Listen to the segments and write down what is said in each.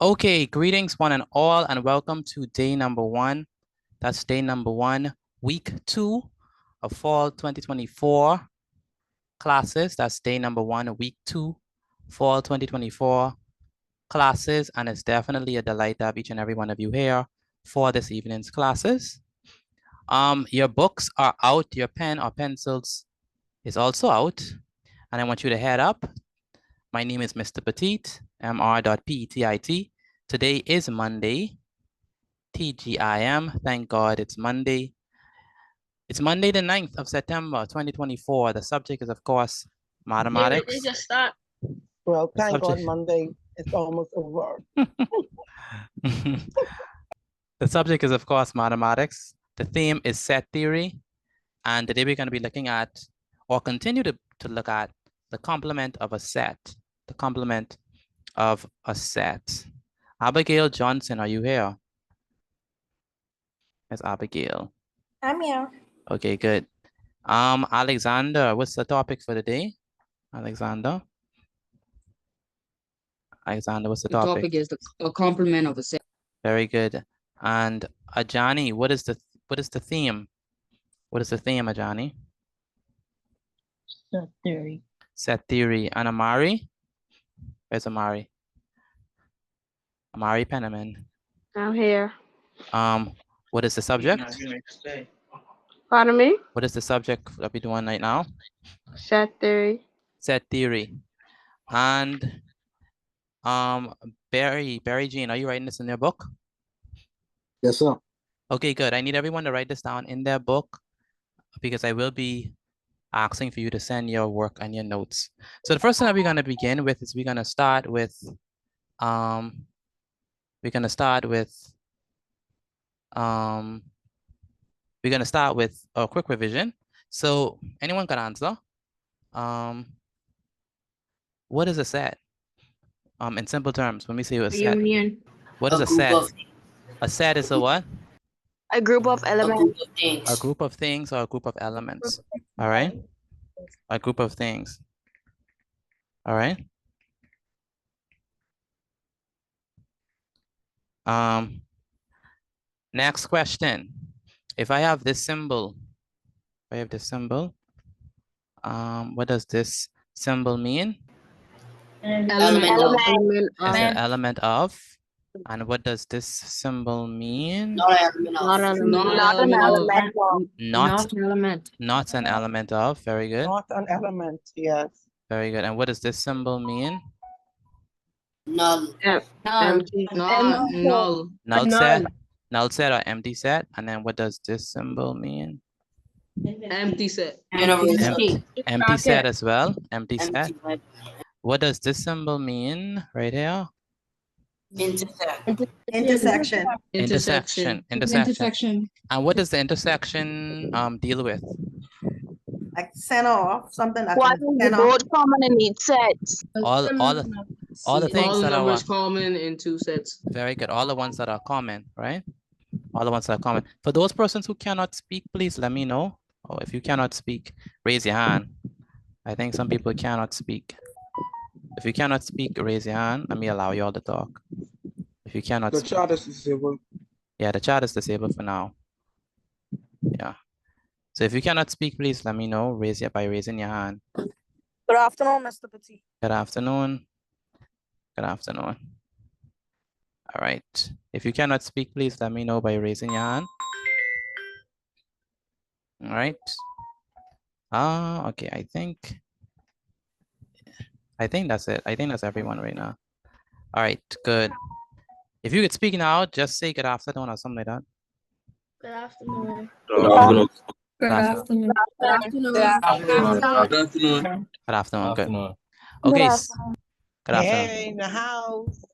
Okay, greetings one and all, and welcome to day number 1. That's day number 1, week 2 of fall 2024 classes. That's day number 1, week 2, fall 2024 classes. And it's definitely a delight to have each and every one of you here for this evening's classes. Your books are out, your pen or pencils is also out. And I want you to head up. My name is Mr. Petit, Mr.Petit. Today is Monday, TGIM. Thank God it's Monday. It's Monday, the 9th of September, 2024. The subject is, of course, mathematics. Did it just start? Well, thank God Monday is almost over. The subject is, of course, mathematics. The theme is set theory. And today we're going to be looking at, or continue to look at, the complement of a set. The complement of a set. Abigail Johnson, are you here? Yes, Abigail. I'm here. Okay, good. Alexander, what's the topic for the day? Alexander, what's the topic? The topic is the complement of a set. Very good. And Ajani, what is the theme? What is the theme, Ajani? Set theory. Set theory. And Amari? Where's Amari? Amari Penniman. I'm here. What is the subject? Pardon me? What is the subject that we're doing right now? Set theory. Set theory. And Barry Jean, are you writing this in your book? Yes, sir. Okay, good. I need everyone to write this down in their book because I will be asking for you to send your work and your notes. So the first thing that we're going to begin with is we're going to start with a quick revision. So anyone can answer. What is a set? In simple terms, when we say a set, what is a set? A set is a what? A group of elements. A group of things or a group of elements. All right. A group of things. All right. Next question. If I have this symbol, what does this symbol mean? Element of. And what does this symbol mean? Not an element. Not an element of. Very good. Not an element, yes. Very good. And what does this symbol mean? Null. Null set. Null set or empty set. And then what does this symbol mean? Empty set. Empty set as well. Empty set. What does this symbol mean right here? Intersection. And what does the intersection deal with? Like center off, something like What is the both common in each set? All the things All that numbers are common in two sets. very good. All the ones that are common, right? All the ones that are common. For those persons who cannot speak, please let me know. Or if you cannot speak, raise your hand. I think some people cannot speak. If you cannot speak, raise your hand. Let me allow you all to talk. If you cannot speak. The chat is disabled. Yeah, the chat is disabled for now. Yeah. So if you cannot speak, please let me know. By raising your hand. Good afternoon, Mr. Petit. Good afternoon. Good afternoon. All right. If you cannot speak, please let me know by raising your hand. All right. Okay. I think that's it. I think that's everyone right now. All right. Good. If you could speak now, just say good afternoon or something like that. Good afternoon. Good afternoon. Good afternoon. Good. Okay. Good afternoon. Hey, in the house.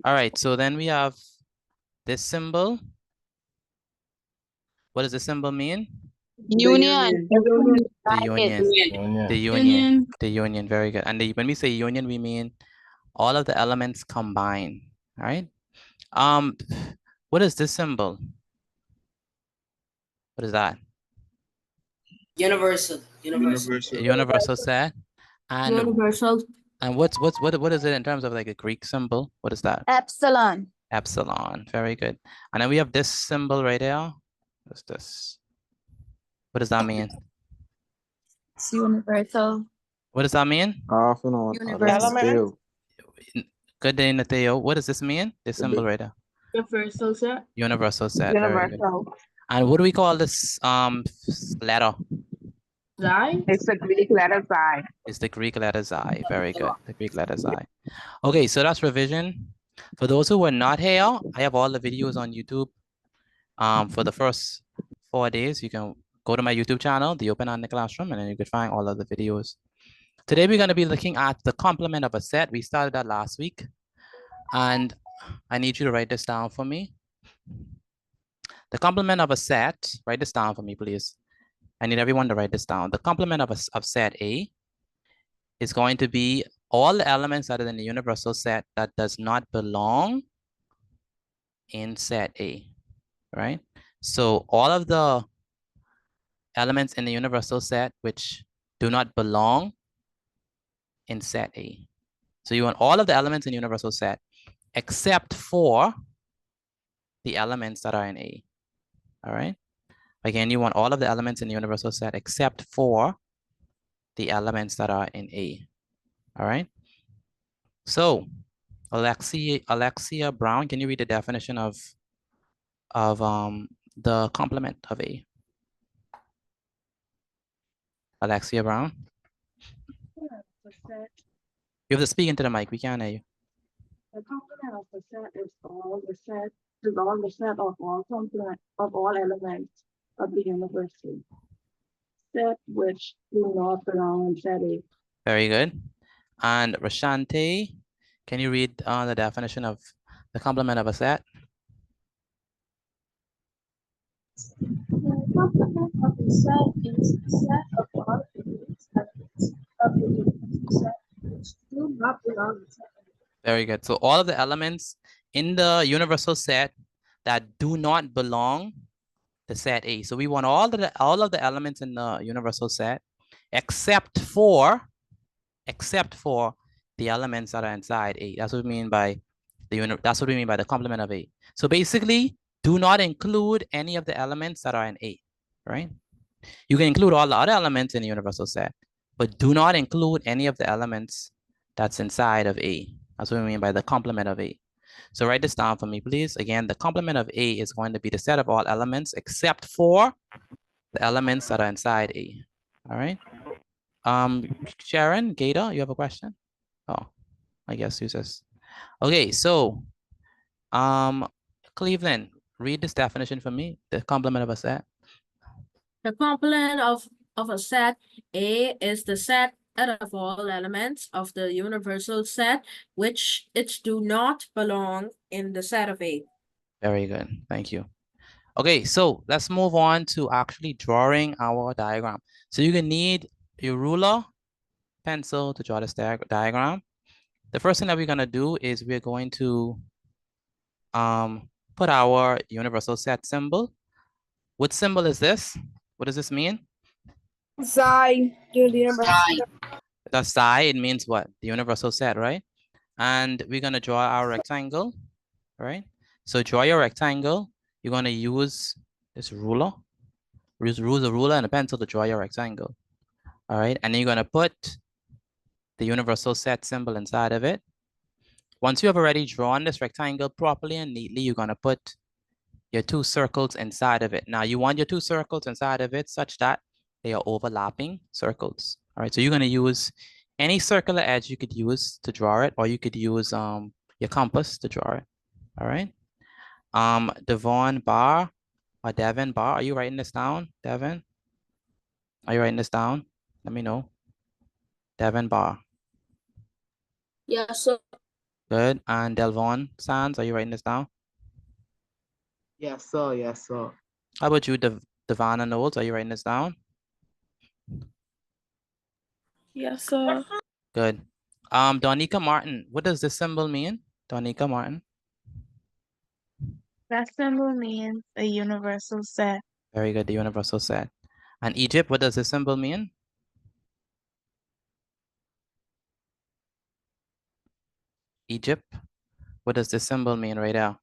All right. So then we have this symbol. What does the symbol mean? Union. The union. Very good. And when we say union, we mean all of the elements combined. All right. What is this symbol? What is that? Universal. Universal set. And And what is it in terms of like a Greek symbol? What is that? Epsilon. Epsilon. Very good. And then we have this symbol right here. What's this? What does that mean? It's universal. What does that mean? Half and on. Universal. Element. Good day, Nateo. What does this mean? This symbol right here. Universal set. Universal set. Very good. Universal. And what do we call this letter? Xi. It's the Greek letter Psi. It's the Greek letter Xi. Very good. The Greek letter Xi. Okay, so that's revision. For those who were not here, I have all the videos on YouTube. For the first 4 days, you can go to my YouTube channel, The Open Hand Classroom, and then you can find all of the videos. Today, we're going to be looking at the complement of a set. We started that last week. And I need you to write this down for me. The complement of a set, write this down for me, please. I need everyone to write this down. The complement of set A is going to be all the elements that are in the universal set that does not belong in set A, right? So all of the elements in the universal set which do not belong in set A. So you want all of the elements in the universal set except for the elements that are in A, all right? Again, you want all of the elements in the universal set except for the elements that are in A, all right? So Alexia Brown, can you read the definition of the complement of A? Alexia Brown? You have to speak into the mic, we can't hear you. The complement of the set is all the set of all complement of all elements of the universal set which do not belong in set A. Very good. And Rashante, can you read the definition of the complement of a set? The complement of the set is the set of all elements of the universal set which do not belong in set A. Very good. So all of the elements in the universal set that do not belong to set A. So we want all of the elements in the universal set except for the elements that are inside A. That's what we mean by the complement of A. So basically, do not include any of the elements that are in A, right? You can include all the other elements in the universal set, but do not include any of the elements that's inside of A. That's what we mean by the complement of A. So write this down for me, please. Again, the complement of A is going to be the set of all elements except for the elements that are inside A. All right. Sharon, Gator, you have a question? Oh, I guess you says. Okay, so Cleveland, read this definition for me, the complement of a set. The complement of a set A is the set of all elements of the universal set which do not belong in the set of A. Very good, thank you. Okay, so let's move on to actually drawing our diagram. So you're gonna need your ruler, pencil to draw this diagram. The first thing that we're gonna do is we're going to put our universal set symbol. What symbol is this? What does this mean? Xi. The psi, it means what? The universal set, right? And we're gonna draw our rectangle, right? So draw your rectangle. You're gonna use this ruler. Use a ruler and a pencil to draw your rectangle. All right, and then you're gonna put the universal set symbol inside of it. Once you have already drawn this rectangle properly and neatly, you're gonna put your two circles inside of it. Now you want your two circles inside of it such that they are overlapping circles. All right, so you're gonna use any circular edge you could use to draw it, or you could use your compass to draw it. All right. Devon Bar or Devin Bar, are you writing this down, Devin? Are you writing this down? Let me know. Devin Bar. Yes, sir. Good. And Delvon Sands, are you writing this down? Yes, sir. Yes, sir. How about you, Devana Knowles? Are you writing this down? Yes, sir. Good. Donika Martin, what does this symbol mean? Donika Martin. That symbol means a universal set. Very good, the universal set. And Egypt, what does this symbol mean? Egypt. What does this symbol mean right now?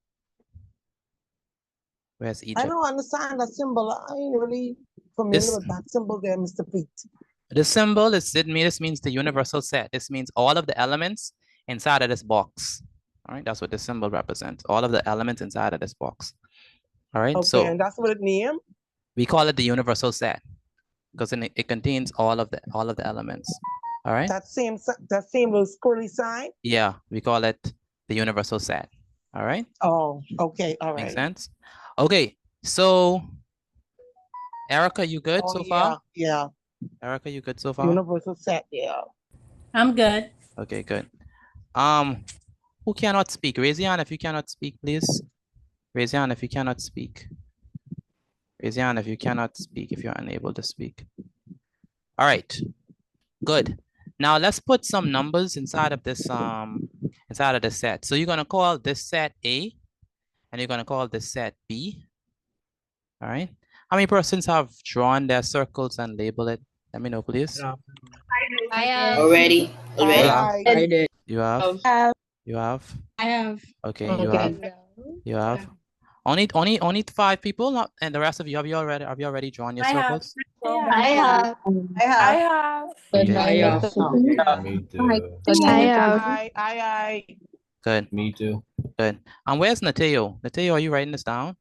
Where's I Egypt? don't understand that symbol. I ain't really familiar This- with that symbol there, Mr. Pete. This symbol this means the universal set. This means all of the elements inside of this box. All right, that's what this symbol represents. All of the elements inside of this box. All right, Okay, so and that's what it named? we call it the universal set because it contains all of the elements. All right. That same little squirrely sign? Yeah, we call it the universal set. All right. Oh, okay, all Makes right. sense. Okay, so Erica, you good Oh, so far? yeah, Erica, you good so far? universal set, yeah. I'm good. Okay, good. Who cannot speak? Raise your hand if you cannot speak, please. Raise your hand if you cannot speak. Raise your hand if you cannot speak, if you're unable to speak. All right, good. Now let's put some numbers inside of this set. So you're gonna call this set A, and you're gonna call this set B. All right. How many persons have drawn their circles and label it? Let me know, please. I have. Already. I did. You have? Have. You have? I have. Okay, you Okay. have. You have. Only 5 people, and the rest of you have you already drawn your I have. circles? I have. I have. Okay, I have. Me too. I. good, Me too. good. And where's Nateo? Nateo, are you writing this down?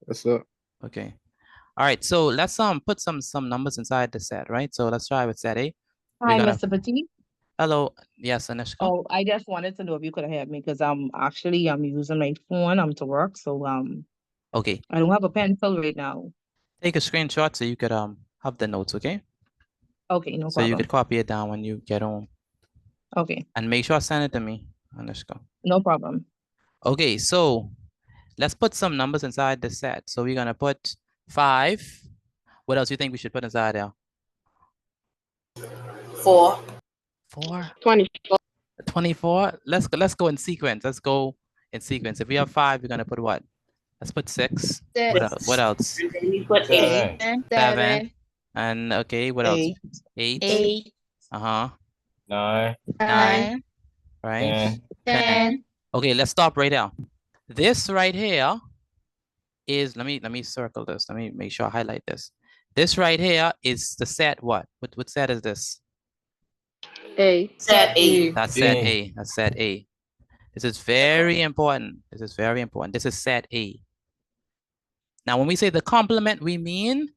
Yes, sir. Okay. All right, so let's put some numbers inside the set, right? So let's try with set A. Hi, gonna- Mr. Petit. Hello, yes, Anishka. Oh, I just wanted to know if you could help me because I'm using my phone to work, so Okay, I don't have a pencil right now. take a screenshot so you could have the notes, okay? Okay, no So you problem. could copy it down when you get home, Okay, and make sure send it to me, Anishka. no problem. Okay, so let's put some numbers inside the set. So we're gonna put 5. What else do you think we should put inside there? 4. 4. 24. 24. Let's go in sequence. Let's go in sequence. If we have 5, we're gonna put what? Let's put 6. What else? Then we put 8. 7. And okay, what else? 8. 8. Uh-huh. 9, 9. Right? 10. Okay, let's stop right there. This right here is, let me circle this. Let me make sure I highlight this. This right here is the set what? What set is this? A. Set A. That's set A. That's set A. This is very important. This is very important. This is set A. Now, when we say the complement, we mean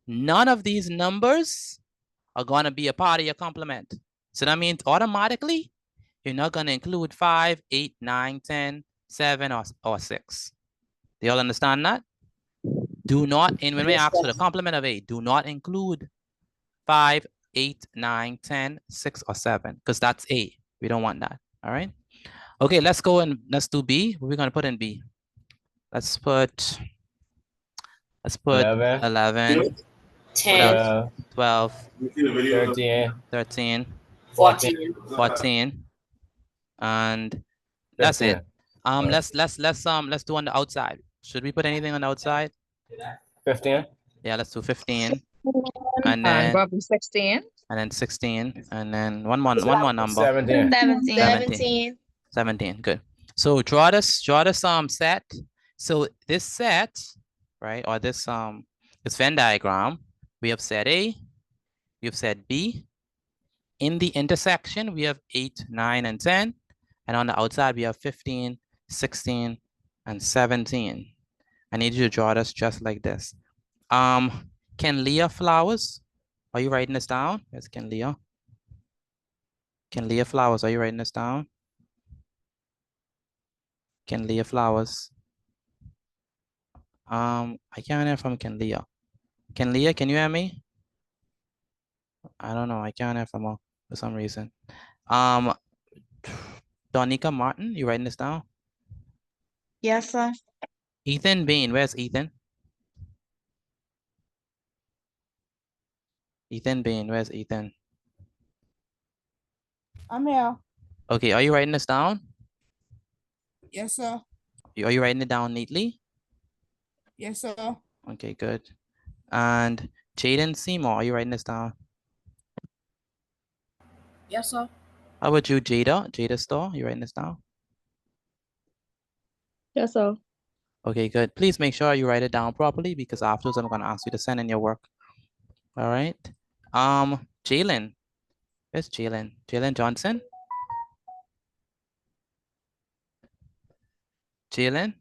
none of these numbers are going to be a part of your complement. So that means automatically, you're not going to include 5, 8, 9, 10, 7, or 6. Do you all understand that? Do not, and when we ask for the complement of A, do not include 5, 8, 9, 10, 6, or 7, because that's A. We don't want that. All right. Okay, let's go and let's do B. What are we going to put in B? Let's put 11, 10. 12, 13, 13, 14. 14, and that's it. Let's do on the outside. Should we put anything on the outside? 15, Yeah, let's do 15, and then Probably 16. 16, and then one more number. 17. 17. Good. So draw this set. So this set, right, or this Venn diagram, we have set A, we have set B. In the intersection, we have 8, 9, and 10. And on the outside, we have 15, 16, and 17. I need you to draw this just like this. Can Leah Flowers, are you writing this down? Yes, can Leah? Can Leah Flowers, are you writing this down? Can Leah Flowers? I can't hear from Can Leah. Can Leah, can you hear me? I don't know, I can't hear from her for some reason. Donica Martin, you writing this down? Yes, sir. Ethan Bain, where's Ethan? Ethan Bain, where's Ethan? I'm here. Okay, are you writing this down? Yes, sir. Are you writing it down neatly? Yes, sir. Okay, good. And Jaden Seymour, are you writing this down? Yes, sir. How about you, Jada? Jada Store, you writing this down? Yes, sir. Okay, good. Please make sure you write it down properly because afterwards I'm gonna ask you to send in your work. All right. Jalen. Where's Jalen? Jalen Johnson? Jalen?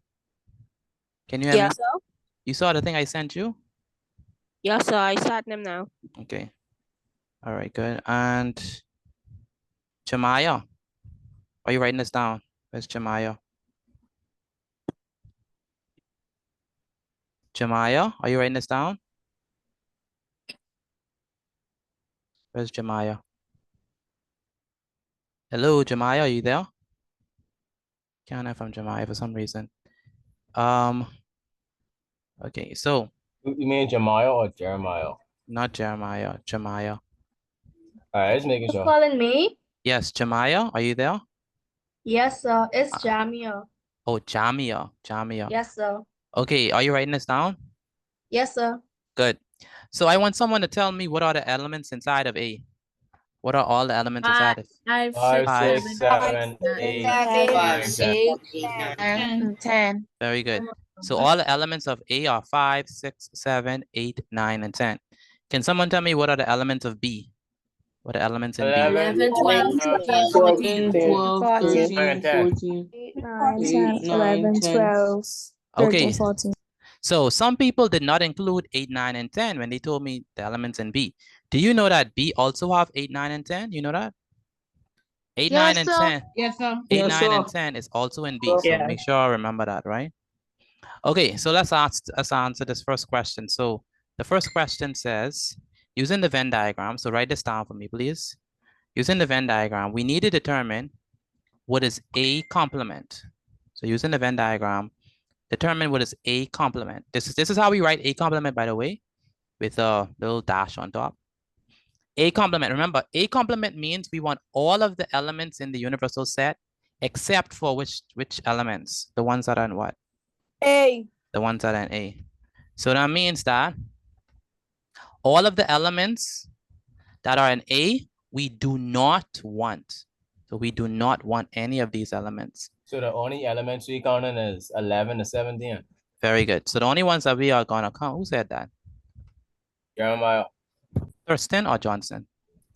Can you hear me? Yes, sir. You saw the thing I sent you? Yes, sir. I start them now. Okay. All right, good. And Jamaya, are you writing this down? Where's Jamaya? Jamaya, are you writing this down? Where's Jamaya? Hello, Jamaya, are you there? Can't hear from Jamaya for some reason. Okay, so. You mean Jeremiah or Jeremiah? Not Jeremiah, Jamaya. All right, just making sure. Calling me? Yes, Jamaya, are you there? Yes, sir. It's Jamia. Oh, Jamia, Jamia. Yes, sir. Okay, are you writing this down? Yes, sir. Good. So I want someone to tell me what are the elements inside of A? What are all the elements inside of? 5, 5, 6, 6, 7, 7, 8, 5, 9, 10. 10. Very good. So all the elements of A are 5, 6, 7, 8, 9, and 10. Can someone tell me what are the elements of B? What are elements in B? 11, 12, 13, 14. 13, 14. 8, 9, 10, 11, 12, 13, Okay. 14. So some people did not include 8, 9, and 10 when they told me the elements in B. Do you know that B also have 8, 9, and 10? You know that? 8, 9, and 10. Yes, sir. 8, Yes, 9, sir. and 10 is also in B. So Yeah. make sure I remember that, right? Okay, so let's answer this first question. So the first question says, using the Venn diagram, so write this down for me, please. Using the Venn diagram, we need to determine what is A complement. So using the Venn diagram, determine what is A complement. This is how we write A complement, by the way, with a little dash on top. A complement, remember, A complement means we want all of the elements in the universal set except for which elements? The ones that are in what? A. The ones that are in A. So that means that all of the elements that are in A, we do not want. So we do not want any of these elements. So the only elements we counting is 11 to 17. Very good. So the only ones that we are gonna count, who said that? Jeremiah, Thurston or Johnson?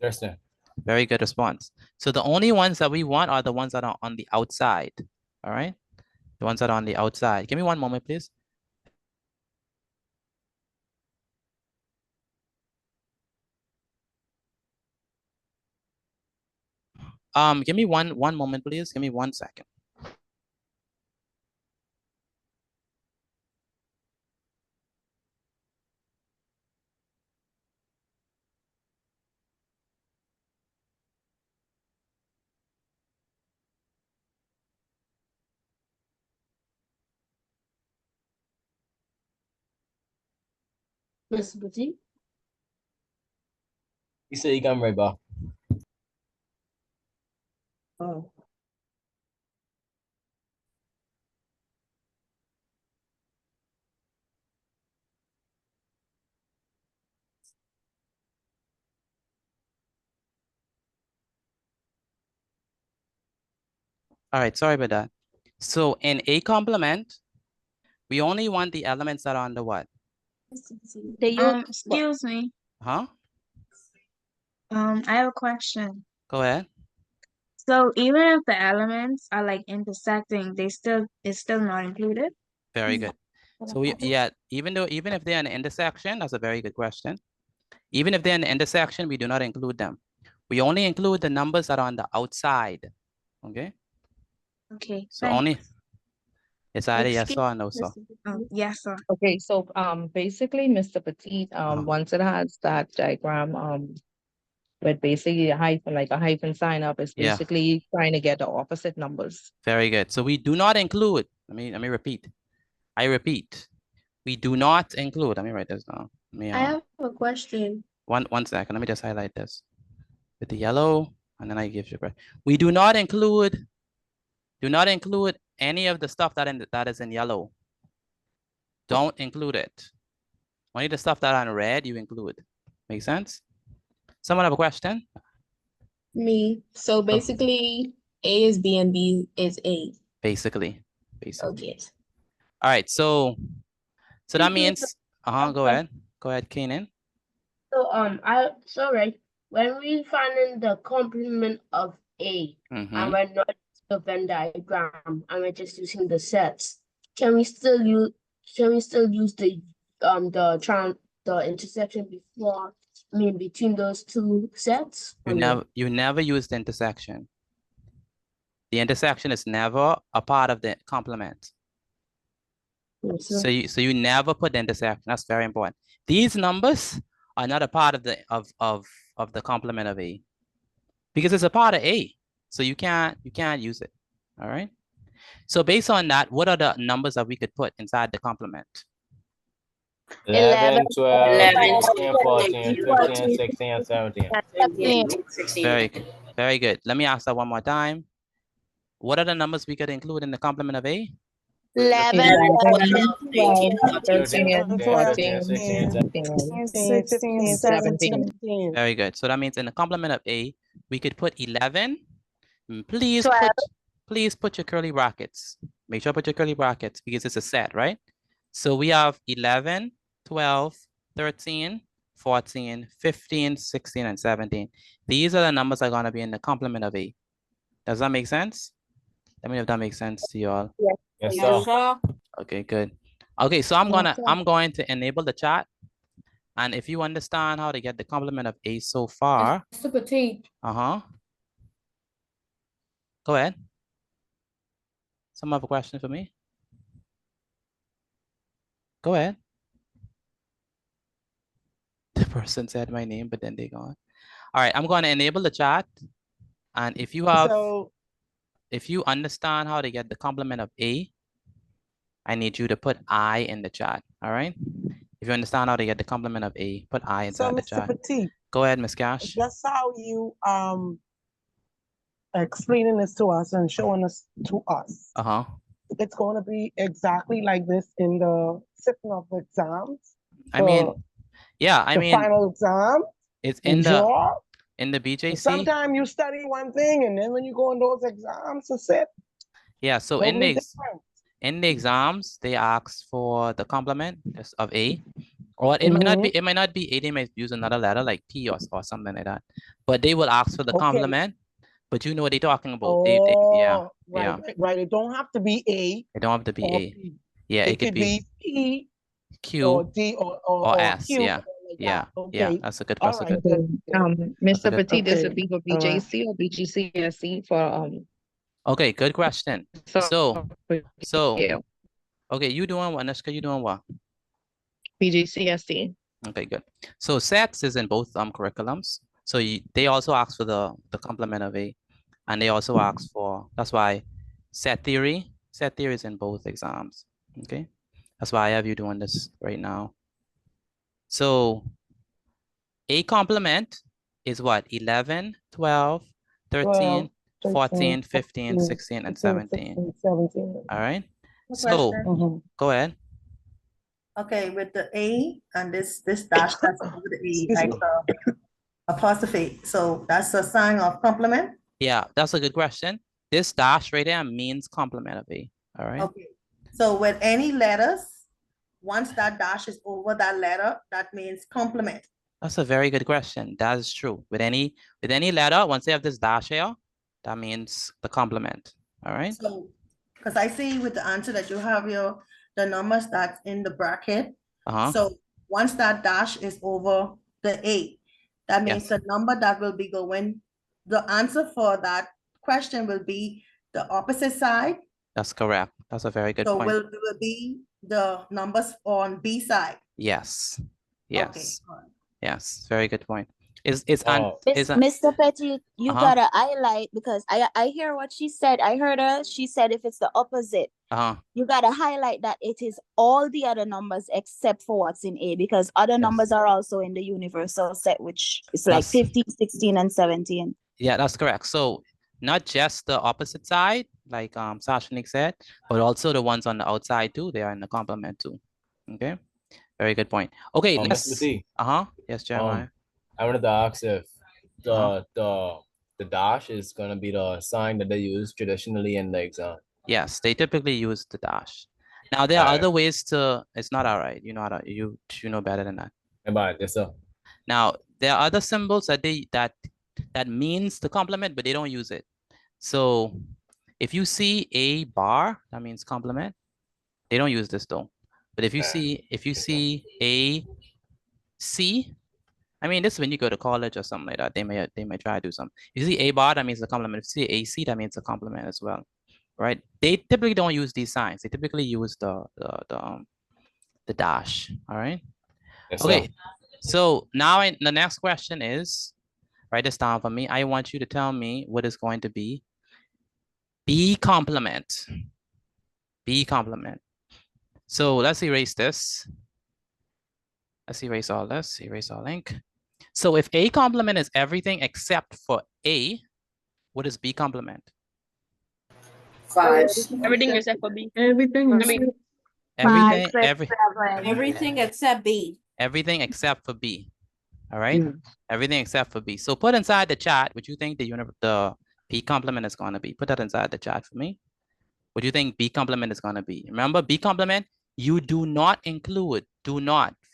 Thurston. Very good response. So the only ones that we want are the ones that are on the outside. All right? The ones that are on the outside. Give me one moment, please. Give me one moment, please. Give me 1 second. Mr. Petit? He said he come right back. Oh. All right, sorry about that. So in A complement, we only want the elements that are on the what? Excuse me. Huh? I have a question. Go ahead. So even if the elements are like intersecting, it's still not included? Very good. So even if they're an intersection, that's a very good question. Even if they're an intersection, we do not include them. We only include the numbers that are on the outside. Okay. Okay. So only it's either yes or no, sir. Yes, sir. Okay, so basically, Mr. Petit, once it has that diagram, with basically a hyphen sign up, is Yeah. basically trying to get the opposite numbers. Very good. So we do not include. Let me repeat. I repeat. We do not include. Let me write this down. I have a question. One second. Let me just highlight this with the yellow, and then I give you. We do not include. Do not include any of the stuff that is in yellow. Don't include it. Only the stuff that are in red you include. Make sense? Someone have a question? Me. So basically, A is B and B is A. Basically. Okay. All right, so that Okay, means, go ahead. Go ahead, Keenan. So right, when we find the complement of A Mm-hmm. and we're not using the Venn diagram and we're just using the sets, can we still use the intersection between those two sets? You never use the intersection. The intersection is never a part of the complement. So you never put the intersection. That's very important. These numbers are not a part of the complement of A because it's a part of A. So you can't use it. All right. So based on that, what are the numbers that we could put inside the complement? 11, 12, 11, 13, 14, 15, 16, and 17. 16. Very good. Let me ask that one more time. What are the numbers we could include in the complement of A? 11, 13, 14, 16, 17. Very good. So that means in the complement of A, we could put 11. Please put your curly brackets. Make sure to put your curly brackets because it's a set, right? So we have 11, 12, 13, 14, 15, 16, and 17. These are the numbers that are going to be in the complement of A. Does that make sense? Let me know if that makes sense to you all. Yes, sir. Okay, good. Okay, so I'm going to enable the chat. And if you understand how to get the complement of A so far. Mr. Petit. Go ahead. Some have a question for me? Go ahead. The person said my name, but then they gone. All right, I'm going to enable the chat. And if you understand how to get the complement of A, I need you to put I in the chat. All right. If you understand how to get the complement of A, put I inside the chat. Petit, go ahead, Ms. Cash. just how you explaining this to us and showing us to us. It's going to be exactly like this in the sitting of exams. I mean, yeah, I mean, final exam. It's in the BJC. Sometimes you study one thing, and then when you go in those exams to sit. Yeah, so in the exams, they ask for the complement of A, or it might not be. It might not be A. They might use another letter like P or something like that. But they will ask for the complement. But you know what they're talking about. Right. It don't have to be A. It don't have to be A. P. Yeah, it could be P, Q, or D, or S. Q, Yeah. Yeah. Yeah. That's a good. Mr. Petit, this would be for BJC or BGCSE for Okay, good question. So yeah. Okay, you doing what, Anushka? You doing what? BGCSE. Okay, good. So sets is in both curriculums. So they also ask for the complement of A, and they also ask for, that's why set theory is in both exams. Okay, that's why I have you doing this right now. So A complement is what? 11, 12, 13, 14, 15, 16, and 17. All right. So go ahead. Okay, with the A and this dash that's over the A, like apostrophe. So that's a sign of complement? Yeah, that's a good question. This dash right there means complement of A. All right. Okay. So with any letters, once that dash is over that letter, that means complement. That's a very good question. That is true. With any letter, once they have this dash here, that means the complement. All right. So, because I see with the answer that you have here, the numbers that's in the bracket. So once that dash is over the A, that means the number that will be going, the answer for that question will be the opposite side. That's correct. That's a very good point. So will be the numbers on B side. Yes. Okay. Yes. Very good point. Mr. Petit, you gotta highlight, because I hear what she said. I heard her. She said if it's the opposite, you gotta highlight that it is all the other numbers except for what's in A, because other numbers are also in the universal set, which is like 15, 16, and 17. Yeah, that's correct. So not just the opposite side, like Sashnik said, but also the ones on the outside too. They are in the complement too. Okay. Very good point. Okay, let's. Yes, Jeremiah. I wanted to ask if the the dash is gonna be the sign that they use traditionally in the exam. Yes, they typically use the dash. Now there are Alright. other ways to. It's not all right. You know how to. You know better than that. Bye. Yes, sir. Now there are other symbols that that means the complement, but they don't use it. So if you see a bar, that means complement. They don't use this though. But if you see a C, I mean, this is when you go to college or something like that. They may try to do something. If you see a bar, that means a complement. If you see AC, that means a complement as well, right? They typically don't use these signs. They typically use the dash. All right. Yes, Okay. sir. So now the next question is, write this down for me. I want you to tell me what is going to be B complement. B complement. So let's erase this. Let's erase all this. Erase all ink. So if A complement is everything except for A, what is B complement? 5. Everything except for B. Everything except- Everything except B. Everything except for B. All right. Everything except for B. So put inside the chat what you think the B complement is going to be. Put that inside the chat for me. What do you think B complement is going to be? Remember, B complement, you do not include, for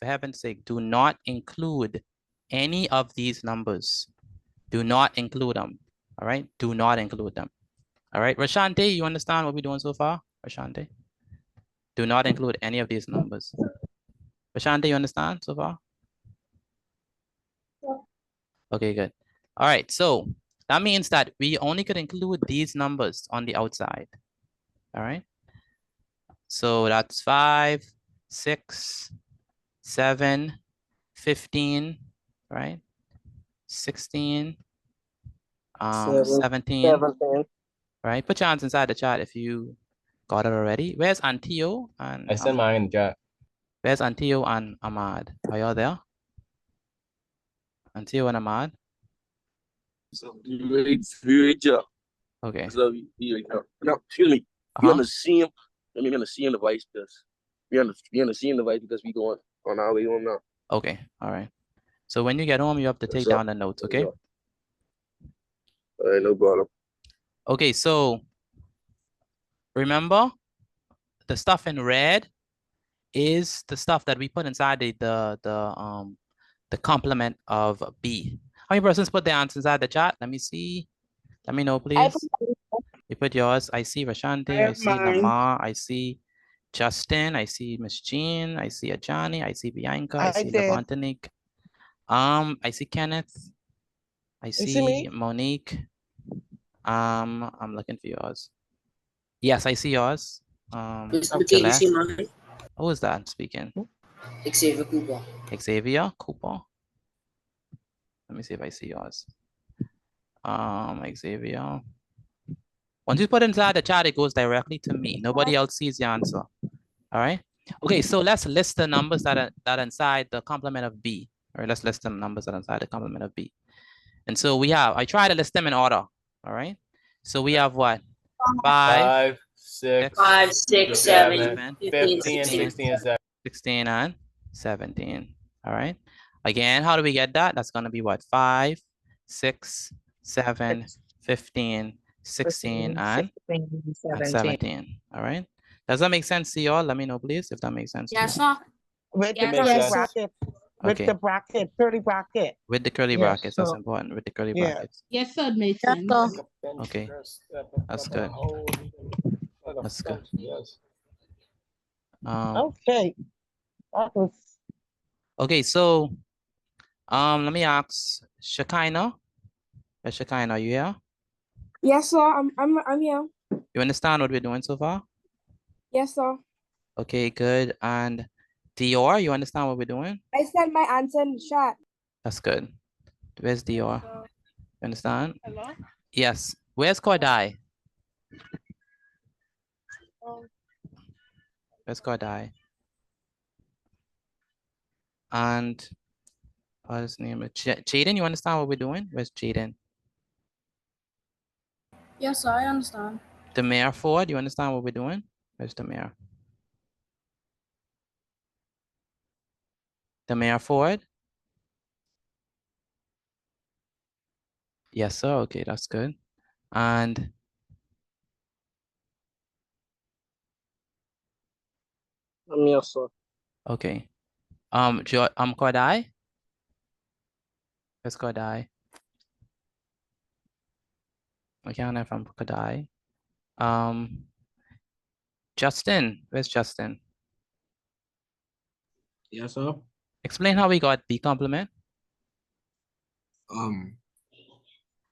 heaven's sake, do not include any of these numbers. Do not include them. All right. Do not include them. All right. Rashante, you understand what we're doing so far? Rashante? Do not include any of these numbers. Rashante, you understand so far? Okay, good. All right. So that means that we only could include these numbers on the outside. All right. So that's 5, 6, 7, 15, right? 16, 17, right? Put your hands inside the chat if you got it already. Where's Antio? And I sent mine in the chat. where's Antio and Ahmad? Are y'all there? Antio and Ahmad? Okay. So no, excuse me. You're on the same. I mean, on the same device because we're on the same device because we going on our way home now. Okay. All right. So when you get home, you have to take down the notes. Okay. All right, no problem. Okay. So remember, the stuff in red is the stuff that we put inside the complement of B. How many persons put their answers inside the chat? Let me see. Let me know, please. You put yours. I see Rashante. I see Lamar. I see Justin. I see Miss Jean. I see Ajani. I see Bianca. I see Levantinique. I see Kenneth. I see Monique. I'm looking for yours. Yes, I see yours. Who is that speaking? Xavier Cooper. Xavier Cooper. Let me see if I see yours. Xavier. Once you put it inside the chat, it goes directly to me. Nobody else sees the answer. All right. Okay, so let's list the numbers that are inside the complement of B. All right, let's list the numbers that are inside the complement of B. And so we have, I try to list them in order. All right. So we have what? 5, 6, 7, 15, 16, and 17. All right. Again, how do we get that? That's going to be what? 5, 6, 7, 15, 16, and 17. All right. Does that make sense to y'all? Let me know, please, if that makes sense. Yes, sir. With the Yes, curly sir. bracket. With Okay. the bracket, curly bracket. With the curly Yes, brackets, that's so- important. With the curly yeah. brackets. Yes, sir, it makes sense. Okay. That's good. That's good. Okay. That was Okay, so let me ask Shekinah. Shekinah, are you here? Yes, sir. I'm here. You understand what we're doing so far? Yes, sir. Okay, good. And Dior, you understand what we're doing? I sent my answer in the chat. That's good. Where's Dior? You understand? Hello? Yes. Where's Kodai? Where's Kodai? And what his name is? Jaden, you understand what we're doing? Where's Jaden? Yes, sir. I understand. The mayor Ford, you understand what we're doing? Where's the mayor? The mayor Ford? Yes, sir. Okay, that's good. And Yes, sir. okay. Kodai? Where's Kodai? Okay, I'm from Kodai. Justin, where's Justin? Yes, sir. Explain how we got B complement.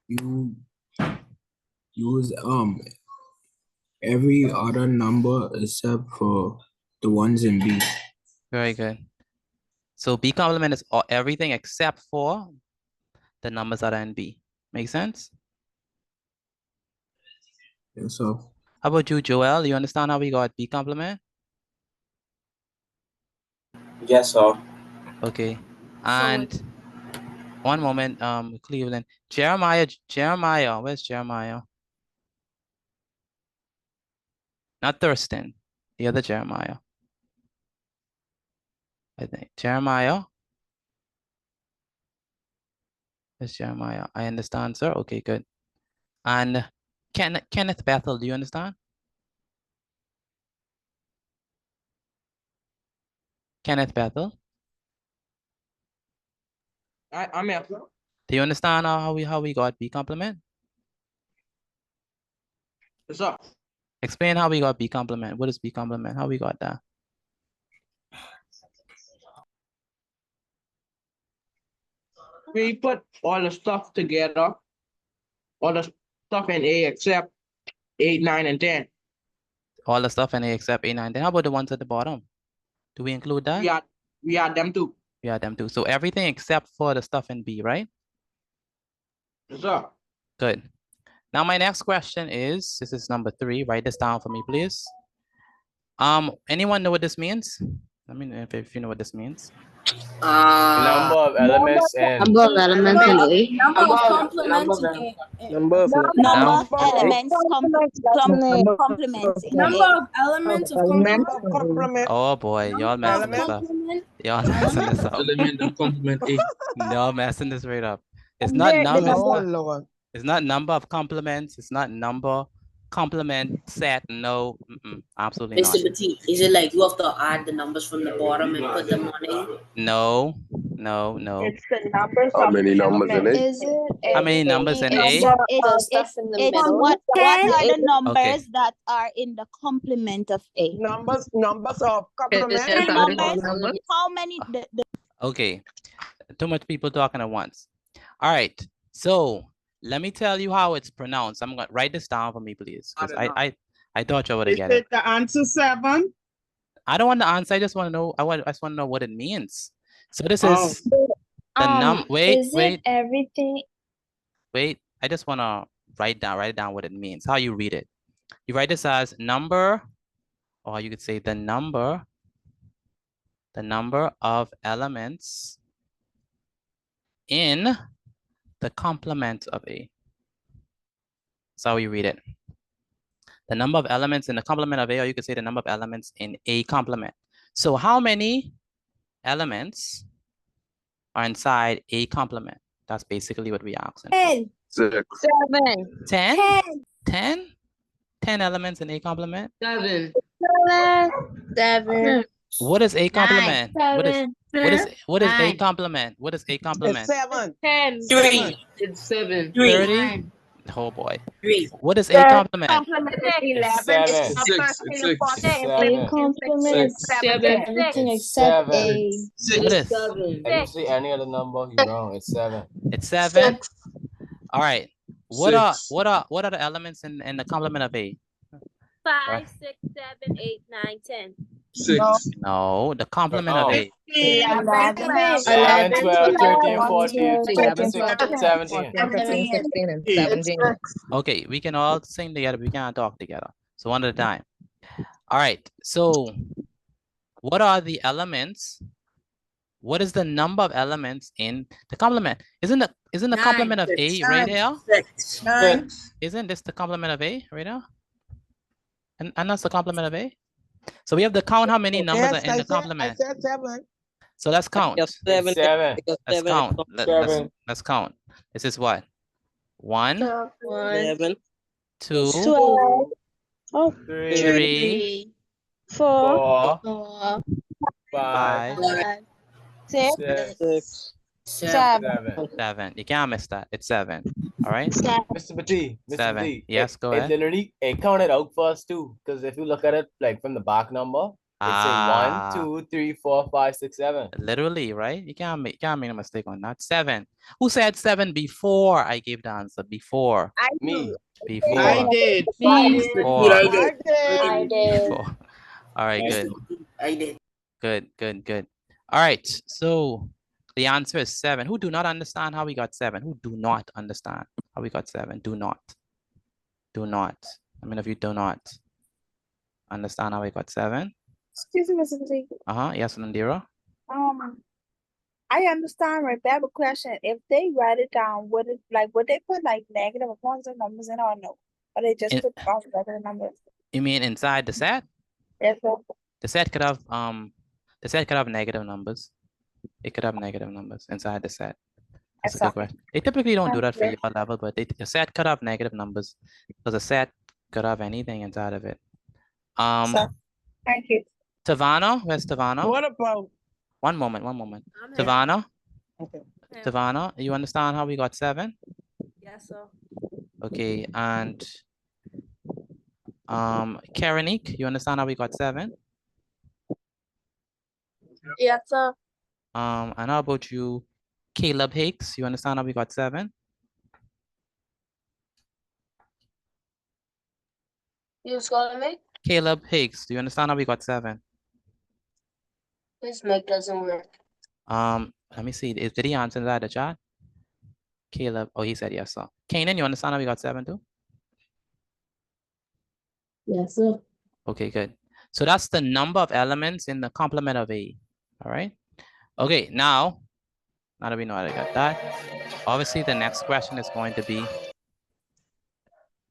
You use every other number except for the ones in B. Very good. So B complement is everything except for the numbers that are in B. Make sense? Yes, sir. How about you, Joel? You understand how we got B complement? Yes, sir. Okay. And one moment, Cleveland. Jeremiah, where's Jeremiah? Not Thurston, the other Jeremiah. I think Jeremiah. Where's Jeremiah? I understand, sir. Okay, good. And Kenneth Bethel, do you understand? Kenneth Bethel. I'm here. Do you understand how we got B complement? Yes, sir. Explain how we got B complement. What is B complement? How we got that? We put all the stuff together, all the stuff in A except 8, 9, and 10. All the stuff in A except 8, 9, 10. How about the ones at the bottom? Do we include that? We add them too. We add them too. So everything except for the stuff in B, right? Yes, sir. Good. Now my next question is, this is number 3. Write this down for me, please. Anyone know what this means? Let me know if you know what this means. Number of elements in Number of elements in A. Number of complements in A. Number of Elements complementing. Number of elements of Complement. Oh boy, y'all messing this up. Y'all messing this up. Element of complement A. Y'all messing this right up. It's not number. Oh, Lord. It's not number of complements. It's not number complement set. No, absolutely not. Mr. Petit, is it like you have to add the numbers from the bottom and put them on A? No. It's the numbers. How many numbers in it? Is it? How many numbers in A? Stuff in the It's middle. what are the numbers Okay. that are in the complement of A? Numbers of complement. Numbers, how many? Okay. Too much people talking at once. All right. So let me tell you how it's pronounced. I'm gonna write this down for me, please, because I thought you would have get it. The answer 7? I don't want the answer. I just want to know. I just want to know what it means. So this is the wait. Everything. Wait. I just want to write it down what it means. How you read it. You write this as number, or you could say the number of elements in the complement of A. That's how you read it. The number of elements in the complement of A, or you could say the number of elements in A complement. So how many elements are inside A complement? That's basically what we asked. 10. 6. 7. 10? 10? 10 elements in A complement? 7. 7. What is A complement? What is A Nine. complement? What is A complement? It's 7. 10. 3. It's 7. 30? Oh boy. 3. What is A complement? Complement is 11. 7. It's Six. the It's first six. thing A important. complement. Everything except A. What is? If you see any other number, you're wrong. It's 7. It's 7. All right. What are the elements in the complement of A? 5, 6, 7, 8, 9, 10. 6. No, the complement of A. 11, 12, 13, 14, 15, 16, 17. 15, 16, and 17. Okay, we can all sing together. We cannot talk together. So one at a time. All right. So what are the elements? What is the number of elements in the complement? Isn't the complement of A right here? 6. 9. Isn't this the complement of A right now? And that's the complement of A. So we have to count how many numbers are in the complement. I said 7. So let's count. It's 7. Let's count. Let's count. This is what? 1, 11, 2, 12, three, 4, 4, 5, 6, 6, 7. 7. You can't miss that. It's 7. All right. Mr. Petit, Mr. 7. Petit, Yes, go it ahead. literally it counted out for us too. Because if you look at it like from the back number, it's say 1, 2, 3, 4, 5, 6, 7. Literally, right? You can't make a mistake on that. 7. Who said 7 before I gave the answer? Before. Me. Before. I did. Before. I did. Before. All right, good. I did. Good. All right. So the answer is 7. Who do not understand how we got 7? Who do not understand how we got 7? Do not. How many of you do not understand how we got 7? Excuse me, Mr. Petit. Yes, Nandira. I understand, right? But I have a question. If they write it down, would they put like negative or positive numbers in or no? Or they just put all regular numbers? You mean inside the set? Yes, sir. The set could have negative numbers. It could have negative numbers inside the set. That's a good question. They typically don't do that for your level, but the set could have negative numbers because the set could have anything inside of it. Thank you. Tavana, where's Tavana? What about? One moment. Tavana, Okay. Tavana, you understand how we got 7? Yes, sir. Okay, and Karanik, you understand how we got 7? Yes, sir. And how about you, Caleb Hicks? You understand how we got 7? You calling me? Caleb Hicks, do you understand how we got 7? This mic doesn't work. Let me see. Did he answer that in the chat? Caleb, oh, he said yes, sir. Kanan, you understand how we got 7 too? Yes, sir. Okay, good. So that's the number of elements in the complement of A. All right. Okay, now that we know how to get that, obviously the next question is going to be,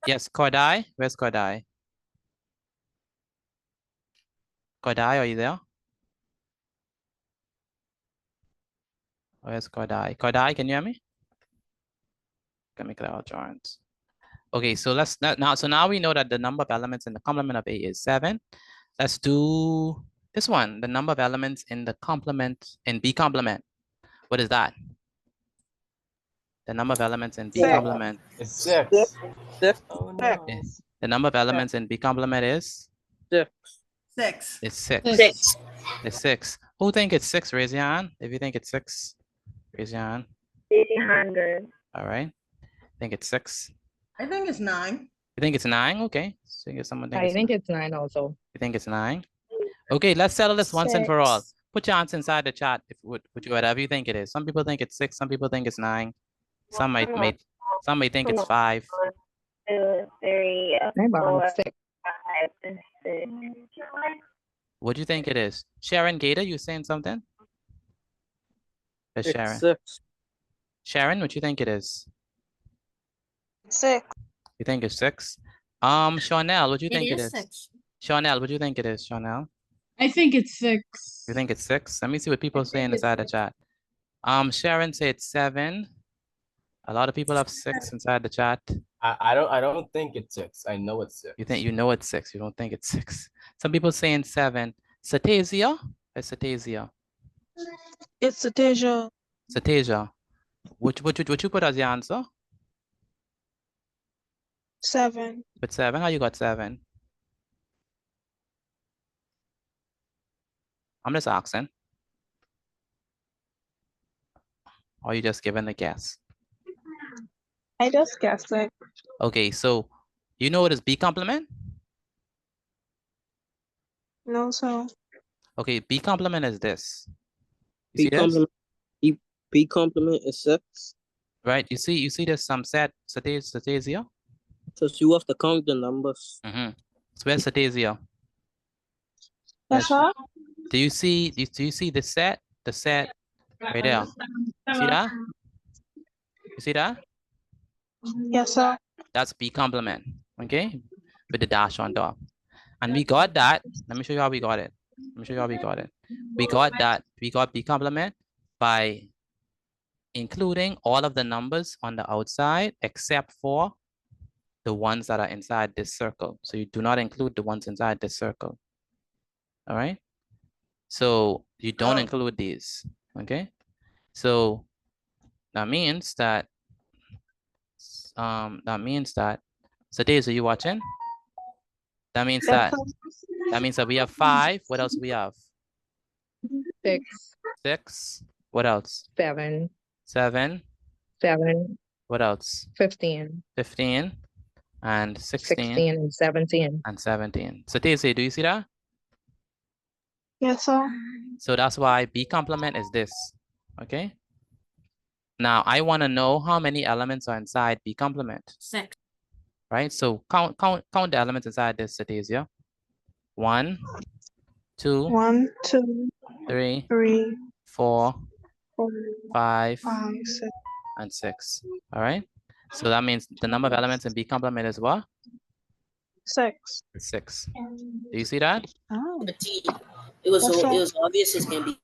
yes, Kodai, where's Kodai? Kodai, are you there? Where's Kodai? Kodai, can you hear me? Let me clear out joins. Okay, so now we know that the number of elements in the complement of A is 7. Let's do this one, the number of elements in the complement, in B complement. What is that? The number of elements in B complement. It's 6. Oh, no. The number of elements in B complement is? 6. 6. It's 6. 6. It's 6. Who think it's 6? Raise your hand. If you think it's 6, raise your hand. 800. All right. I think it's 6. I think it's 9. You think it's 9? Okay. So someone I think it's 9 also. You think it's 9? Okay, let's settle this once and for all. Put your answer inside the chat if whatever you think it is. Some people think it's 6, some people think it's 9. Some may think it's 5. 2, 3, 4, 5, 6. What do you think it is? Sharon Gator, you saying something? Yes, Sharon. 6. Sharon, what you think it is? 6. You think it's 6? Chanel, what do you think it is? 6. Chanel, what do you think it is, Chanel? I think it's 6. You think it's 6? Let me see what people are saying inside the chat. Sharon said 7. A lot of people have 6 inside the chat. I don't think it's 6. I know it's 6. You know it's 6. You don't think it's 6. Some people saying 7. Cetasia? It's Cetasia. It's Cetasia. Cetasia. What you put as your answer? 7. But 7? How you got 7? I'm just asking. Or you just giving a guess? I just guessed it. Okay, so you know what is B complement? No, sir. Okay, B complement is this. B complement is 6. Right, you see there's some set Cetasia? So you have to count the numbers. So where's Cetasia? Yes, sir. Do you see the set? The set right there. You see that? You see that? Yes, sir. That's B complement, okay? With the dash on top. And we got that. Let me show you how we got it. We got that. We got B complement by including all of the numbers on the outside except for the ones that are inside this circle. So you do not include the ones inside this circle. All right. So you don't include these. Okay. So that means that so Daisy, are you watching? That means that we have 5. What else we have? 6. 6. What else? 7. 7. 7. What else? 15. 15 and 16. 16 and 17. And 17. So Daisy, do you see that? Yes, sir. So that's why B complement is this. Okay. Now I want to know how many elements are inside B complement. 6. Right. So count the elements inside this, Satasia. 1, 2, 1, 2, 3, 3, 4, 4, 5, 5, 6. and 6. All right. So that means the number of elements in B complement is what? 6. 6. Do you see that? Oh. It was obvious it's gonna be.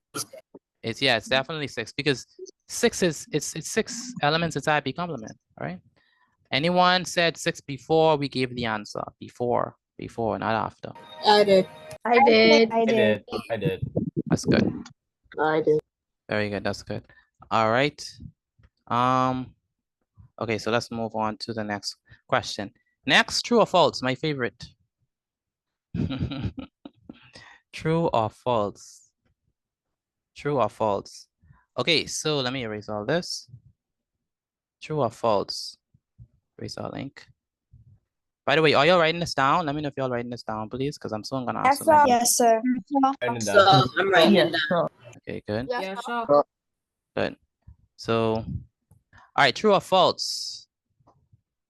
It's definitely 6 because 6 is it's 6 elements inside B complement. All right. Anyone said 6 before we gave the answer? Before, not after. I did. I did. That's good. I did. Very good. That's good. All right. Okay, so let's move on to the next question. Next, true or false? My favorite. True or false? True or false? Okay, so let me erase all this. True or false? Erase our link. By the way, are y'all writing this down? Let me know if y'all writing this down, please, because I'm soon gonna answer. Yes, sir. So I'm writing it down. Okay, good. Yeah, sure. Good. So, all right, true or false?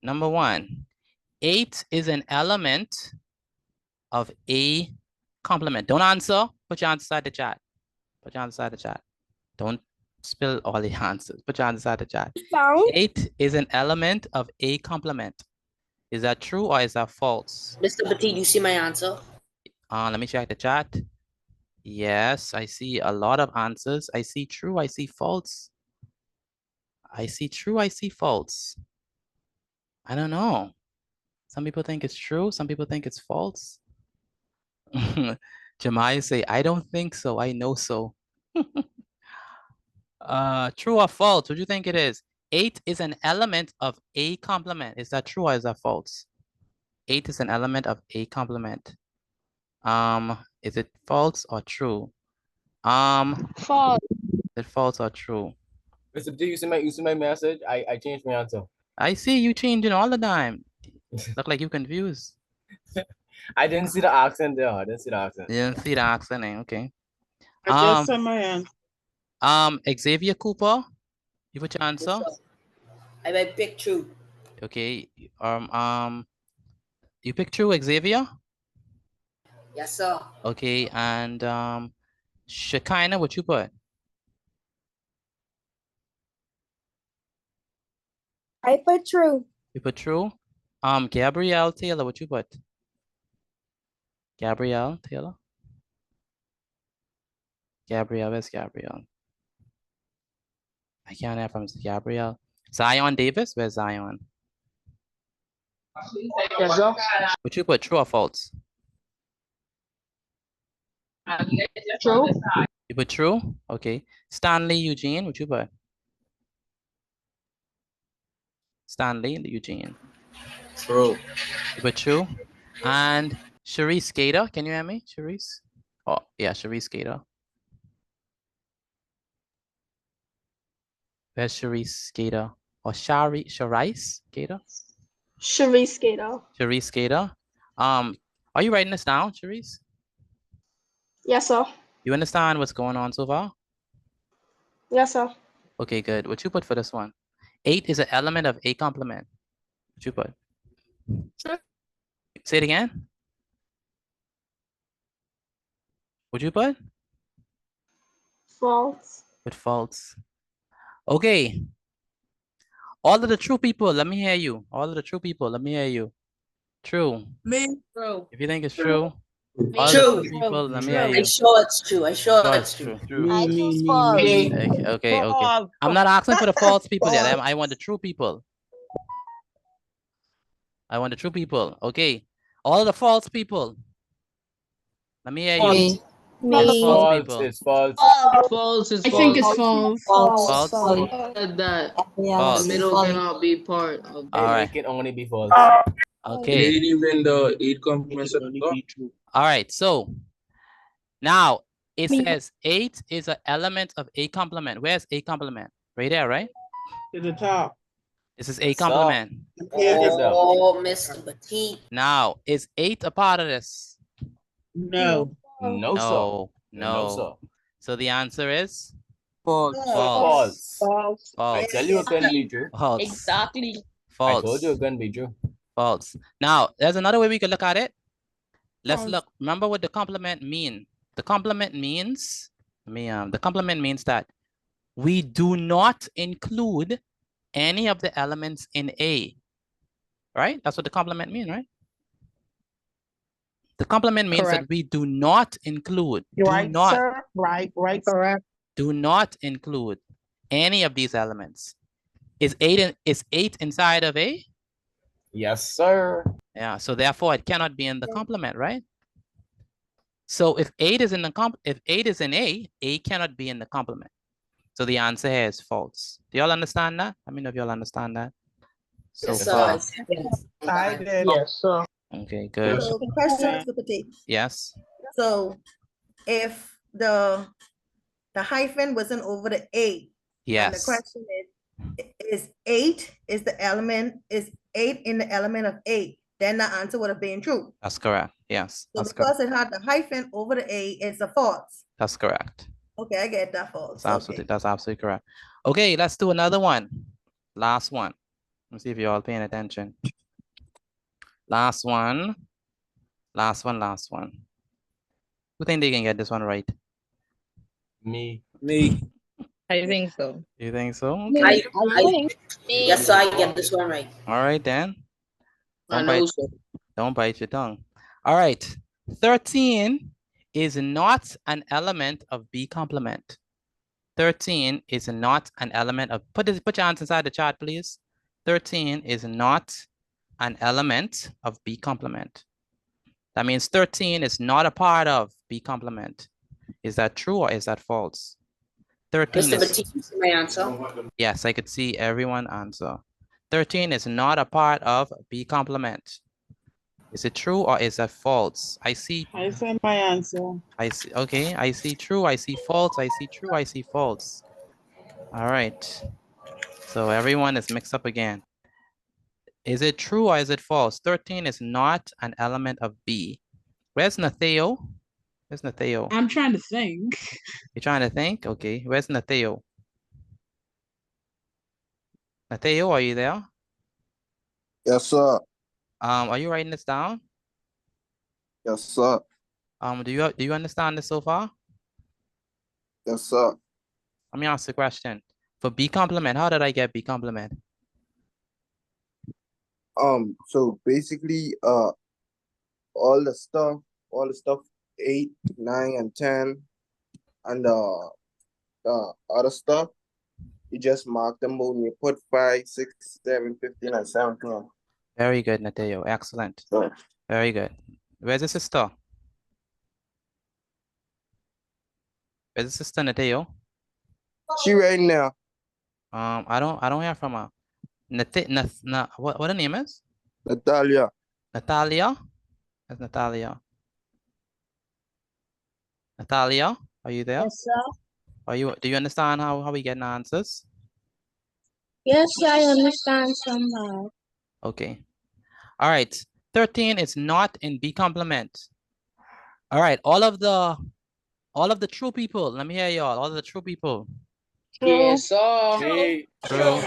Number 1, 8 is an element of A complement. Don't answer. Put your answer inside the chat. Put your answer inside the chat. Don't spill all the answers. Put your answer inside the chat. 8 is an element of A complement. Is that true or is that false? Mr. Petit, you see my answer? Let me check the chat. Yes, I see a lot of answers. I see true, I see false. I see true, I see false. I don't know. Some people think it's true. Some people think it's false. Jemai say, I don't think so. I know so. True or false? What do you think it is? 8 is an element of A complement. Is that true or is that false? 8 is an element of A complement. Is it false or true? False. Is it false or true? Mr. D, you see my message? I changed my answer. I see you changing all the time. Look like you confused. I didn't see the accent there. I didn't see the accent. You didn't see the accent, okay. I just said my answer. Xavier Cooper, you put your answer? I picked true. Okay. You picked true, Xavier? Yes, sir. Okay, and Shekinah, what you put? I put true. You put true? Gabrielle Taylor, what you put? Gabrielle Taylor? Gabrielle, where's Gabrielle? I can't hear from Gabrielle. Zion Davis, where's Zion? Yes, sir. Would you put true or false? True. You put true? Okay. Stanley Eugene, would you put? Stanley Eugene. True. You put true. And Sharice Gator, can you hear me, Sharice? Oh, yeah, Sharice Gator. Where's Sharice Gator? Or Sharice Gator? Sharice Gator. Sharice Gator. Are you writing this down, Sharice? Yes, sir. You understand what's going on so far? Yes, sir. Okay, good. What you put for this one? 8 is an element of A complement. What you put? Sure. Say it again. What'd you put? False. With false. Okay. All of the true people, let me hear you. All of the true people, let me hear you. True. Me. True. If you think it's true, All True. the people, let me hear you. I'm sure it's true. I'm sure Sure, it's true. I choose false. Okay. I'm not asking for the false people yet. I want the true people. I want the true people. Okay. All the false people. Let me hear you. All the false people. It's false. False is I false. think it's false. False. Said that False. the middle cannot be part of All right. It can only be false. Okay. Even the 8 complements of All right. So now it says 8 is an element of A complement. Where's A complement? Right there, right? To the top. This is A complement. Oh, Mr. Petit. Now, is 8 a part of this? No. No. sir. So the answer is False. False. I tell you it can be true. False. Exactly. False. I told you it can be true. False. Now, there's another way we could look at it. Let's look. Remember what the complement mean. The complement means, the complement means that we do not include any of the elements in A. Right? That's what the complement mean, right? The complement means that we do not include. Sir. Right. Correct. Do not include any of these elements. Is 8 inside of A? Yes, sir. Yeah, so therefore it cannot be in the complement, right? So if 8 is in A cannot be in the complement. So the answer here is false. Do y'all understand that? I mean, if y'all understand that. So far. I did. Yes, sir. Okay, good. So question, Mr. Petit. Yes. So if the hyphen wasn't over the 8. Yes. And the question is 8 is 8 in the element of 8? Then the answer would have been true. That's correct. Yes. So That's because correct. it had the hyphen over the 8, it's a false. That's correct. Okay, I get that false. That's absolutely correct. Okay, let's do another one. Last one. Let's see if you're all paying attention. Last one. Who think they can get this one right? Me. I think so. You think so? Okay. I think. Yes, so I get this one right. All right, then. Don't bite your tongue. All right. 13 is not an element of B complement. 13 is not an element of, put your hands inside the chart, please. 13 is not an element of B complement. That means 13 is not a part of B complement. Is that true or is that false? 13 Mr. Petit, my answer. Yes, I could see everyone answer. 13 is not a part of B complement. Is it true or is that false? I see. I said my answer. I see. Okay, I see true. I see false. I see true. I see false. All right. So everyone is mixed up again. Is it true or is it false? 13 is not an element of B. Where's Natheo? Where's Natheo? I'm trying to think. You're trying to think? Okay. Where's Natheo? Natheo, are you there? Yes, sir. Are you writing this down? Yes, sir. Do you understand this so far? Yes, sir. Let me ask the question. For B complement, how did I get B complement? So basically, all the stuff 8, 9, and 10, and the other stuff, you just mark them out and you put 5, 6, 7, 15, and 17. Very good, Nateo. Excellent. Sure. Very good. Where's the sister? Where's the sister, Nateo? She right now. I don't hear from her. What her name is? Natalia. Natalia? That's Natalia. Natalia, are you there? Yes, sir. Do you understand how we get the answers? Yes, I understand somehow. Okay. All right. 13 is not in B complement. All right. All of the true people. Let me hear y'all. All of the true people. Yes, sir. True.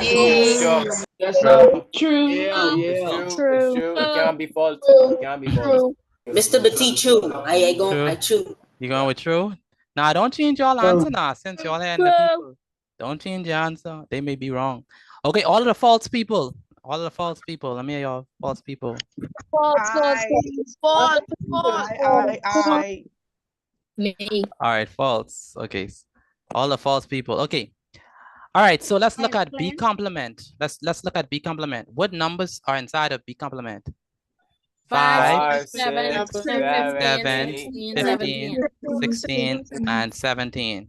Yes, sir. True. Yeah. True. It can't be false. It can't be false. Mr. Petit, true. I true. You going with true? Now, don't change y'all answer now, since y'all hearing the people. Don't change your answer. They may be wrong. Okay, all of the false people. All the false people. Let me hear y'all false people. I. Me. All right, false. Okay. All the false people. Okay. All right, so let's look at B complement. Let's look at B complement. What numbers are inside of B complement? 5, 7, 15, 16, and 17.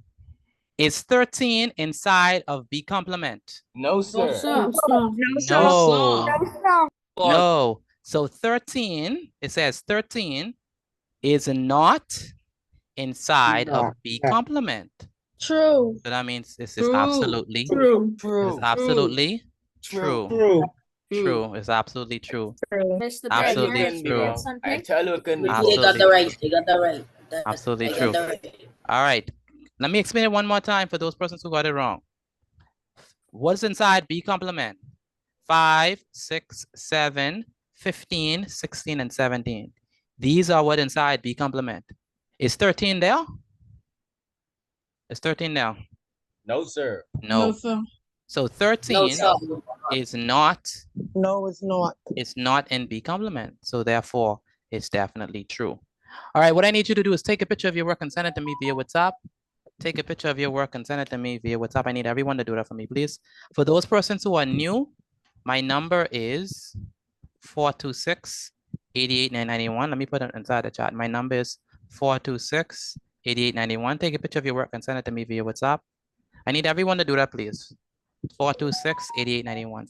Is 13 inside of B complement? No, sir. No. No. So 13, it says 13 is not inside of B complement. True. So that means this is absolutely True. It's absolutely true. True. It's absolutely true. Mr. Absolutely President, true. I tell you it couldn't be. They got the right. They got the right. Absolutely They true. got the right. All right. Let me explain it one more time for those persons who got it wrong. What's inside B complement? 5, 6, 7, 15, 16, and 17. These are what inside B complement. Is 13 there? Is 13 there? No, sir. No. sir. So 13 is not. No, it's not. It's not in B complement. So therefore, it's definitely true. All right, what I need you to do is take a picture of your work and send it to me via WhatsApp. Take a picture of your work and send it to me via WhatsApp. I need everyone to do that for me, please. For those persons who are new, my number is 426-88991. Let me put it inside the chat. My number is 426-8891. Take a picture of your work and send it to me via WhatsApp. I need everyone to do that, please. 426-8891.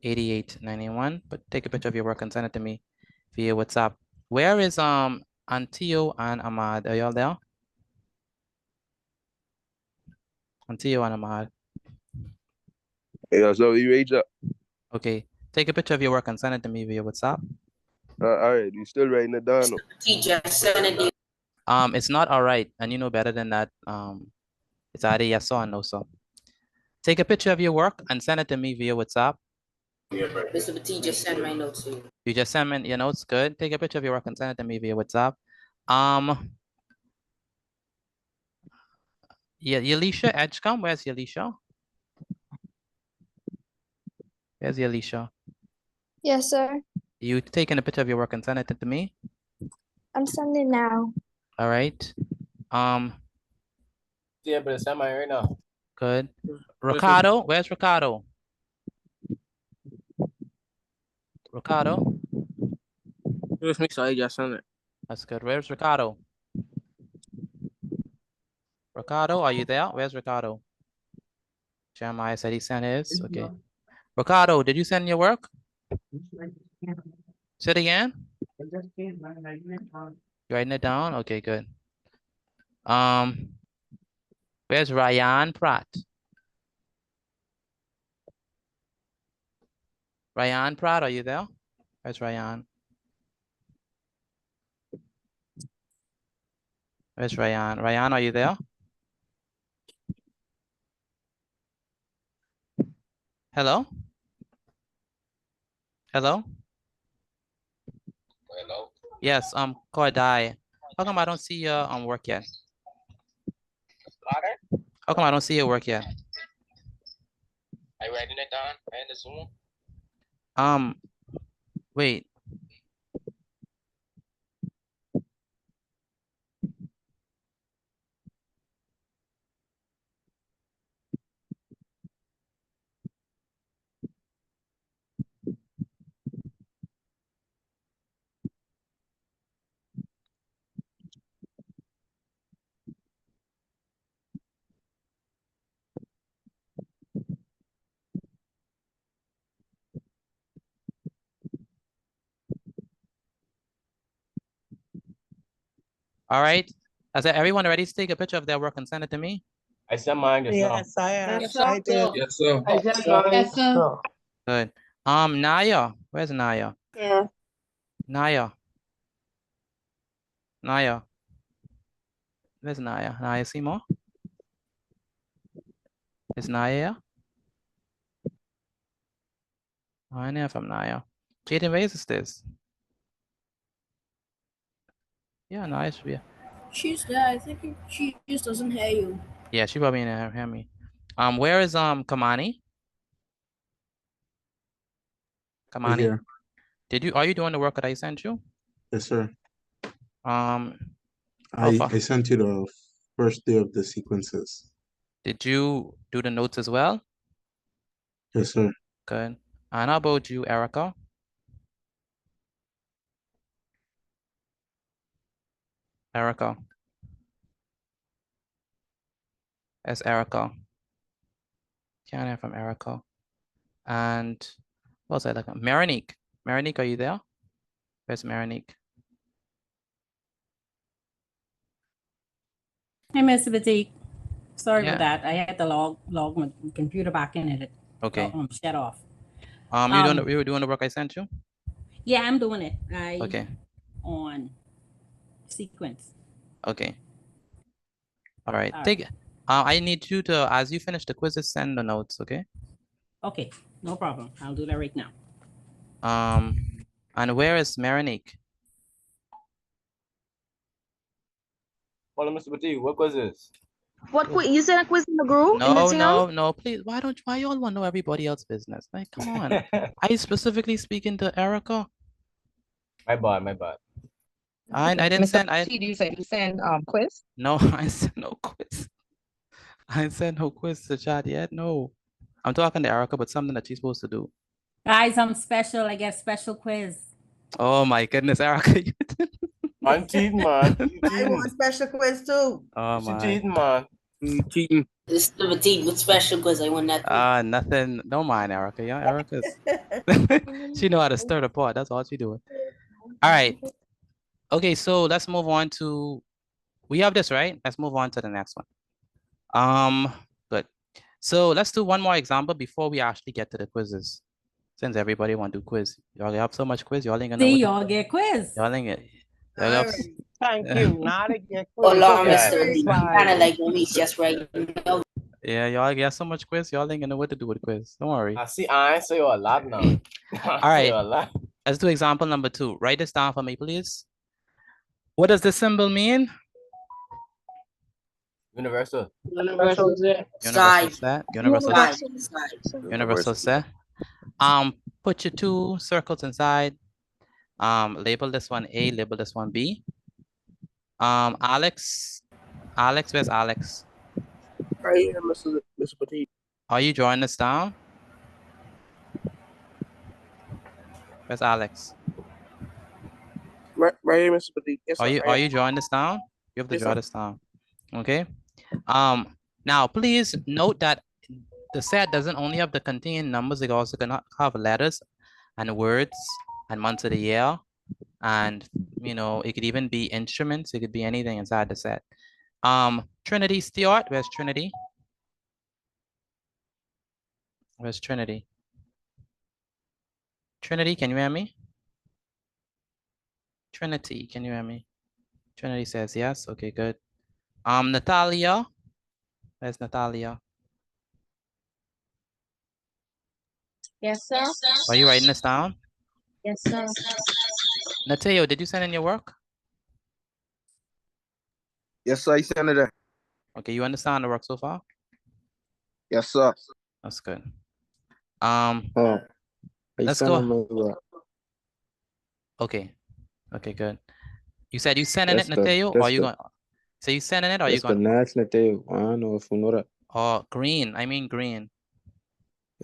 426-8891. But take a picture of your work and send it to me via WhatsApp. Where is Antio and Ahmad? Are y'all there? Antio and Ahmad. Yeah, so you age up. Okay. Take a picture of your work and send it to me via WhatsApp. All right, you still writing it down? Teacher, send it. It's not all right, and you know better than that. It's either yes or no, so. Take a picture of your work and send it to me via WhatsApp. Mr. Petit just sent my notes to you. You just send me your notes, good. Take a picture of your work and send it to me via WhatsApp. Yeah, Yalisha Edgecombe, where's Yalisha? Where's Yalisha? Yes, sir. You taking a picture of your work and send it to me? I'm sending now. All right. Yeah, but it's semi right now. Good. Ricardo, where's Ricardo? Ricardo? Just make sure I just send it. That's good. Where's Ricardo? Ricardo, are you there? Where's Ricardo? Jeremiah said he sent his. Okay. Ricardo, did you send your work? Say it again. You writing it down? Okay, good. Where's Ryan Pratt? Ryan Pratt, are you there? Where's Ryan? Where's Ryan? Ryan, are you there? Hello? Hello? Hello? Yes, Kodai. How come I don't see your work yet? How come I don't see your work yet? Are you writing it down in the Zoom? Wait. All right. Is everyone ready to take a picture of their work and send it to me? I sent mine just now. Yes, I am. Yes, sir. I did. Yes, sir. I just yes, sir. Good. Naya, where's Naya? Yeah. Naya. Naya. Where's Naya? Naya Seymour? Is Naya here? I never from Naya. Jaden, where is this? Yeah, Naya should be here. She's there. I think she just doesn't hear you. Yeah, she probably didn't hear me. Where is Kamani? Kamani. Here. Are you doing the work that I sent you? Yes, sir. How I far? sent you the first day of the sequences. Did you do the notes as well? Yes, sir. Good. And how about you, Erica? Erica. That's Erica. Can't hear from Erica. And what was I looking? Marinique. Marinique, are you there? Where's Marinique? Hey, Mr. Batik. Sorry Yeah. about that. I had to log my computer back in and it Okay. shut off. You were doing the work I sent you? Yeah, I'm doing it. Okay. On sequence. Okay. All right. I need you to, as you finish the quizzes, send the notes, okay? Okay, no problem. I'll do that right now. And where is Marinique? Well, Mr. Batik, what quiz is? What quiz? You said a quiz in the group? No, please. Why y'all want to know everybody else's business? Like, come on. Are you specifically speaking to Erica? My bad. I didn't send. You said you send quiz? No, I sent no quiz. I sent no quiz to chat yet. No, I'm talking to Erica, but something that she's supposed to do. Guys, I'm special. I get special quiz. Oh my goodness, Erica. I'm cheating, man. I want special quiz too. Oh She my. cheating, man. Cheating. This is the Batik with special quiz. I won that. Nothing. Don't mind Erica. Yeah, Erica's. She know how to stir the pot. That's all she doing. All right. Okay, so let's move on to. We have this, right? Let's move on to the next one. Good. So let's do one more example before we actually get to the quizzes. Since everybody want to do quiz, y'all have so much quiz, y'all ain't gonna. See, y'all get quiz. Y'all ain't get. Thank you. Not a get quiz. Hold on, Mr. Kind of like me, just right now. Yeah, y'all get so much quiz, y'all ain't gonna know what to do with quiz. Don't worry. I see. I answer you a lot now. All right. Let's do example number 2. Write this down for me, please. What does this symbol mean? Universal. Universal set. Universal set. Put your 2 circles inside. Label this one A, label this one B. Alex, where's Alex? Right here, Mr. Petit. Are you drawing this down? Where's Alex? Right here, Mr. Petit. Yes, are you drawing this down? You have to draw this down. Okay. Now please note that the set doesn't only have to contain numbers, it also can have letters and words and months of the year. And it could even be instruments, it could be anything inside the set. Trinity Stewart, where's Trinity? Where's Trinity? Trinity, can you hear me? Trinity, can you hear me? Trinity says yes. Okay, good. Natalia. Where's Natalia? Yes, sir. Are you writing this down? Yes, sir. Nateo, did you send in your work? Yes, sir, I sent it. Okay, you understand the work so far? Yes, sir. That's good. Let's go. Okay. Okay, good. You said you sending it, Nateo, or are you going? So you sending it, or are you going? That's Nateo. I don't know if you know that. Oh, green. I mean green.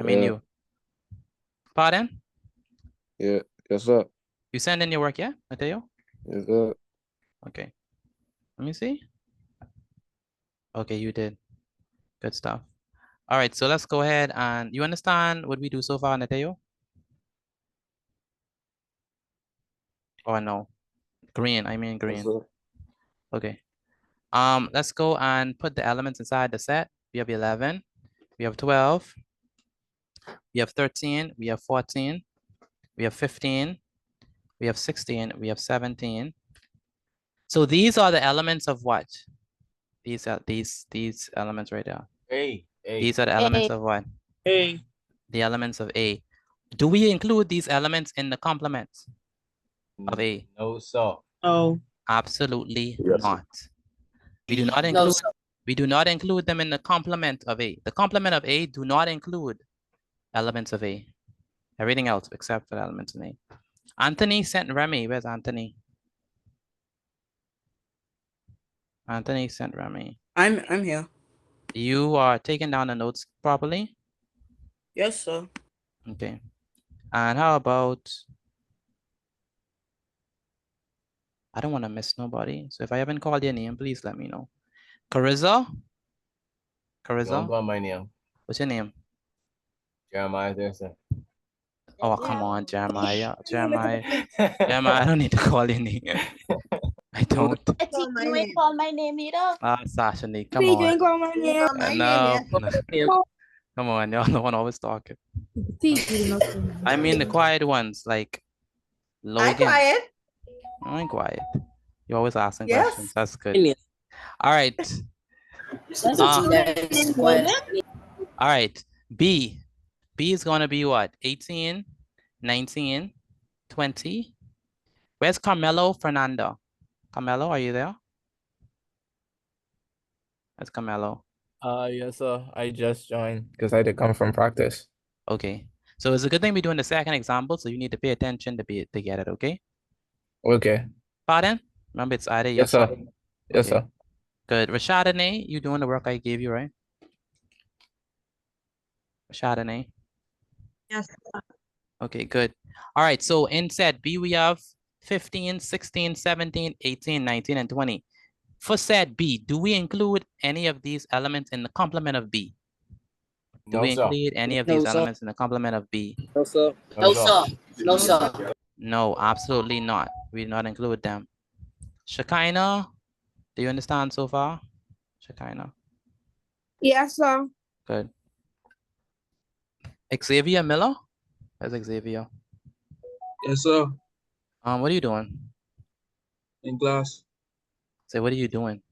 I mean you. Pardon? Yeah. Yes, sir. You send in your work, yeah, Mateo? Yes, sir. Okay. Let me see. Okay, you did. Good stuff. All right, so let's go ahead and you understand what we do so far, Mateo? Oh no. Green, I mean green. Yes, okay. Let's go and put the elements inside the set. We have 11, we have 12, we have 13, we have 14, we have 15, we have 16, we have 17. So these are the elements of what? These are these elements right there. A. These are the elements of what? A. The elements of A. Do we include these elements in the complement of A? No, sir. Oh. Absolutely not. We do not include we do not include them in the complement of A. The complement of A do not include elements of A. Everything else except for the elements in A. Anthony sent Remy. Where's Anthony? Anthony sent Remy. I'm here. You are taking down the notes properly? Yes, sir. Okay. And how about, I don't want to miss nobody. So if I haven't called your name, please let me know. Carissa? Carissa? Don't call my name. What's your name? Jeremiah there, sir. Oh, come on, Jeremiah. Jeremiah. Jeremiah, I don't need to call your name. I don't. You ain't call my name either. Sasha, come Please, on. you ain't call my name. No. Come on, y'all the one always talking. I mean the quiet ones, like Logan. I'm quiet. I ain't quiet. You always asking Yes. questions. That's good. All right. All right. B. B is going to be what? 18, 19, 20. Where's Carmelo Fernando? Carmelo, are you there? That's Carmelo. Yes, sir. I just joined because I did come from practice. Okay. So it's a good thing we're doing the second example, so you need to pay attention to get it, okay? Okay. Pardon? Remember, it's either Yes, sir. Yes, sir. Good. Rashadane, you doing the work I gave you, right? Rashadane. Yes. Okay, good. All right, so in set B, we have 15, 16, 17, 18, 19, and 20. For set B, do we include any of these elements in the complement of B? Do No, we sir. include any of No, these sir. elements in the complement of B? No, sir. No, sir. No, sir. No, absolutely not. We do not include them. Shekinah, do you understand so far? Shekinah, Yes, sir. good. Xavier Miller? Where's Xavier? Yes, sir. What are you doing? In class. Say, what are you doing?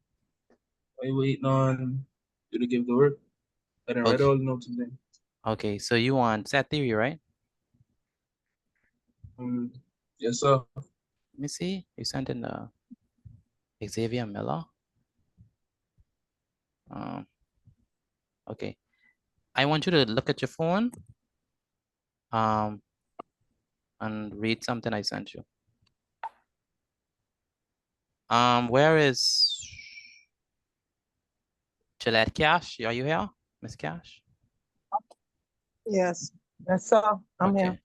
I waiting on you to give the work. I didn't write Okay. all the notes today. Okay, so you want set theory, right? Yes, sir. Let me see. You sent in the Xavier Miller. Okay. I want you to look at your phone and read something I sent you. Where is Gillette Cash? Are you here, Miss Cash? Yes. Yes, sir. I'm here.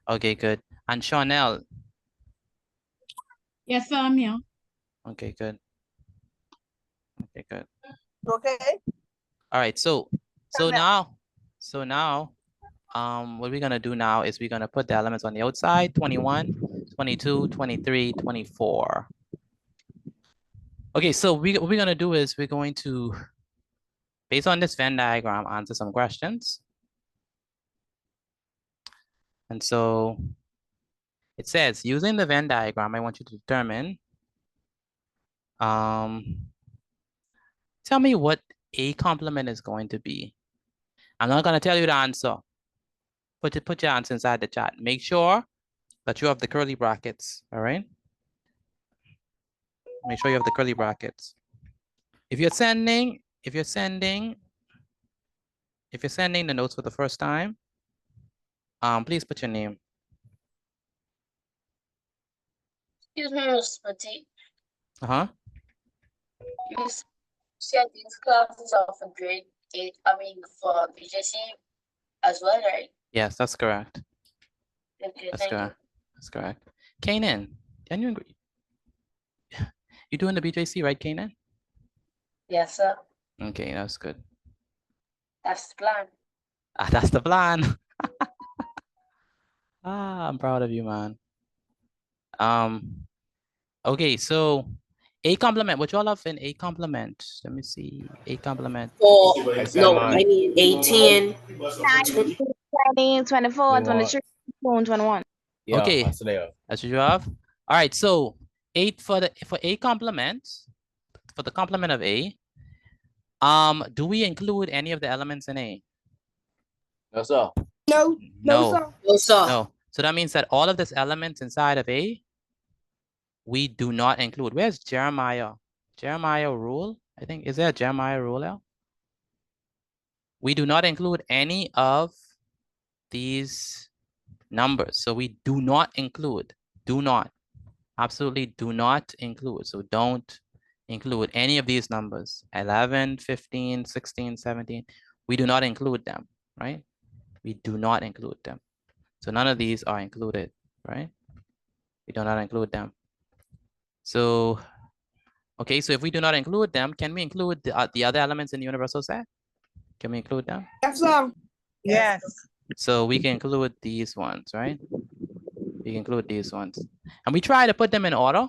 Okay, good. And Chanel. Yes, sir, I'm here. Okay, good. Okay, good. Okay. All right, so now, what we're gonna do now is we're gonna put the elements on the outside, 21, 22, 23, 24. Okay, so what we're gonna do is we're going to, based on this Venn diagram, answer some questions. And so it says, using the Venn diagram, I want you to determine, tell me what A complement is going to be. I'm not gonna tell you the answer. Put your answer inside the chat. Make sure that you have the curly brackets, all right? Make sure you have the curly brackets. If you're sending the notes for the first time, please put your name. Excuse me, Ms. Petit. Uh-huh. You said these classes are for grade 8, for BJC as well, right? Yes, that's correct. Okay, That's thank correct. That's correct. Kanan, can you agree? You doing the BJC, right, Kanan? you. Yes, sir. Okay, that's good. That's the plan. That's the plan. I'm proud of you, man. Okay, so A complement. What y'all have in A complement? Let me see. A complement. No, I mean 18. 19, 20, 24, 23, 21. Yeah, Okay, that's there. that's what you have. All right, so 8 for A complement, for the complement of A. Do we include any of the elements in A? No, sir. No. No. sir. No, sir. No. So that means that all of these elements inside of A, we do not include. Where's Jeremiah? Jeremiah rule? I think, is there a Jeremiah rule out? We do not include any of these numbers. So we do not include, absolutely do not include. So don't include any of these numbers, 11, 15, 16, 17. We do not include them, right? We do not include them. So none of these are included, right? We do not include them. So, okay, so if we do not include them, can we include the other elements in the universal set? Can we include them? Yes, sir. Yes. So we can include these ones, right? We can include these ones. And we try to put them in order.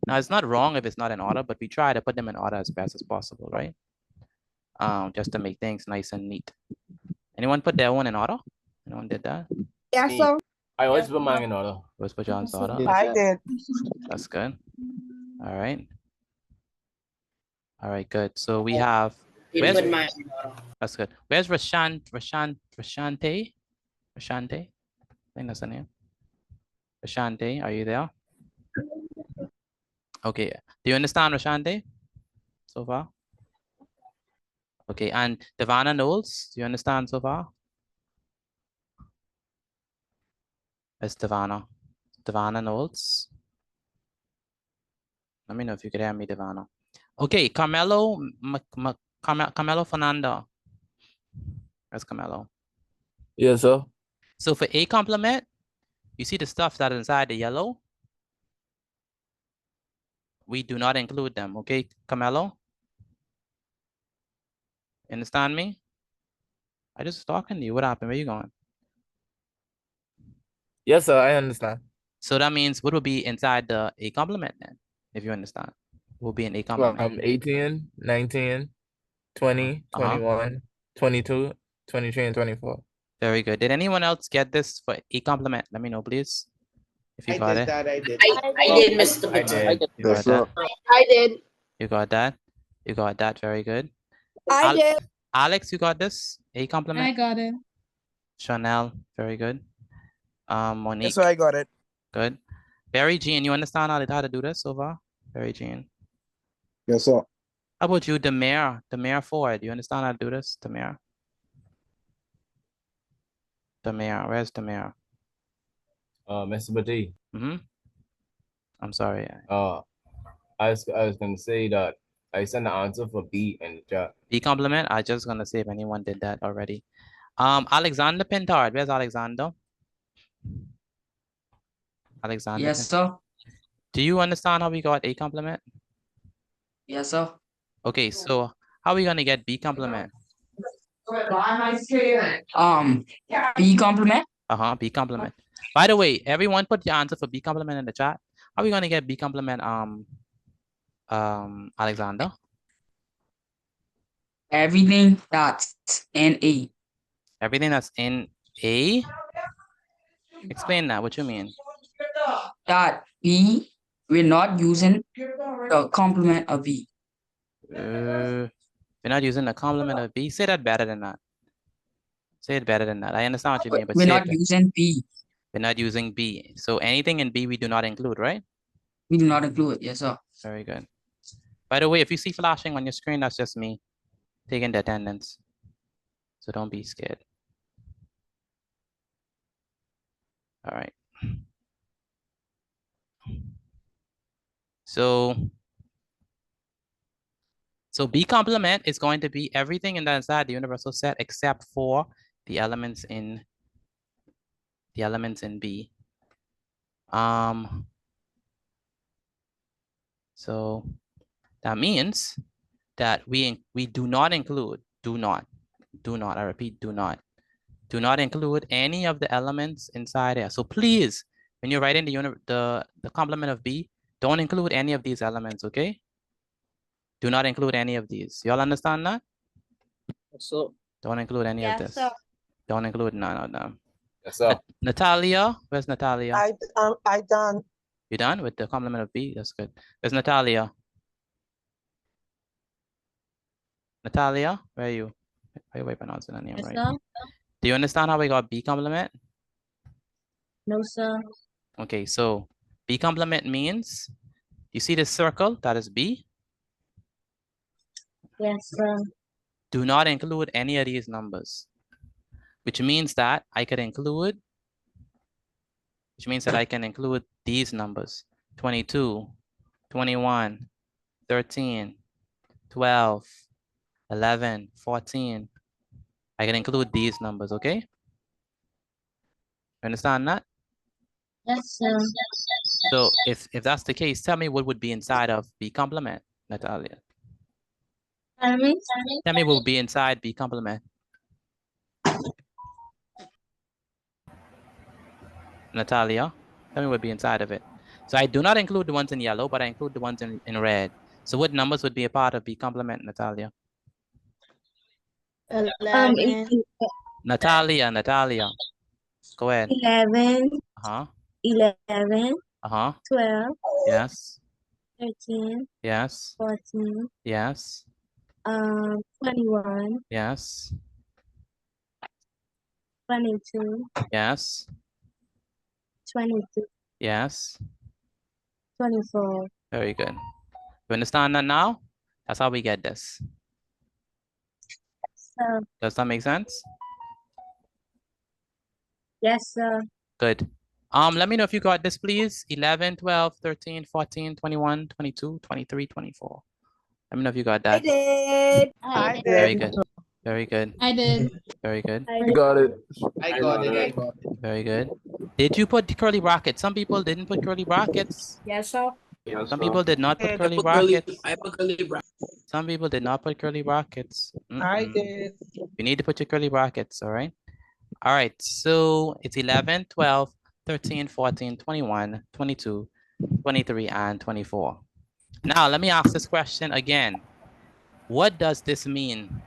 Now, it's not wrong if it's not in order, but we try to put them in order as best as possible, right? Just to make things nice and neat. Anyone put their one in order? Anyone did that? Yes, sir. I always put mine in order. Always put John's order? I did. That's good. All right. All right, good. So we have, You put mine in order. that's good. Where's Rashante? Rashante? I think that's the name. Rashante, are you there? Okay. Do you understand Rashante so far? Okay, and Devana Knowles, do you understand so far? It's Devana. Devana Knowles. Let me know if you could hear me, Devana. Okay, Carmelo Fernando. That's Carmelo. Yes, sir. So for A complement, you see the stuff that is inside the yellow? We do not include them, okay, Carmelo? Understand me? I just talking to you. What happened? Where you going? Yes, sir. I understand. So that means what would be inside the A complement then, if you understand? What would be an A complement? 18, 19, 20, 21, 22, 23, and 24. Very good. Did anyone else get this for A complement? Let me know, please. If you got it. I did, Mr. Petit. You got that? I did. You got that? You got that. Very good. I did. Alex, you got this? A complement? I got it. Chanel, very good. Monique. Yes, sir, I got it. Good. Barry Jean, you understand how to do this so far? Barry Jean. Yes, sir. How about you, Demir? Demir Ford, you understand how to do this? Demir. Demir, where's Demir? Mr. Petit. I'm sorry. I was gonna say that I sent the answer for B in the chat. B complement. I just gonna say if anyone did that already. Alexander Pintard. Where's Alexander? Alexander. Yes, sir. Do you understand how we got A complement? Yes, sir. Okay, so how are we gonna get B complement? B complement. B complement. By the way, everyone put the answer for B complement in the chat. How are we gonna get B complement? Alexander. Everything that's in A. Everything that's in A? Explain that, what you mean? That B, we're not using the complement of B. We're not using the complement of B. Say that better than that. Say it better than that. I understand what you mean, but we're not using B. We're not using B. So anything in B we do not include, right? We do not include it, yes, sir. Very good. By the way, if you see flashing on your screen, that's just me taking the attendance. So don't be scared. All right. So B complement is going to be everything in the inside the universal set except for the elements in B. So that means that we do not include, I repeat, do not include any of the elements inside there. So please, when you're writing the complement of B, don't include any of these elements, okay? Do not include any of these. Y'all understand that? So don't include any of this. Sir. Don't include none of them. Yes, sir. Natalia, where's Natalia? I done. You done with the complement of B? That's good. Where's Natalia? Natalia, where are you? How are you pronouncing her name right? Sir? Do you understand how we got B complement? No, sir. Okay, so B complement means, you see this circle, that is B. Yes, sir. Do not include any of these numbers, which means that I could include which means that I can include these numbers: 22, 21, 13, 12, 11, 14. I can include these numbers, okay? You understand that? Yes, sir. So if that's the case, tell me what would be inside of B complement, Natalia. Tell me what would be inside B complement. Natalia, tell me what would be inside of it. So I do not include the ones in yellow, but I include the ones in red. So what numbers would be a part of B complement, Natalia? 11. Natalia. Go ahead. 11. 11. 12. Yes. 13. Yes. 14. Yes. 21. Yes. 22. Yes. 23. Yes. 24. Very good. You understand that now? That's how we get this. So, Does that make sense? yes, sir. Good. Let me know if you got this, please. 11, 12, 13, 14, 21, 22, 23, 24. Let me know if you got that. I did. Very good. Very good. I did. Very good. I got it. I got it. Very good. Did you put the curly brackets? Some people didn't put curly brackets. Yes, sir. Some people did not put curly I put curly- brackets. I put curly brackets. Some people did not put curly brackets. I did. You need to put your curly brackets, all right? All right, so it's 11, 12, 13, 14, 21, 22, 23, and 24. Now, let me ask this question again. What does this mean?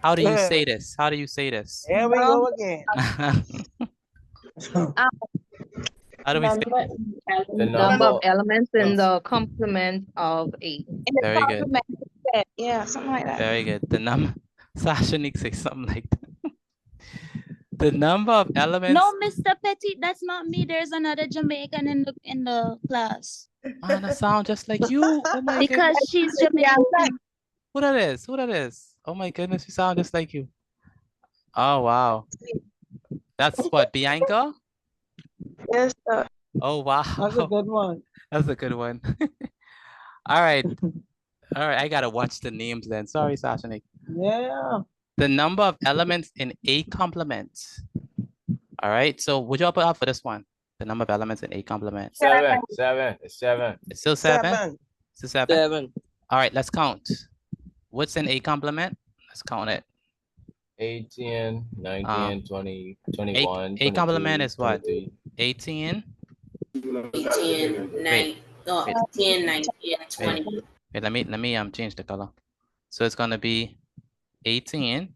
How do you say this? How do you say this? Here we go again. How do we say The number of elements in the complement of 8. Very good. Yeah, something like that. Very good. The number, Sasha Nick say something like that. The number of elements. No, Mr. Petit, that's not me. There's another Jamaican in the class. Man, that sound just like you. Oh my Because goodness. she's Jamaican. Who that is? Who that is? Oh my goodness, you sound just like you. Oh wow. That's what, Bianca? Yes, sir. Oh wow. That's a good one. That's a good one. All right. All right, I gotta watch the names then. Sorry, Sasha Nick. Yeah. The number of elements in A complement. All right, so would you all put up for this one? The number of elements in A complement. 7. 7. It's 7. It's still 7? Still 7? All right, let's count. What's in A complement? Let's count it. 18, 19, 20, 21. A complement is what? 23. 18? 18, 9, no, 18, 19, 20. Wait, let me change the color. So it's gonna be 18.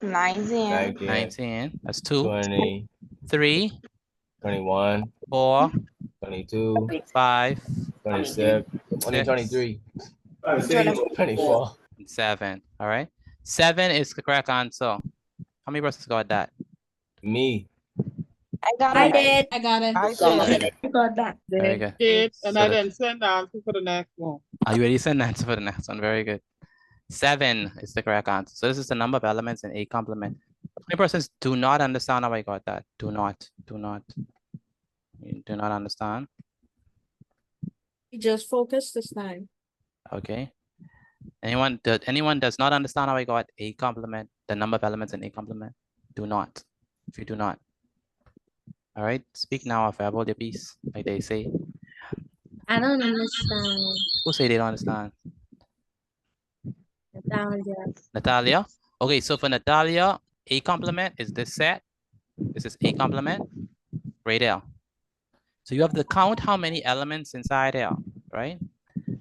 19. That's 2. 20. 3. 21. 4. 22. 5. 26. 23. 24. 7. All right. 7 is the correct answer. How many persons got that? Me. I got I it. did. I got it. I got that. Very good. And So I the- didn't send the answer for the next one. Are you ready to send the answer for the next one? Very good. 7 is the correct answer. So this is the number of elements in A complement. How many persons do not understand how I got that? Do not. You do not understand? We just focus this time. Okay. Anyone does not understand how I got A complement, the number of elements in A complement? Do not. If you do not. All right. Speak now or forever hold your peace, like they say. I don't understand. Who say they don't understand? Natalia. Natalia? Okay, so for Natalia, A complement is this set. This is A complement right there. So you have to count how many elements inside there, right?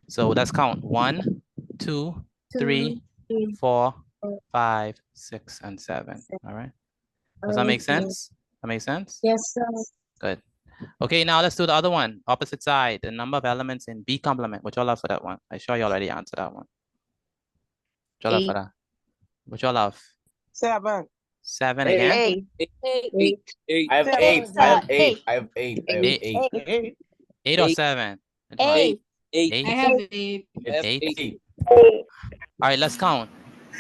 So let's count 1, 2, 3, 4, 5, 6, and 7. All right. Does that make sense? That makes sense? Yes, sir. Good. Okay, now let's do the other one. Opposite side, the number of elements in B complement. What y'all have for that one? I sure you already answered that one. What y'all have for that? What y'all have? 7. 7 again? 8. I have 8. I have 8. I have 8. I have 8. 8 or 7? 8. 8. I have 8. It's 8. 8. All right, let's count.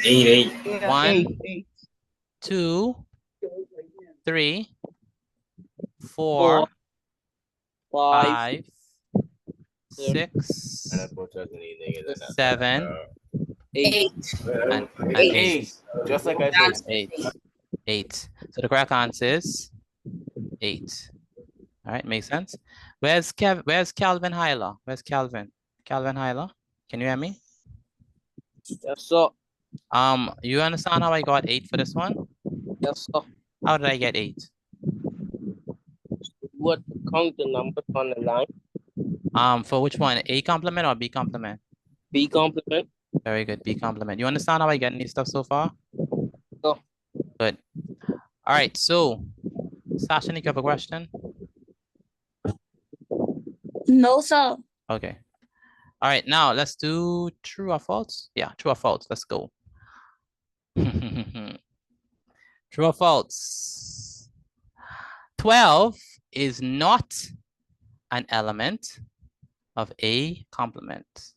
8. 1, 2, 3, 4, 5, 6, 7, 8. and 8. Just like I said. 8. So the correct answer is 8. All right, makes sense. Where's Calvin Hyla? Where's Calvin? Calvin Hyla, can you hear me? Yes, sir. You understand how I got 8 for this one? Yes, sir. How did I get 8? What count the numbers on the line? For which one? A complement or B complement? B complement. Very good, B complement. You understand how I get these stuff so far? No. Good. All right, so Sasha, you have a question? No, sir. Okay. All right, now let's do true or false. Yeah, true or false. Let's go. True or false? 12 is not an element of A complement.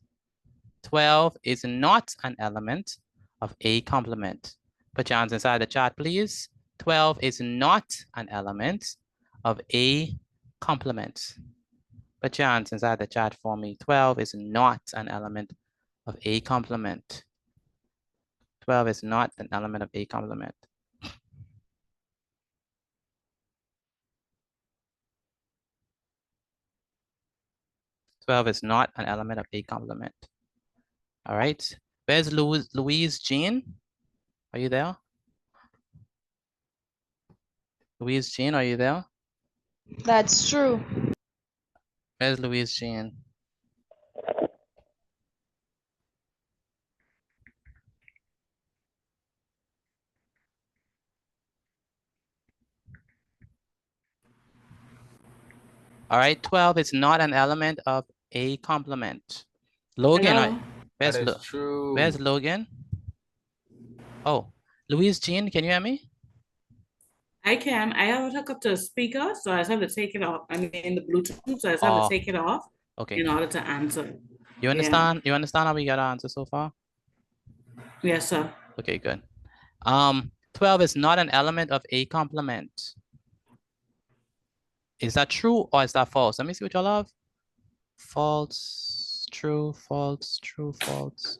12 is not an element of A complement. Put your hands inside the chat, please. 12 is not an element of A complement. Put your hands inside the chat for me. 12 is not an element of A complement. 12 is not an element of A complement. Is not an element of A complement. All right. Where's Louise Jean? Are you there? Louise Jean, are you there? That's true. Where's Louise Jean? All right, 12 is not an element of A complement. Logan, where's Logan? Oh, Louise Jean, can you hear me? I can. I have it hooked up to a speaker, so I just have to take it off. I mean, in the Bluetooth, so I just have to take it off. Okay. In order to answer. You understand? Yeah. You understand how we got our answer so far? Yes, sir. Okay, good. 12 is not an element of A complement. Is that true or is that false? Let me see what y'all have. False, true, false, true, false.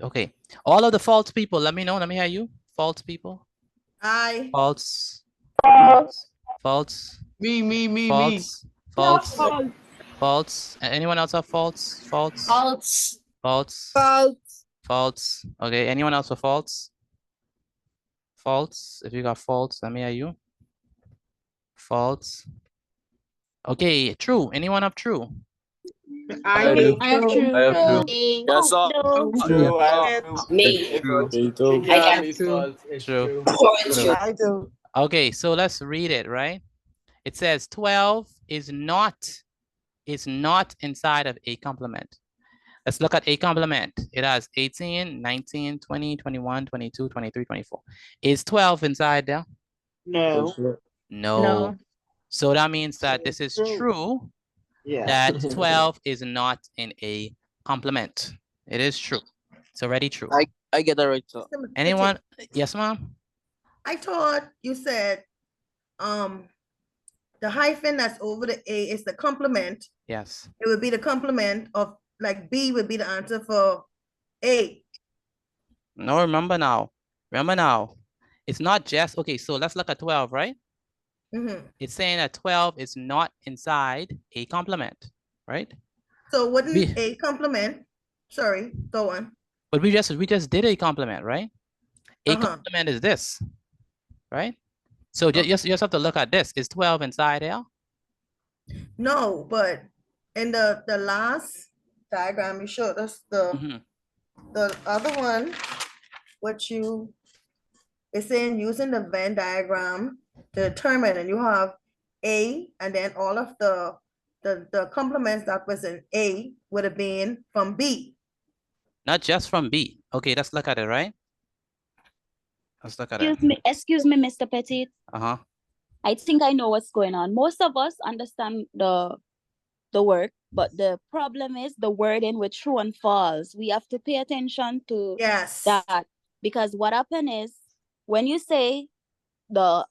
Okay. All of the false people, let me know. Let me hear you. False people. Aye. False. False. False. Me. False. False. False. Anyone else have false? False. False. False. False. False. Okay. Anyone else for false? False. If you got false, let me hear you. False. Okay. True. Anyone have true? I have true. I have true. Yes, sir. True. I have true. Me. I have true. It's true. I do. Okay, so let's read it, right? It says 12 is not inside of A complement. Let's look at A complement. It has 18, 19, 20, 21, 22, 23, 24. Is 12 inside there? No. No. So that means that this is true. Yeah. That 12 is not in A complement. It is true. It's already true. I get that right, sir. Anyone? Yes, ma'am. I thought you said the hyphen that's over the A is the complement. Yes. It would be the complement of, like, B would be the answer for A. No, remember now. It's not just, okay, so let's look at 12, right? It's saying that 12 is not inside A complement, right? So wouldn't A complement, sorry, go on. But we just did A complement, right? A complement is this, right? So you just have to look at this. Is 12 inside L? No, but in the last diagram you showed us the other one, what you is saying using the Venn diagram to determine, and you have A, and then all of the complements that was in A would have been from B. Not just from B. Okay, let's look at it, right? Let's look at it. Excuse me, Mr. Petit. I think I know what's going on. Most of us understand the word, but the problem is the wording with true and false. We have to pay attention to that, because what happened is when you say the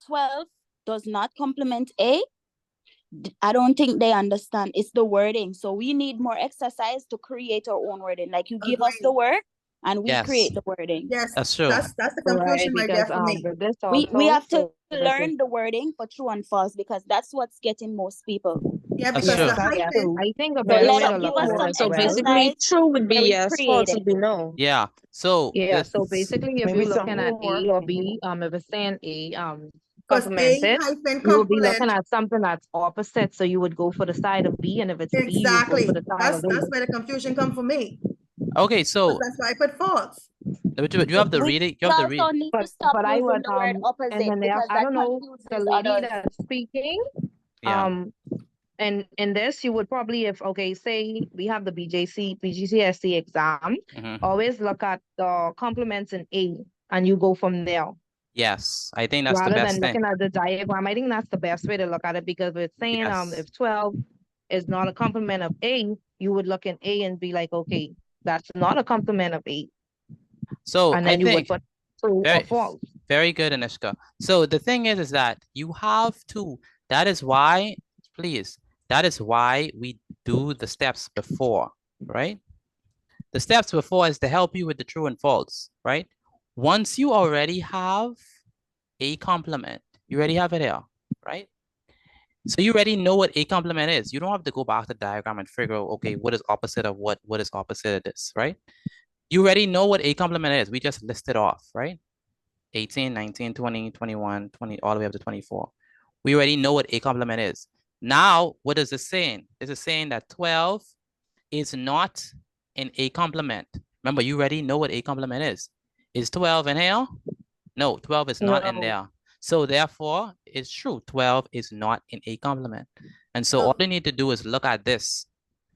12 does not complement A, I don't think they understand. It's the wording. So we need more exercise to create our own wording. Like you give us the word and we create the wording. Yes, That's true. that's the conclusion right there for me. with this We have to also, with learn this- the wording for true and false because that's what's getting most people. Yeah, That's because true. the hyphen. I think a So better let way us to give look us at some it as well. exercise. true would be where we yes, create false it. would be no. Yeah. So Yeah, so this- basically, if Maybe you're some looking at homework. A or B, if it's saying A, Because A complemented, hyphen you will be looking complement. at something that's opposite. So you would go for the side of B, and if it's B, you would go Exactly. for the side of That's A. where the confusion come for me. okay, so That's why I put false. you have the reading. You have the read. also need to stop But I using would the word and opposite then because I that don't know confuses the lady others. that's speaking. Yeah. And in this, you would probably, if okay, say we have the BGCSE exam, always look at the complements in A, and you go from there. Yes, I think that's the Rather best than thing. looking at the diagram, I think that's the best way to look at it because it's saying Yes. if 12 is not a complement of A, you would look in A and be like, okay, that's not a complement of A. So And then I you would think put true or false. very good, Anishka. So the thing is that you have to. That is why, please. That is why we do the steps before, right? The steps before is to help you with the true and false, right? Once you already have a complement, you already have it here, right? So you already know what a complement is. You don't have to go back to the diagram and figure out, okay, what is opposite of what is opposite of this, right? You already know what a complement is. We just listed off, right? 18, 19, 20, 21, 20, all the way up to 24. We already know what a complement is. Now, what is it saying? Is it saying that 12 is not in a complement? Remember, you already know what a complement is. Is 12 in here? No, 12 is not in No. there. So therefore, it's true. 12 is not in a complement. And so all you need to do is look at this,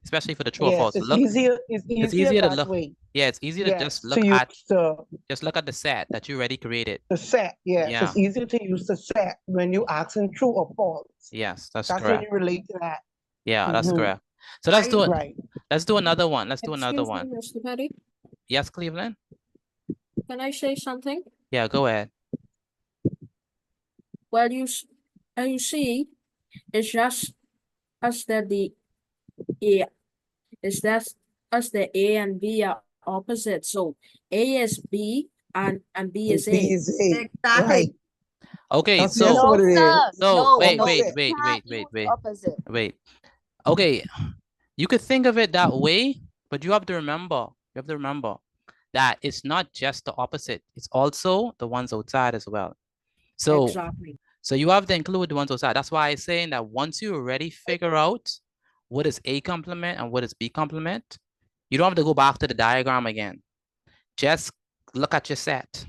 especially for the true or Yes, false. it's Look, easier. It's easier to that look. way. Yeah, it's easier to Yes, just to look use at the the set that you already created. set. Yes, Yeah. it's easier to use the set when you asking true or false. Yes, that's That's correct. when you relate to that. Yeah, that's Mhm. correct. So let's do it. Right. Let's do another one. Let's do another Excuse me, one. Mr. Petty, Yes, Cleveland? can I say something? Yeah, go ahead. Well, you see, it's just us that the it's just us the A and B are opposite. So A is B and B is A. B is A. Exactly. Right. Okay, That's so just what it is. so wait, no, wait. Okay, you could think of it that way, but you have to remember that it's not just the opposite. It's also the ones outside as well. So, Exactly. so you have to include the ones outside. That's why I'm saying that once you already figure out what is A complement and what is B complement, you don't have to go back to the diagram again. Just look at your set.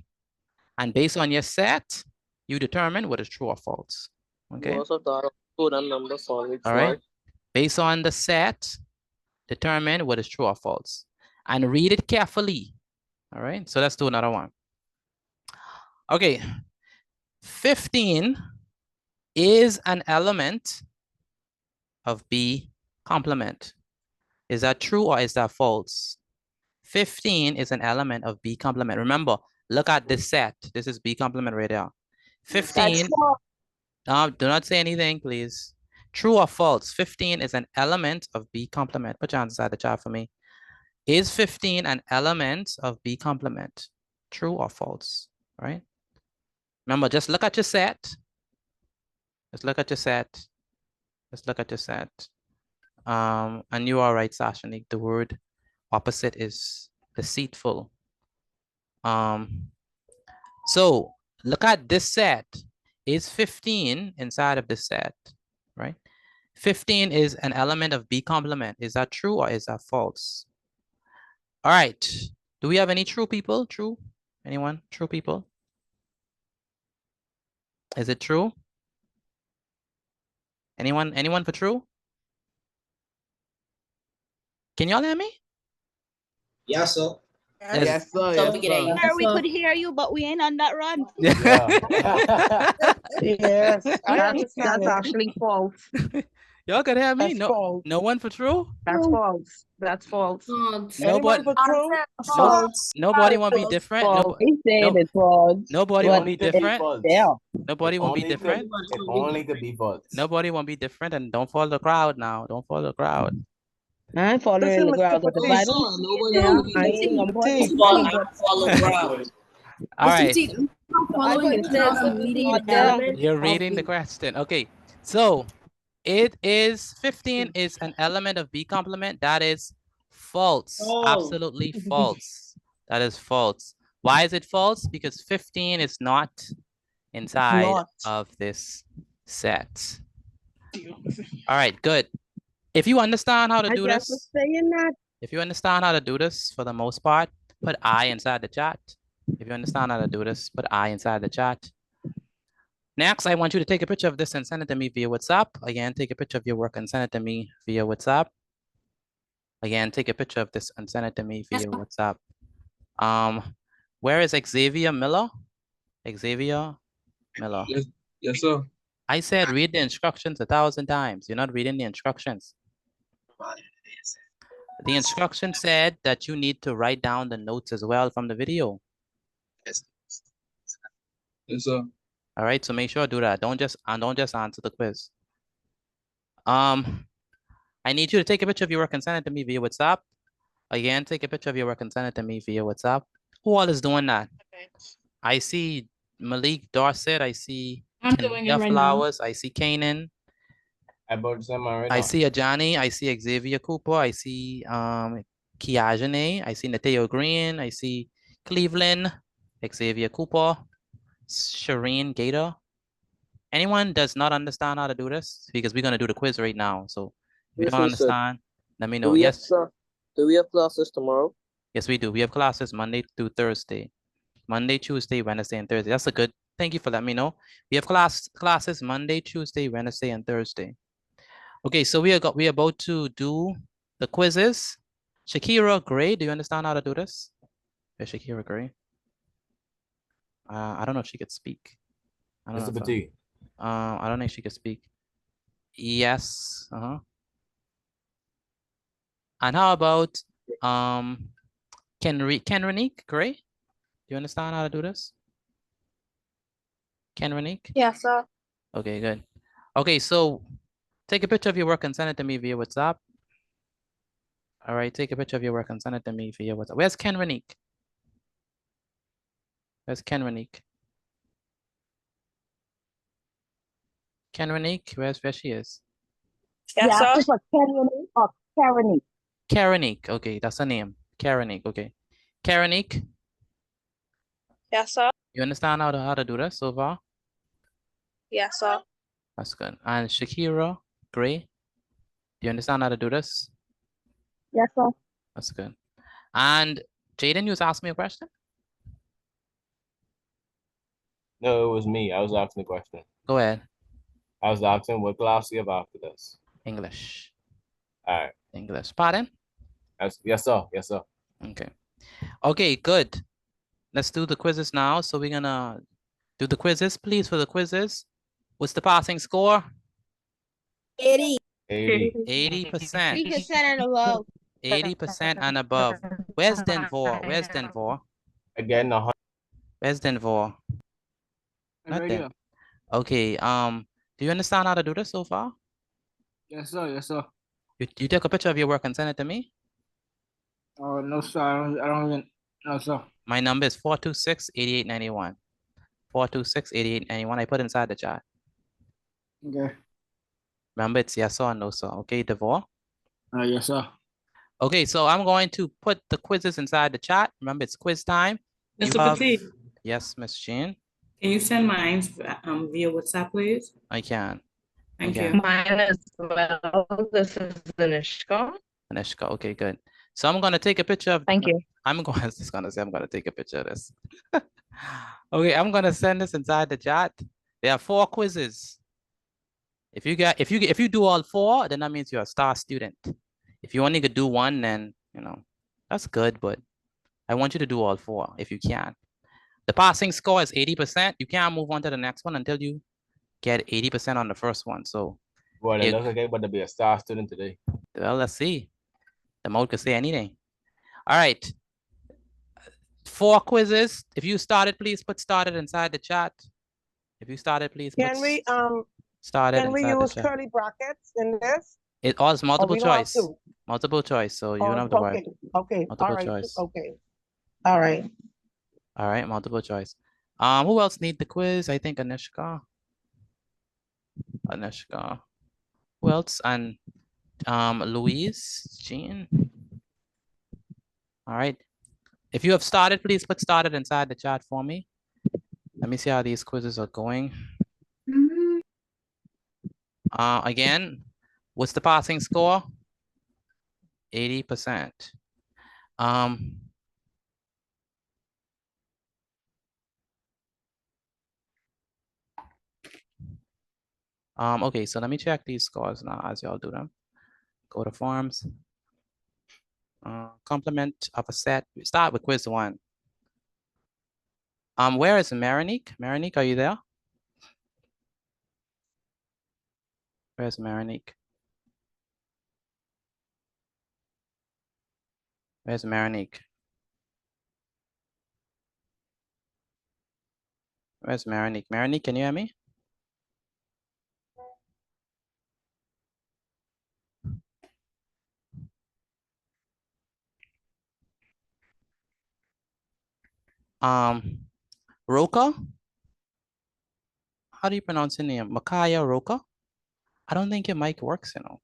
And based on your set, you determine what is true or false. Okay. Most of the student number for which All right. Based on the set, determine what is true or false. And read it carefully. All right. So let's do another one. Okay. 15 is an element of B complement. Is that true or is that false? 15 is an element of B complement. Remember, look at this set. This is B complement right there. 15. Do not say anything, please. True or false? 15 is an element of B complement. Put your hands inside the chat for me. Is 15 an element of B complement? True or false? Right? Remember, just look at your set. Just look at your set. Just look at your set. And you are right, Sasha. The word opposite is deceitful. So look at this set. Is 15 inside of this set, right? 15 is an element of B complement. Is that true or is that false? All right. Do we have any true people? True? Anyone? True people? Is it true? Anyone for true? Can y'all hear me? Yes, sir. Yes, sir. So Yes, we get sir. a Sure, we could hear you, but we ain't on that run. Yes, That's actually false. Y'all can hear me? That's No, false. no one for true? That's false. That's false. Nobody, for true? nobody won't be different. He said it's false. Nobody but won't be Only could be different. false. Nobody won't be different. It only could be false. Nobody won't be different, and don't follow the crowd now. Don't follow the crowd. I ain't following Listen, the Mr. crowd of the Pettit. Bible. I ain't gonna put Pettit. Follow ground. All right, Following the crowd, I'm reading the element you're of reading the B. question. Okay, so it is 15 is an element of B complement. That is false. Absolutely false. That is false. Why is it false? Because 15 is not inside of this set. All right, good. If you understand how to do this, saying that. if you understand how to do this for the most part, put I inside the chat. If you understand how to do this, put I inside the chat. Next, I want you to take a picture of this and send it to me via WhatsApp. Again, take a picture of your work and send it to me via WhatsApp. Again, take a picture of this and send it to me via WhatsApp. Where is Xavier Miller? Xavier Miller. Yes, sir. I said read the instructions 1,000 times. You're not reading the instructions. The instruction said that you need to write down the notes as well from the video. Yes, sir. All right, so make sure to do that. Don't just answer the quiz. I need you to take a picture of your work and send it to me via WhatsApp. Again, take a picture of your work and send it to me via WhatsApp. Who all is doing that? Okay. I see Malik Dorset. I see I'm doing it Kenya right now. Flowers. I see Kanan. I about to send mine right I now. see Ajani. I see Xavier Cooper. I see Kiajane. I see Nateo Green. I see Cleveland. Xavier Cooper. Shireen Gator. Anyone does not understand how to do this? Because we're going to do the quiz right now. So if you Yes, don't sir. understand, let me know. Do Yes. we have classes tomorrow? Yes, we do. We have classes Monday through Thursday. Monday, Tuesday, Wednesday, and Thursday. That's a good. Thank you for letting me know. We have classes Monday, Tuesday, Wednesday, and Thursday. Okay, so we are about to do the quizzes. Shakira Gray, do you understand how to do this? Where's Shakira Gray? I don't know if she could speak. I don't Mr. know if, Petit. I don't think she could speak. Yes. And how about Kenronique Gray? Do you understand how to do this? Kenronique? Yes, sir. Okay, good. Okay, so take a picture of your work and send it to me via WhatsApp. All right, take a picture of your work and send it to me via WhatsApp. Where's Kenronique? Where's Kenronique? Kenronique, where she is? Yes, sir. Kenronique or Karonique? Karonique, okay, that's her name. Karonique, okay. Karonique, Yes, sir. you understand how to do this so far? Yes, sir. That's good. And Shakira Gray, do you understand how to do this? Yes, sir. That's good. And Jaden, you was asking me a question? No, it was me. I was asking the question. Go ahead. I was asking what class do you have after this? English. All right. English. Pardon? Yes, sir. Yes, sir. Okay. Okay, good. Let's do the quizzes now. So we're gonna do the quizzes, please, for the quizzes. What's the passing score? 80. 80. 80%. 3% and above. 80% and above. Where's Denver? Where's Denver? Again, 100. Where's Denver? Nothing. Okay. Do you understand how to do this so far? Yes, sir. Yes, sir. You take a picture of your work and send it to me? Oh, no, sir. I don't even. No, sir. My number is 426-8891. 426-8891. I put inside the chat. Okay. Remember, it's yes or no, sir. Okay, Devor? Yes, sir. Okay, so I'm going to put the quizzes inside the chat. Remember, it's quiz time. Mr. Petit, Yes, Miss Jean. can you send mine via WhatsApp, please? I can. Thank you. Mine as well. This is Anishka. Anishka, okay, good. So I'm gonna take a picture of. Thank you. I'm gonna take a picture of this. Okay, I'm gonna send this inside the chat. There are 4 quizzes. If you do all 4, then that means you're a star student. If you only could do 1, then that's good, but I want you to do all 4 if you can. The passing score is 80%. You can't move on to the next one until you get 80% on the first one. So Well, it looks like I'm about to be a star student today. Well, let's see. The mode could say anything. All right. 4 quizzes. If you started, please put started inside the chat. If you started, please put Can we started can we inside the use chat. curly brackets in this? It all is multiple we don't have choice. to? Multiple choice. So you don't have to worry. Okay. Multiple All right. choice. Okay. All right. All right, multiple choice. Who else need the quiz? I think Anishka. Who else? And Louise, Jean. All right. If you have started, please put started inside the chat for me. Let me see how these quizzes are going. Again, what's the passing score? 80%. Okay, so let me check these scores now as y'all do them. Go to forms. Complement of a set. We start with quiz 1. Where is Marinique? Marinique, are you there? Where's Marinique? Where's Marinique? Where's Marinique? Marinique, can you hear me? Roka? How do you pronounce your name? Makaya Roka? I don't think your mic works, you know.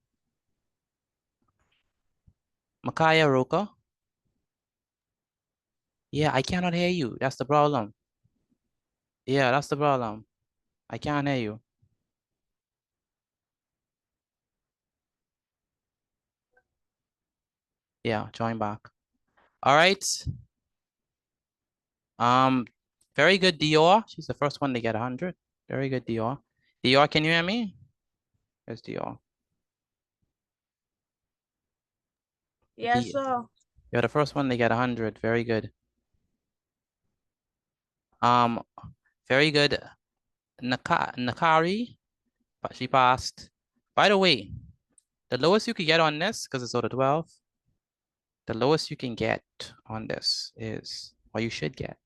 Makaya Roka? Yeah, I cannot hear you. That's the problem. Yeah, that's the problem. I can't hear you. Yeah, join back. All right. Very good, Dior. She's the first one to get 100. Very good, Dior. Dior, can you hear me? Where's Dior? Yes, sir. You're the first one to get 100. Very good. Very good. Nakari, but she passed. By the way, the lowest you could get on this, because it's out of 12, the lowest you can get on this is, or you should get,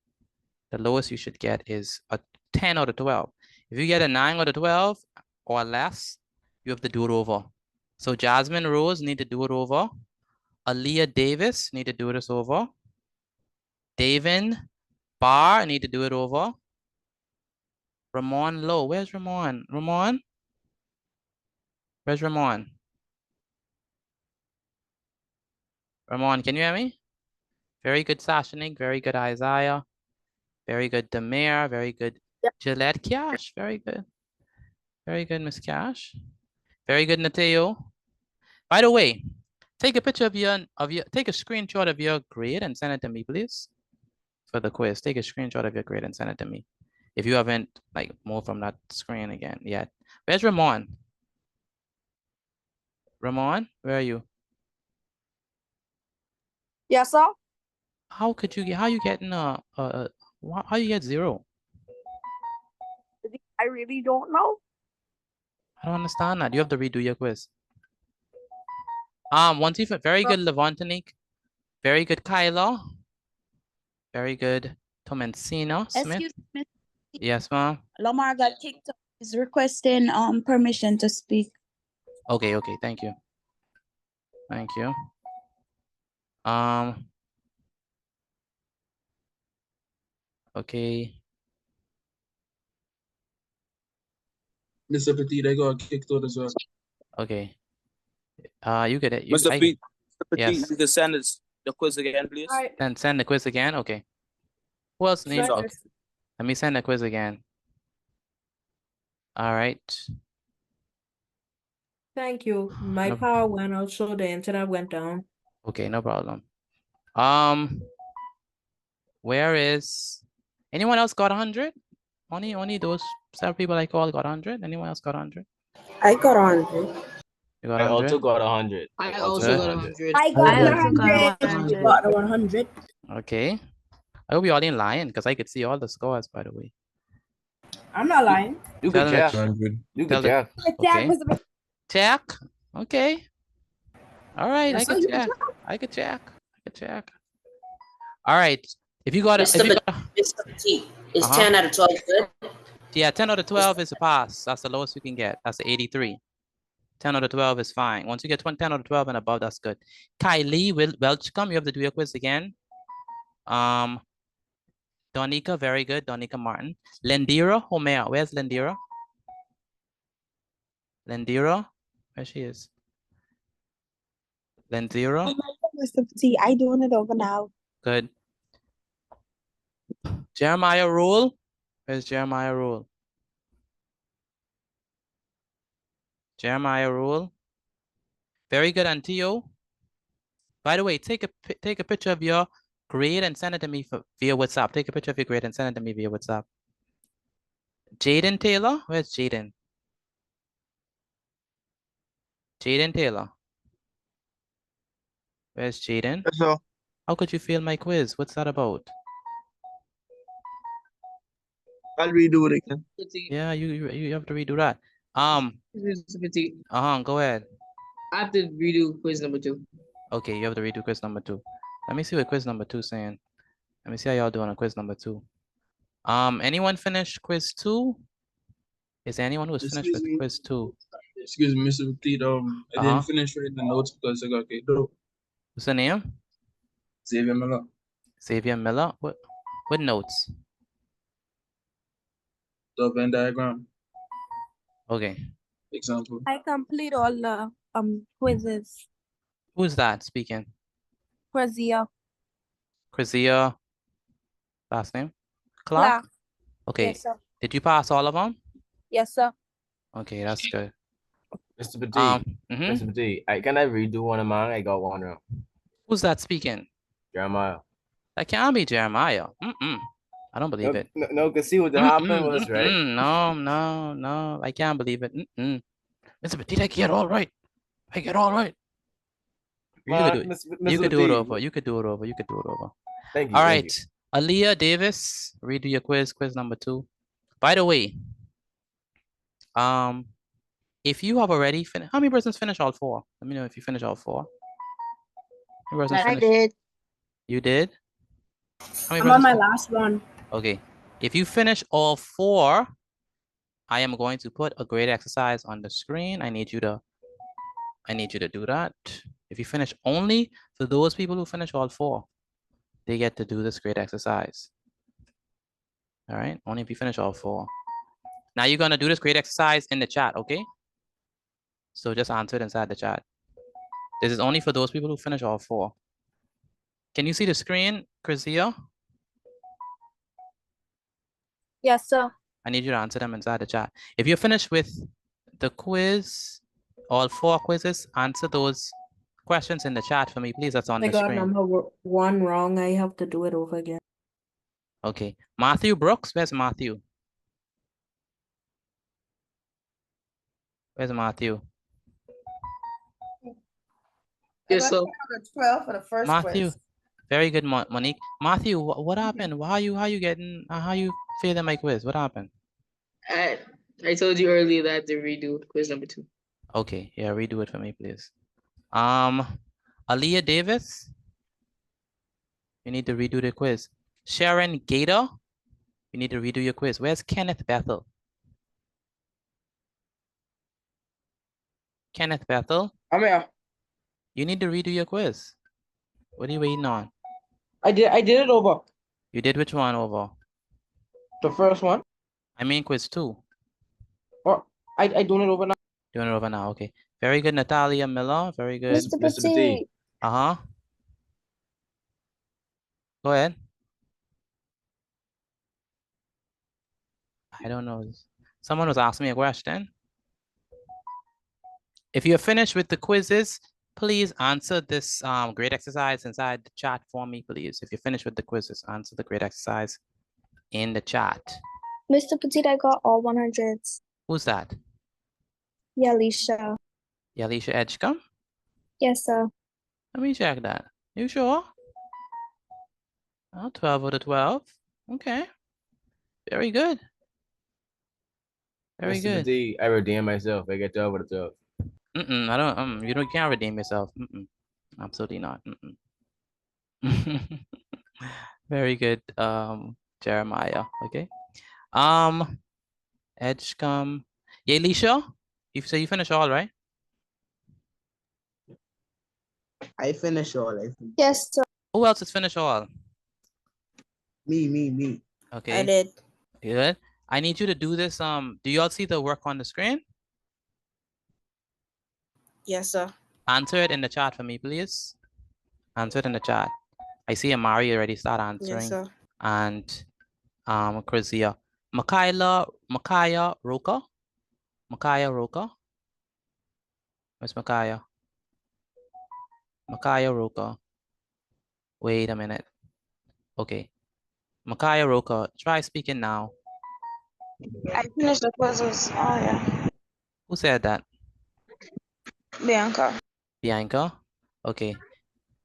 the lowest you should get is a 10 out of 12. If you get a 9 out of 12 or less, you have to do it over. So Jasmine Rose need to do it over. Aaliyah Davis need to do this over. Davin Barr need to do it over. Ramon Lowe, where's Ramon? Ramon? Where's Ramon? Ramon, can you hear me? Very good Sashanik, very good Isaiah. Very good Demir, very good Gillette Cash, very good. Very good, Miss Cash. Very good, Nateo. By the way, take a picture of your, take a screenshot of your grade and send it to me, please. For the quiz, take a screenshot of your grade and send it to me. If you haven't like moved from that screen again yet. Where's Ramon? Ramon, where are you? Yes, sir. How could you get, how you getting how you get 0? I really don't know. I don't understand that. You have to redo your quiz. Once you very good Levantinique. Very good Kyla. Very good Tomencino Smith. Excuse me. Yes, ma'am. Lamar got kicked off. He's requesting permission to speak. Okay, okay, thank you. Thank you. Okay. Mr. Petit, they got kicked out as well. Okay. You get it. Mr. Petit, yes. you can send us the quiz again, please. Then send the quiz again. Okay. Who else needs? Okay. Let me send the quiz again. All right. Thank you. My power went out, so the internet went down. Okay, no problem. Where is anyone else got 100? Only those several people I called got 100. Anyone else got 100? I got 100. You got 100? I also got 100. I also got 100. I got 100. Got 100. Okay. I hope you're all in line because I could see all the scores, by the way. I'm not lying. You could check. You could check. Okay. Check. Okay. All right. Yes, I sir, could you can check. I could check. I could check. All right. If you got Mr. Petit, is 10 out of 12 good? Yeah, 10 out of 12 is a pass. That's the lowest you can get. That's the 83. 10 out of 12 is fine. Once you get 10 out of 12 and above, that's good. Kylie Welchcome, you have to do your quiz again. Donika, very good. Donika Martin. Lendira Homer. Where's Lendira? Lendira? Where she is? Lendira? Mr. Petit, I doing it over now. Good. Jeremiah Rule. Where's Jeremiah Rule? Jeremiah Rule. Very good, Antio. By the way, take a picture of your grade and send it to me via WhatsApp. Take a picture of your grade and send it to me via WhatsApp. Jaden Taylor. Where's Jaden? Jaden Taylor. Where's Jaden? Yes, sir. How could you fail my quiz? What's that about? I'll redo it again. Yeah, you have to redo that. Go ahead. I have to redo quiz number 2. Okay, you have to redo quiz number 2. Let me see what quiz number 2 is saying. Let me see how y'all doing on quiz number 2. Anyone finished quiz 2? Is there anyone who's finished with quiz 2? Excuse me, Mr. Petit. I didn't finish writing the notes because I got kicked out. What's the name? Xavier Miller. Xavier Miller? What notes? The Venn diagram. Okay. Example. I complete all the quizzes. Who's that speaking? Krazia. Krazia. Last name? Clark? Okay. Yes, sir. Did you pass all of them? Yes, sir. Okay, that's good. Mr. Petit, Mr. Petit, can I redo one of mine? I got one wrong. Who's that speaking? Jeremiah. That can't be Jeremiah. I don't believe it. No, because see what happened was, right? No. I can't believe it. Mr. Petit, I get all right. You could do it. You could do it over. You could do it over. Thank you. All right. Aaliyah Davis, redo your quiz number 2. By the way, if you have already finished, how many persons finished all 4? Let me know if you finished all 4. I did. You did? I'm on my last one. Okay. If you finish all 4, I am going to put a grade exercise on the screen. I need you to do that. If you finish only for those people who finish all 4, they get to do this grade exercise. All right, only if you finish all 4. Now you're gonna do this grade exercise in the chat, okay? So just answer it inside the chat. This is only for those people who finish all 4. Can you see the screen, Krazia? Yes, sir. I need you to answer them inside the chat. If you're finished with the quiz, all 4 quizzes, answer those questions in the chat for me, please. That's on the screen. I got number 1 wrong. I have to do it over again. Okay. Matthew Brooks, where's Matthew? Where's Matthew? Yes, sir. 12 for the first Matthew. quiz. Very good, Monique. Matthew, what happened? How you failing my quiz? What happened? I told you earlier that I have to redo quiz number 2. Okay, yeah, redo it for me, please. Aaliyah Davis, you need to redo the quiz. Sharon Gator, you need to redo your quiz. Where's Kenneth Bethel? Kenneth Bethel? I'm here. You need to redo your quiz. What are you waiting on? I did it over. You did which one over? The first one. I mean quiz 2. Or I doing it over now. Doing it over now, okay. Very good, Natalia Miller. Very good. Mr. Petit. Go ahead. I don't know. Someone was asking me a question. If you're finished with the quizzes, please answer this grade exercise inside the chat for me, please. If you're finished with the quizzes, answer the grade exercise in the chat. Mr. Petit, I got all 100s. Who's that? Yalisha. Yalisha Edgecombe? Yes, sir. Let me check that. You sure? Oh, 12 out of 12. Okay. Very good. Very good. I redeem myself. I get 12 out of 12. I don't. You can't redeem yourself. Absolutely not. Very good, Jeremiah. Okay. Edgecombe. Yeah, Alicia. You say you finish all, right? I finish all. Yes, sir. Who else has finished all? Me. Okay. I did. Good. I need you to do this. Do you all see the work on the screen? Yes, sir. Answer it in the chat for me, please. Answer it in the chat. I see Amari already start answering. Yes, sir. And Krizia. Makaya Roka. Makaya Roka. Where's Makaya? Makaya Roka. Wait a minute. Okay. Makaya Roka, try speaking now. I finished the quizzes. Oh, yeah. Who said that? Bianca. Bianca? Okay.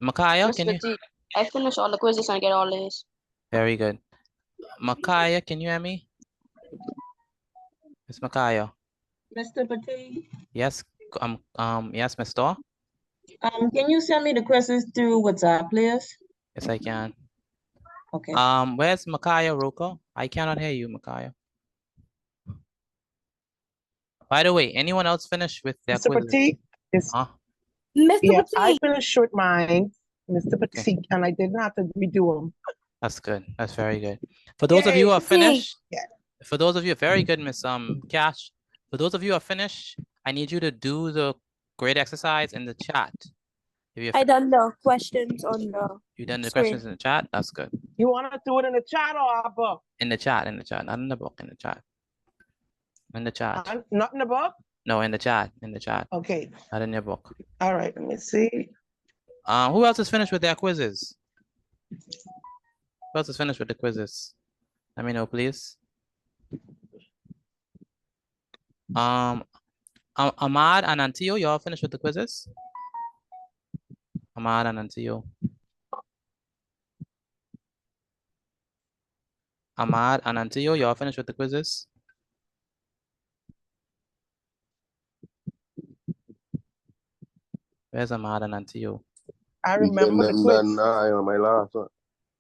Makaya, can you? I finished all the quizzes and I get all A's. Very good. Makaya, can you hear me? It's Makaya. Mr. Petit, Yes. Yes, Mr. can you send me the questions through WhatsApp, please? Yes, I can. Okay. Where's Makaya Roka? I cannot hear you, Makaya. By the way, anyone else finished with their Mr. quizzes? Petit, Huh? Mr. Yes, I finished with mine, Mr. Petit, Okay. and I didn't have to redo them. That's good. That's very good. For those of you who are finished, Yeah. for those of you, very good, Miss Cash. For those of you who are finished, I need you to do the grade exercise in the chat. If I done the questions on the you done the screen. questions in the chat, that's good. You want to do it in the chat or our book? In the chat, not in the book, in the chat. In the chat. Not in the book? No, in the chat, Okay. not in your book. All right, let me see. Who else is finished with their quizzes? Who else is finished with the quizzes? Let me know, please. Ahmad and Antio, you all finished with the quizzes? Ahmad and Antio. Ahmad and Antio, you all finished with the quizzes? Where's Ahmad and Antio? I remember the quiz. On my last one.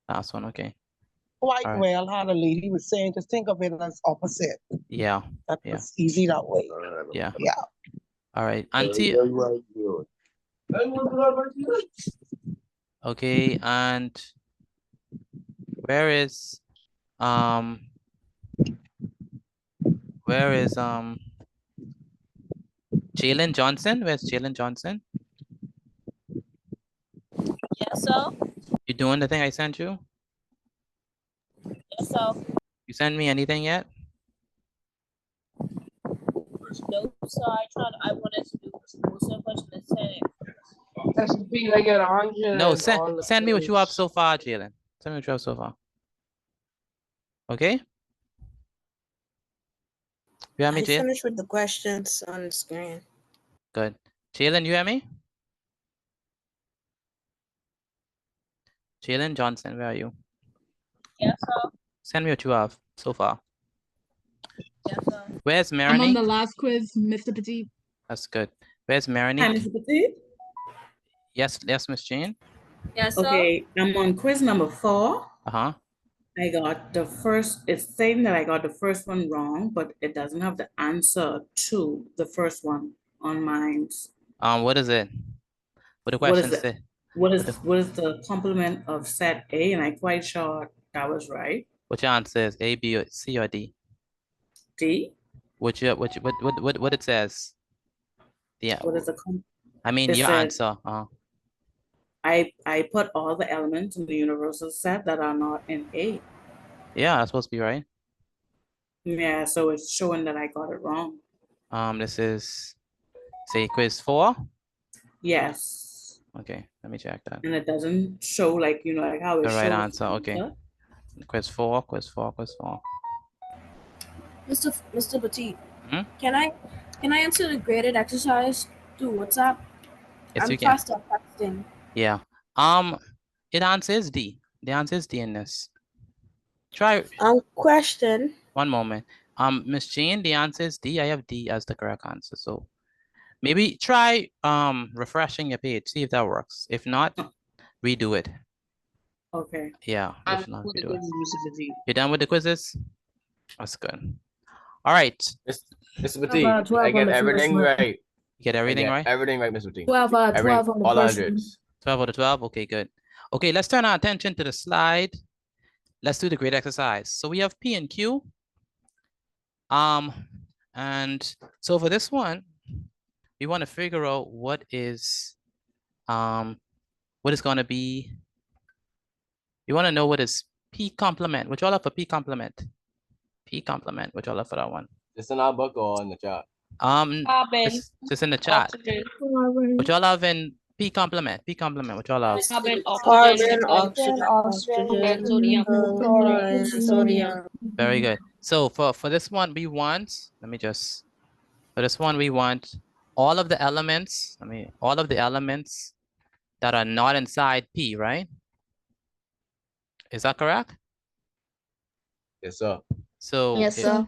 Last one, okay. Quite All right. well, how the lady was saying, just think of it as opposite. Yeah. That's easy that way. Yeah. Yeah. All right. Auntie. Okay, and where is Jalen Johnson? Where's Jalen Johnson? Yes, sir. You doing the thing I sent you? Yes, sir. You sent me anything yet? No, so I wanted to do most of question and send it. That's the thing, I get 100. No, send me what you have so far, Jalen. Send me what you have so far. Okay? You hear me, I Jalen? finished with the questions on the screen. Good. Jalen, you hear me? Jalen Johnson, where are you? Yes, sir. Send me what you have so far. Yes, sir. Where's Marini? I'm on the last quiz, Mr. Petit. That's good. Where's Marini? Hi, Mr. Petit. Yes, Miss Jane. Yes, sir. Okay, I'm on quiz number 4. Uh-huh. I got the first, it's saying that I got the first one wrong, but it doesn't have the answer to the first one on mine. What is it? What the question say? What is the complement of set A? And I'm quite sure that was right. What your answer is? A, B, or C, or D? D. What it says? Yeah. What is the I mean it your says, answer. I put all the elements in the universal set that are not in A. Yeah, that's supposed to be right. Yeah, so it's showing that I got it wrong. This is, say, quiz 4? Yes. Okay, let me check that. And it doesn't show like, you know, like how it The shows. right answer, okay. Quiz 4. Mr. Petit, Hmm? can I answer the graded exercise through WhatsApp? Yes, I'm you can. fast at texting. Yeah. It answers D. The answer is D in this. Try. Question. One moment. Miss Jane, the answer is D. I have D as the correct answer. So Maybe try refreshing your page, see if that works. If not, redo it. Okay. Yeah. I'm If not, with the redo it. quizzes, Mr. Petit. You're done with the quizzes? That's good. All right. Mr. Petit, I 12 on get the first everything one. right. You get everything right? Everything right, Mr. Petit. 12 out of 12 on the All first one. hundreds. 12 out of 12. Okay, good. Okay, let's turn our attention to the slide. Let's do the grade exercise. So we have P and Q. And so for this one, we want to figure out what is going to be. You want to know what is P complement. What y'all have for P complement? P complement. What y'all have for that one? Just in our book or in the chat? Just in the chat. What y'all have in P complement? P complement. What y'all have? Carbon, oxygen, sodium. Very good. So for this one, we want, for this one, we want all of the elements, all of the elements that are not inside P, right? Is that correct? Yes, sir. So Yes, sir.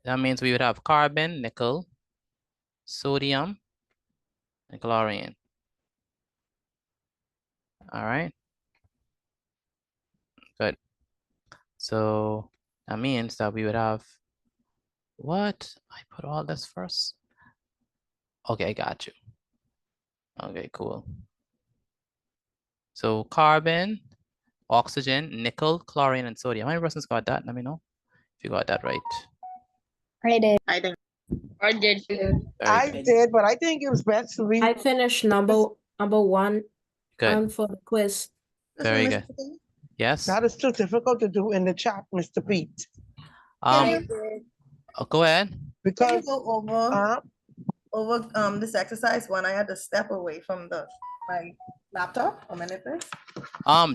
That means we would have carbon, nickel, sodium, and chlorine. All right. Good. So that means that we would have what? I put all this first. Okay, I got you. Okay, cool. So carbon, oxygen, nickel, chlorine, and sodium. How many persons got that? Let me know if you got that right. I did. I did. I did, but I think it was best to read. I finished number one. Good. For the quiz. Very good. Yes. That is too difficult to do in the chat, Mr. Pete. Go ahead. Because can you go over this exercise when I had to step away from my laptop a minute, please?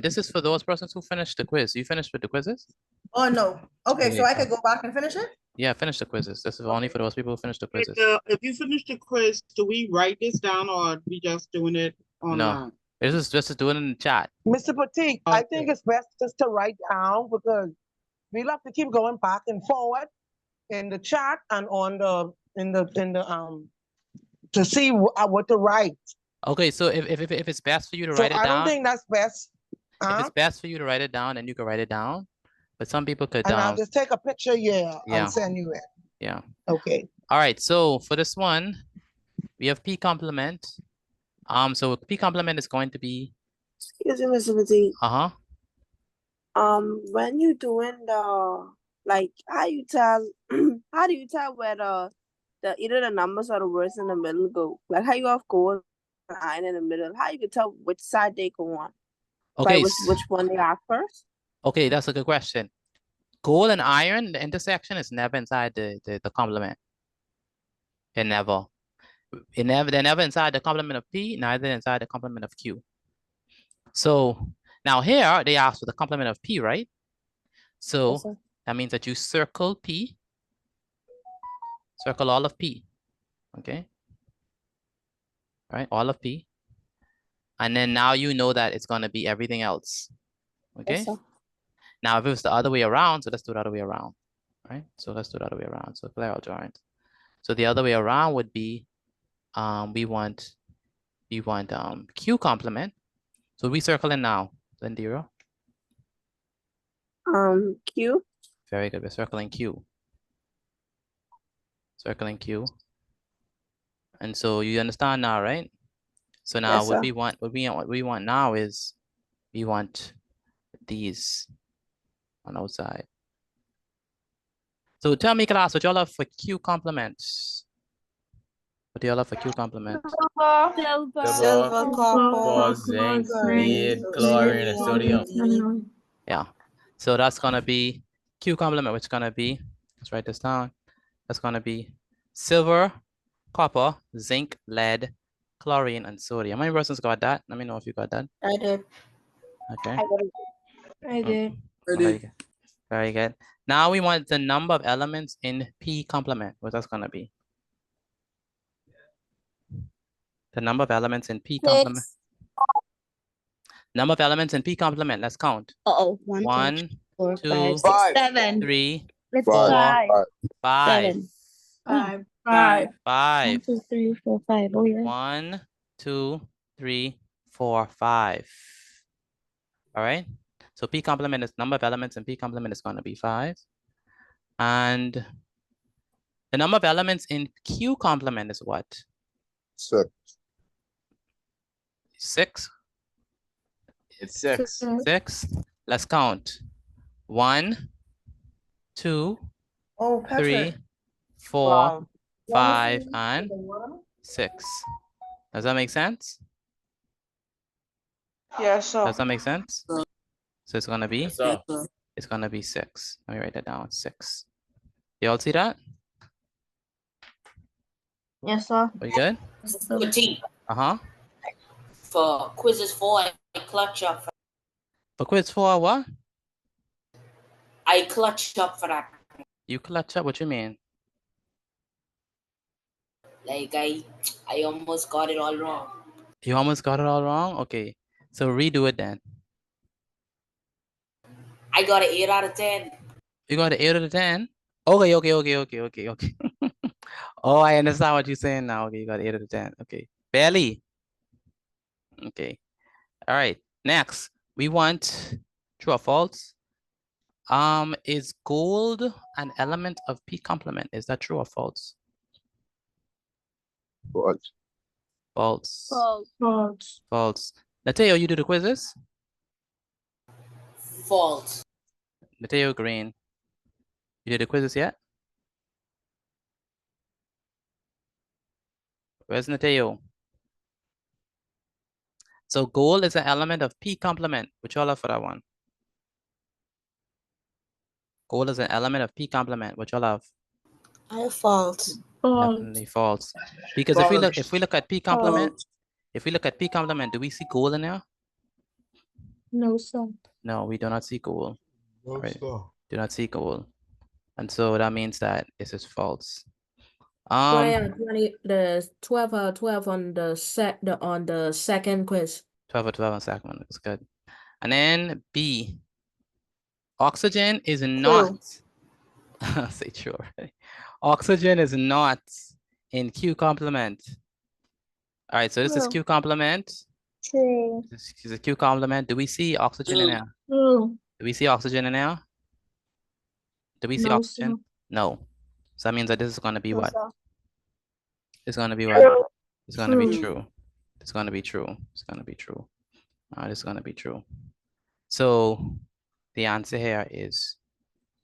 This is for those persons who finished the quiz. You finished with the quizzes? Oh no. Okay, so I could go back and finish it? Yeah, finish the quizzes. This is only for those people who finished the quizzes. If you finish the quiz, do we write this down or are we just doing it online? No. This is just to do it in the chat. Mr. Petit, I think it's best just to write down because we'll have to keep going back and forward in the chat and on to see what to write. Okay, so if it's best for you to write it down. I don't think that's best. If it's best for you to write it down, then you can write it down. But some people could and I'll just take a picture, and send you it. Yeah. Okay. All right, so for this one, we have P complement. So P complement is going to be. Excuse me, Mr. Petit. When you doing the how do you tell whether either the numbers or the words in the middle go? Like how you have gold and iron in the middle. How you can tell which side they go on? Okay. Like which one they are first? Okay, that's a good question. Gold and iron, the intersection is never inside the complement. They're never inside the complement of P, neither inside the complement of Q. So now here they ask for the complement of P, right? So that means that you circle P, circle all of P, okay? All right, all of P. And then now you know that it's gonna be everything else, okay? Now if it was the other way around, so let's do the other way around, right? So let's do the other way around, so clear our drawings. So the other way around would be, we want Q complement. So we circle in now, Lindira. Q. Very good. We're circling Q. Circling Q. And so you understand now, right? So now what we want now is we want these on outside. So tell me, class, what y'all have for Q complement? What do y'all have for Q complement? Silver, copper, zinc, lead, chlorine, and sodium. Yeah. So that's gonna be Q complement, which is gonna be, let's write this down. That's gonna be silver, copper, zinc, lead, chlorine, and sodium. How many persons got that? Let me know if you got that. I did. Okay. I did. Very good. Now we want the number of elements in P complement. What that's gonna be? The number of elements in P complement. Number of elements in P complement. Let's count. One, two, 7, 3, Let's 4, try. 5. Five. 5. 1, 2, 3, 4, 5. Oh yeah. 1, 2, 3, 4, 5. All right. So P complement is number of elements and P complement is going to be 5. And the number of elements in Q complement is what? 6. 6. It's 6. 6. Let's count. 1, 2, Oh, 3, Patrick. 4, Wow. 5, and 6. Does that make sense? Yes, sir. Does that make sense? So it's gonna be, Yes, sir. it's gonna be 6. Let me write that down. 6. You all see that? Yes, sir. We good? Mr. Petit, Uh-huh. for quizzes 4, I clutch up. For quiz 4, what? I clutched up for that. You clutch up, what you mean? Like I almost got it all wrong. You almost got it all wrong? Okay. So redo it then. I got an 8 out of 10. You got an 8 out of 10? Okay. Oh, I understand what you're saying now. Okay, you got 8 out of 10. Okay. Barely. Okay. All right. Next, we want true or false. Is gold an element of P complement? Is that true or false? False. False. False. False. False. Mateo, you do the quizzes? False. Mateo Green. You did the quizzes yet? Where's Mateo? So gold is an element of P complement. Which y'all have for that one? Gold is an element of P complement. Which y'all have? I have false. Definitely false. Because if we look at P complement, do we see gold in there? No, sir. No, we do not see gold. No, Right. sir. Do not see gold. And so that means that this is false. 20, the 12 out of 12 on the second quiz. 12 or 12 on second one. That's good. And then B. Oxygen is not. Say true already. Oxygen is not in Q complement. All right, so this is Q complement. True. This is a Q complement. Do we see oxygen in there? True. Do we see oxygen in there? Do we see No, oxygen? sir. No. So that means that this is going to be No, what? sir. It's going to be what? It's going to be True. true. It's going to be true. It's going to be true. It's going to be true. So the answer here is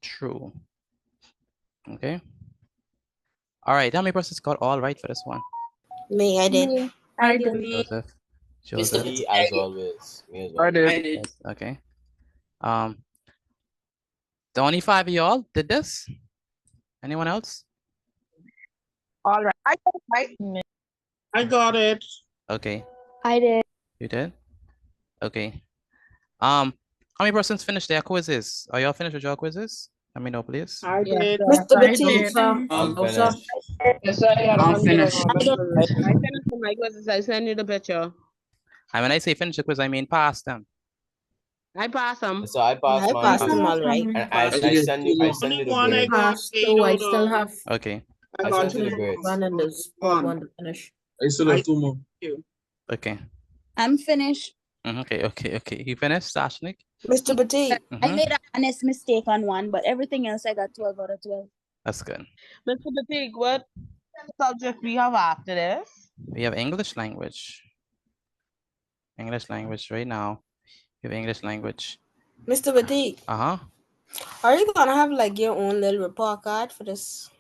true. Okay. All right. How many persons got all right for this one? Me, I did. I did. Joseph. Mr. Joseph. Petit, As always. Me as well. I did. Yes, okay. The only 5 of y'all did this? Anyone else? All right. I got it. Okay. I did. You did? Okay. How many persons finished their quizzes? Are y'all finished with your quizzes? Let me know, please. I did. Mr. I Petit. did. I'm No, sir. finished. Yes, I had I'm 100 finished. I finished my quizzes. I send you the picture. And when I say finish the quiz, I mean pass them. I pass them. So I passed I mine. passed them all right. And I send you Only the one I grade. got Pass, so I still have Okay. I I got sent you the two. grades. one and there's one to finish. I still have 2 more. Okay. I'm finished. Okay. You finished, Sashnik? Mr. Petit. I made an honest mistake on one, but everything else I got 12 out of 12. That's good. Mr. Batik, what subject we have after this? We have English language. English language right now. We have English language. Mr. Petit. Uh-huh. Are you gonna have like your own little report card for this,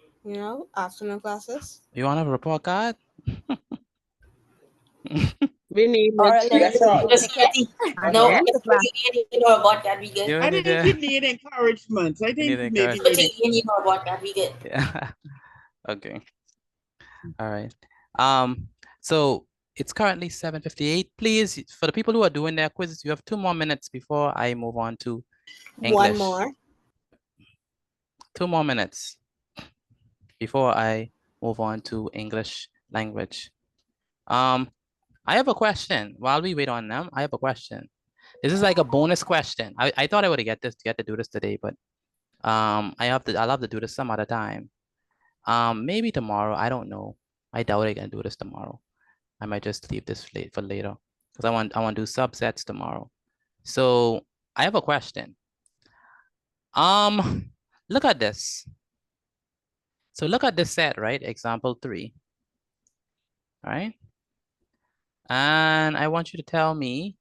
afternoon classes? You want to have a report card? We need Or it. Mr. Petit, no, you know about that we get. I think you need encouragement. I think need maybe encouragement. Petit, you know about that we get. Yeah. Okay. All right. So it's currently 7:58. Please, for the people who are doing their quizzes, you have 2 more minutes before I move on to English. 1 more. 2 more minutes before I move on to English language. I have a question. While we wait on them, I have a question. This is like a bonus question. I thought I would get to do this today, but I'll have to do this some other time. Maybe tomorrow. I don't know. I doubt I can do this tomorrow. I might just leave this late for later because I want to do subsets tomorrow. So I have a question. Look at this. So look at this set, right? Example 3. All right. And I want you to tell me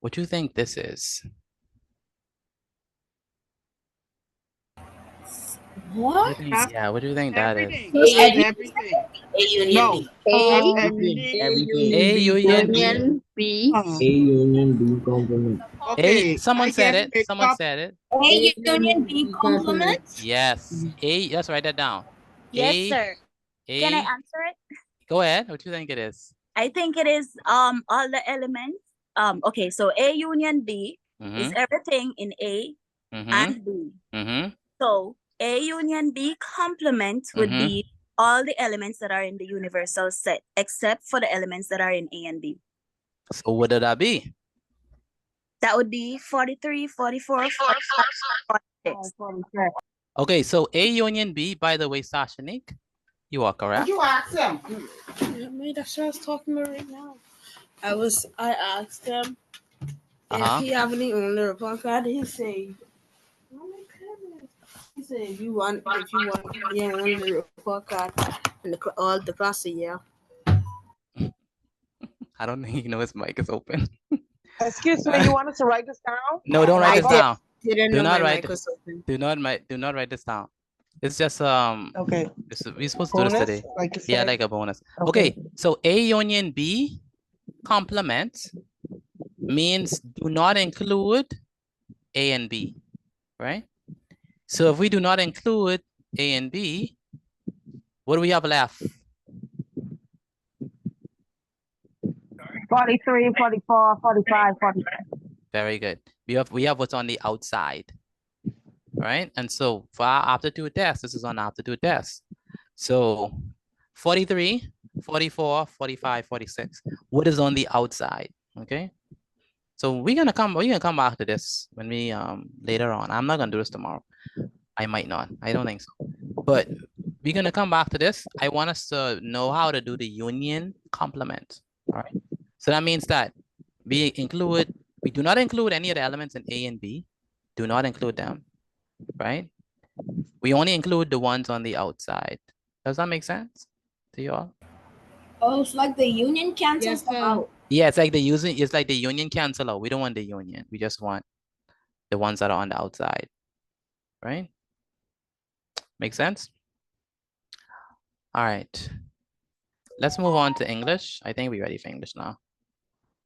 what you think this is. What? Yeah, what do you think that is? Everything. A union No, B. that's Everything. everything. A union B. Union B. A union B complement. Okay. Someone I said can it. make Someone up- said it. A union B complement. Yes. Let's write that down. Yes, sir. Can I answer it? Go ahead. What do you think it is? I think it is all the elements. Okay, so A union B is everything in A and B. So A union B complement would be all the elements that are in the universal set, except for the elements that are in A and B. So what would that be? That would be 43, 44, 45, 46. Okay, so A union B, by the way, Sashanik, you are correct. You ask him. That's what I was talking about right now. I asked him Uh-huh. if he have any owner report card. He said, "Oh my goodness." He said, if you want your owner report card, and all the class, yeah. I don't think his mic is open. Excuse me, you want us to write this down? No, don't write this down. Didn't Do know not my write. mic was open. Do not write this down. It's just Okay. We're supposed to do this Bonus, today. like you Yeah, said? like a bonus. Okay. Okay, so A union B complement means do not include A and B, right? So if we do not include A and B, what do we have left? 43, 44, 45, 46. Very good. We have what's on the outside, right? And so for our aptitude test, this is on aptitude test. So 43, 44, 45, 46. What is on the outside? Okay. So we're gonna come back to this when we later on. I'm not gonna do this tomorrow. I might not. I don't think so. But we're gonna come back to this. I want us to know how to do the union complement. All right. So that means that we do not include any of the elements in A and B. Do not include them, right? We only include the ones on the outside. Does that make sense to you all? Oh, it's like the union cancels out. Yeah, it's like the union cancel out. We don't want the union. We just want the ones that are on the outside, right? Make sense? All right. Let's move on to English. I think we're ready for English now.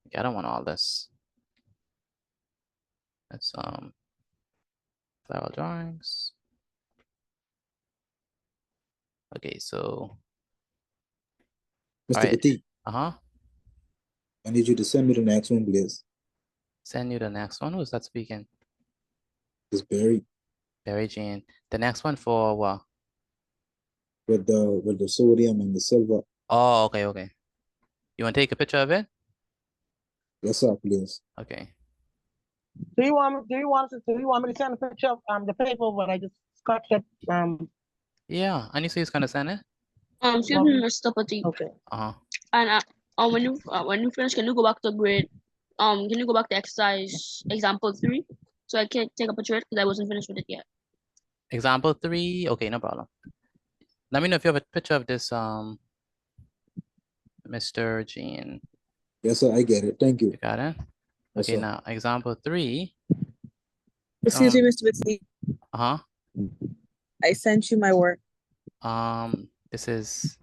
Okay, I don't want all this. Let's flower drawings. Okay, so Mr. right. Petit, I need you to send me the next one, please. Send you the next one. Who's that speaking? It's Barry. Barry Jean. The next one for what? With the sodium and the silver. Oh, okay. You want to take a picture of it? Yes, sir, please. Okay. Do you want me to send a picture of the paper when I just scratched it? Yeah, and you say he's gonna send it? Excuse me, Mr. Petit. Okay. And when you finish, can you go back to grade? Can you go back to exercise example 3? So I can take a picture because I wasn't finished with it yet. Example 3. Okay, no problem. Let me know if you have a picture of this, Mr. Jean. Yes, sir, I get it. Thank you. You got it? Yes, Okay, sir. now example 3. Excuse me, Mr. Bitsy. I sent you my work. This is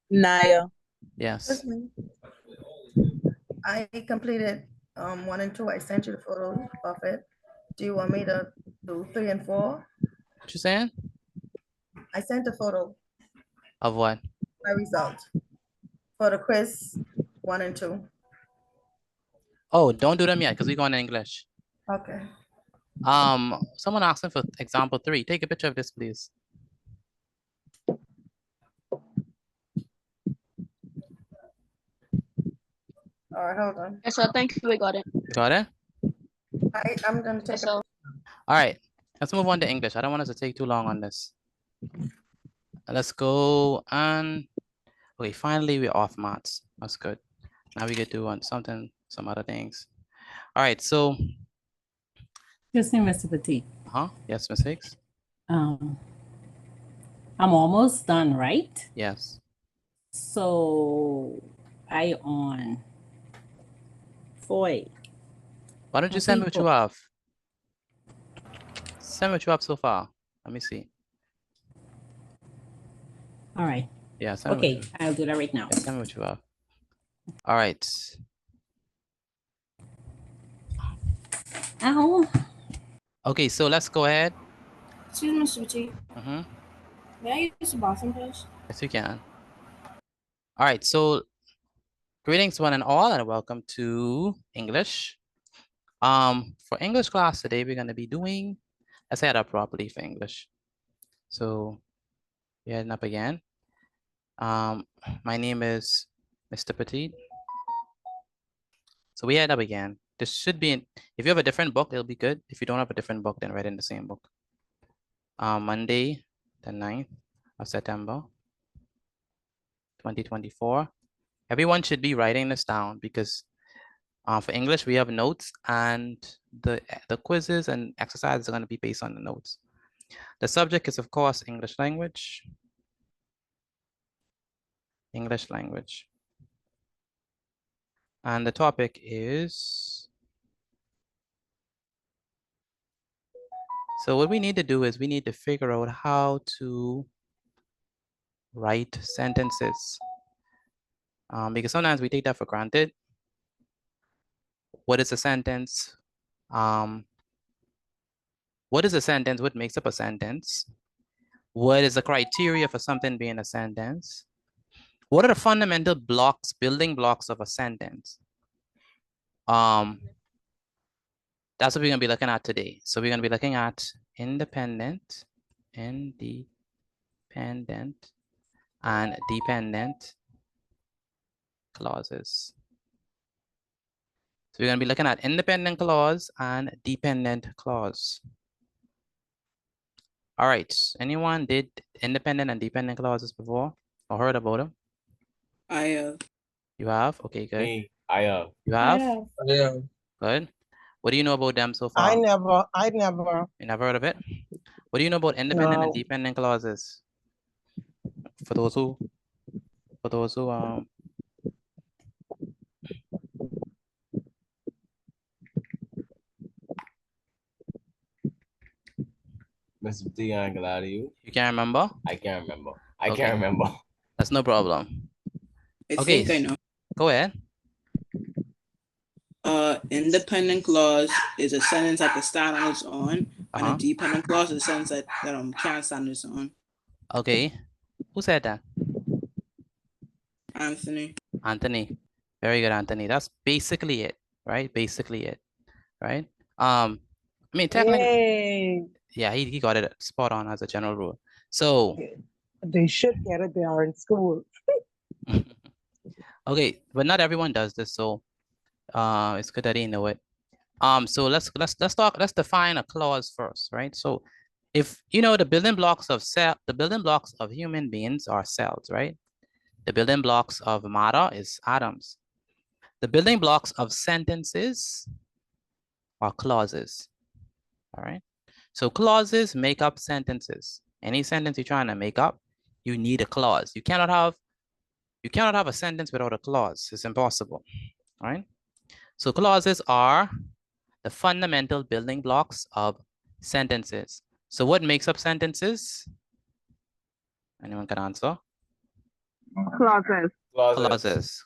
Naya. yes. I completed 1 and 2. I sent you the photo of it. Do you want me to do 3 and 4? What you saying? I sent a photo, Of what? my result for the quiz 1 and 2. Oh, don't do them yet because we're going to English. Okay. Someone asking for example 3. Take a picture of this, please. All right, hold on. Yes, sir. Thank you. I got it. Got it? I'm gonna take Yes, sir. All right. Let's move on to English. I don't want us to take too long on this. Let's go and okay, finally we're off maths. That's good. Now we get to some other things. All right, so Excuse me, Mr. Petit. Yes, Ms. Hicks. I'm almost done, right? Yes. So I on 4A. Why don't you send me what you have? Send me what you have so far. Let me see. All right. Yeah. Okay, I'll do that right now. Yeah, send me what you have. All right. Ow. Okay, so let's go ahead. Excuse me, Mr. Petit. May I use the bathroom, please? Yes, you can. All right, so greetings one and all, and welcome to English. For English class today, we're going to be doing, let's head up properly for English. So we're heading up again. My name is Mr. Petit. So we head up again. This should be, if you have a different book, it'll be good. If you don't have a different book, then write in the same book. Monday, the 9th of September, 2024. Everyone should be writing this down because for English, we have notes and the quizzes and exercises are going to be based on the notes. The subject is, of course, English language. English language. And the topic is, so what we need to do is we need to figure out how to write sentences. Because sometimes we take that for granted. What is a sentence? What is a sentence? What makes up a sentence? What is the criteria for something being a sentence? What are the fundamental blocks, building blocks of a sentence? That's what we're gonna be looking at today. So we're gonna be looking at independent, and dependent clauses. So we're going to be looking at independent clause and dependent clause. All right. Anyone did independent and dependent clauses before or heard about them? I have. You have? Okay, good. Me, I have. You have? I have. Good. What do you know about them so far? I never. You never heard of it? What do you know about independent and dependent clauses? For those who Mr. T, I ain't gonna lie to you. You can't remember? I can't remember. I can't remember. That's no problem. I think I know. Go ahead. Independent clause is a sentence that can stand on its own, and a dependent clause is a sentence that can't stand on its own. Okay. Who said that? Anthony. Anthony. Very good, Anthony. That's basically it, right? Basically it, right? I mean, technically, yeah, he got it spot on as a general rule. So they should get it. They are in school. Okay, but not everyone does this, so it's good that they know it. So let's define a clause first, right? So if you know the building blocks of human beings are cells, right? The building blocks of matter is atoms. The building blocks of sentences are clauses. All right. So clauses make up sentences. Any sentence you're trying to make up, you need a clause. You cannot have a sentence without a clause. It's impossible. All right. So clauses are the fundamental building blocks of sentences. So what makes up sentences? Anyone can answer? Clauses.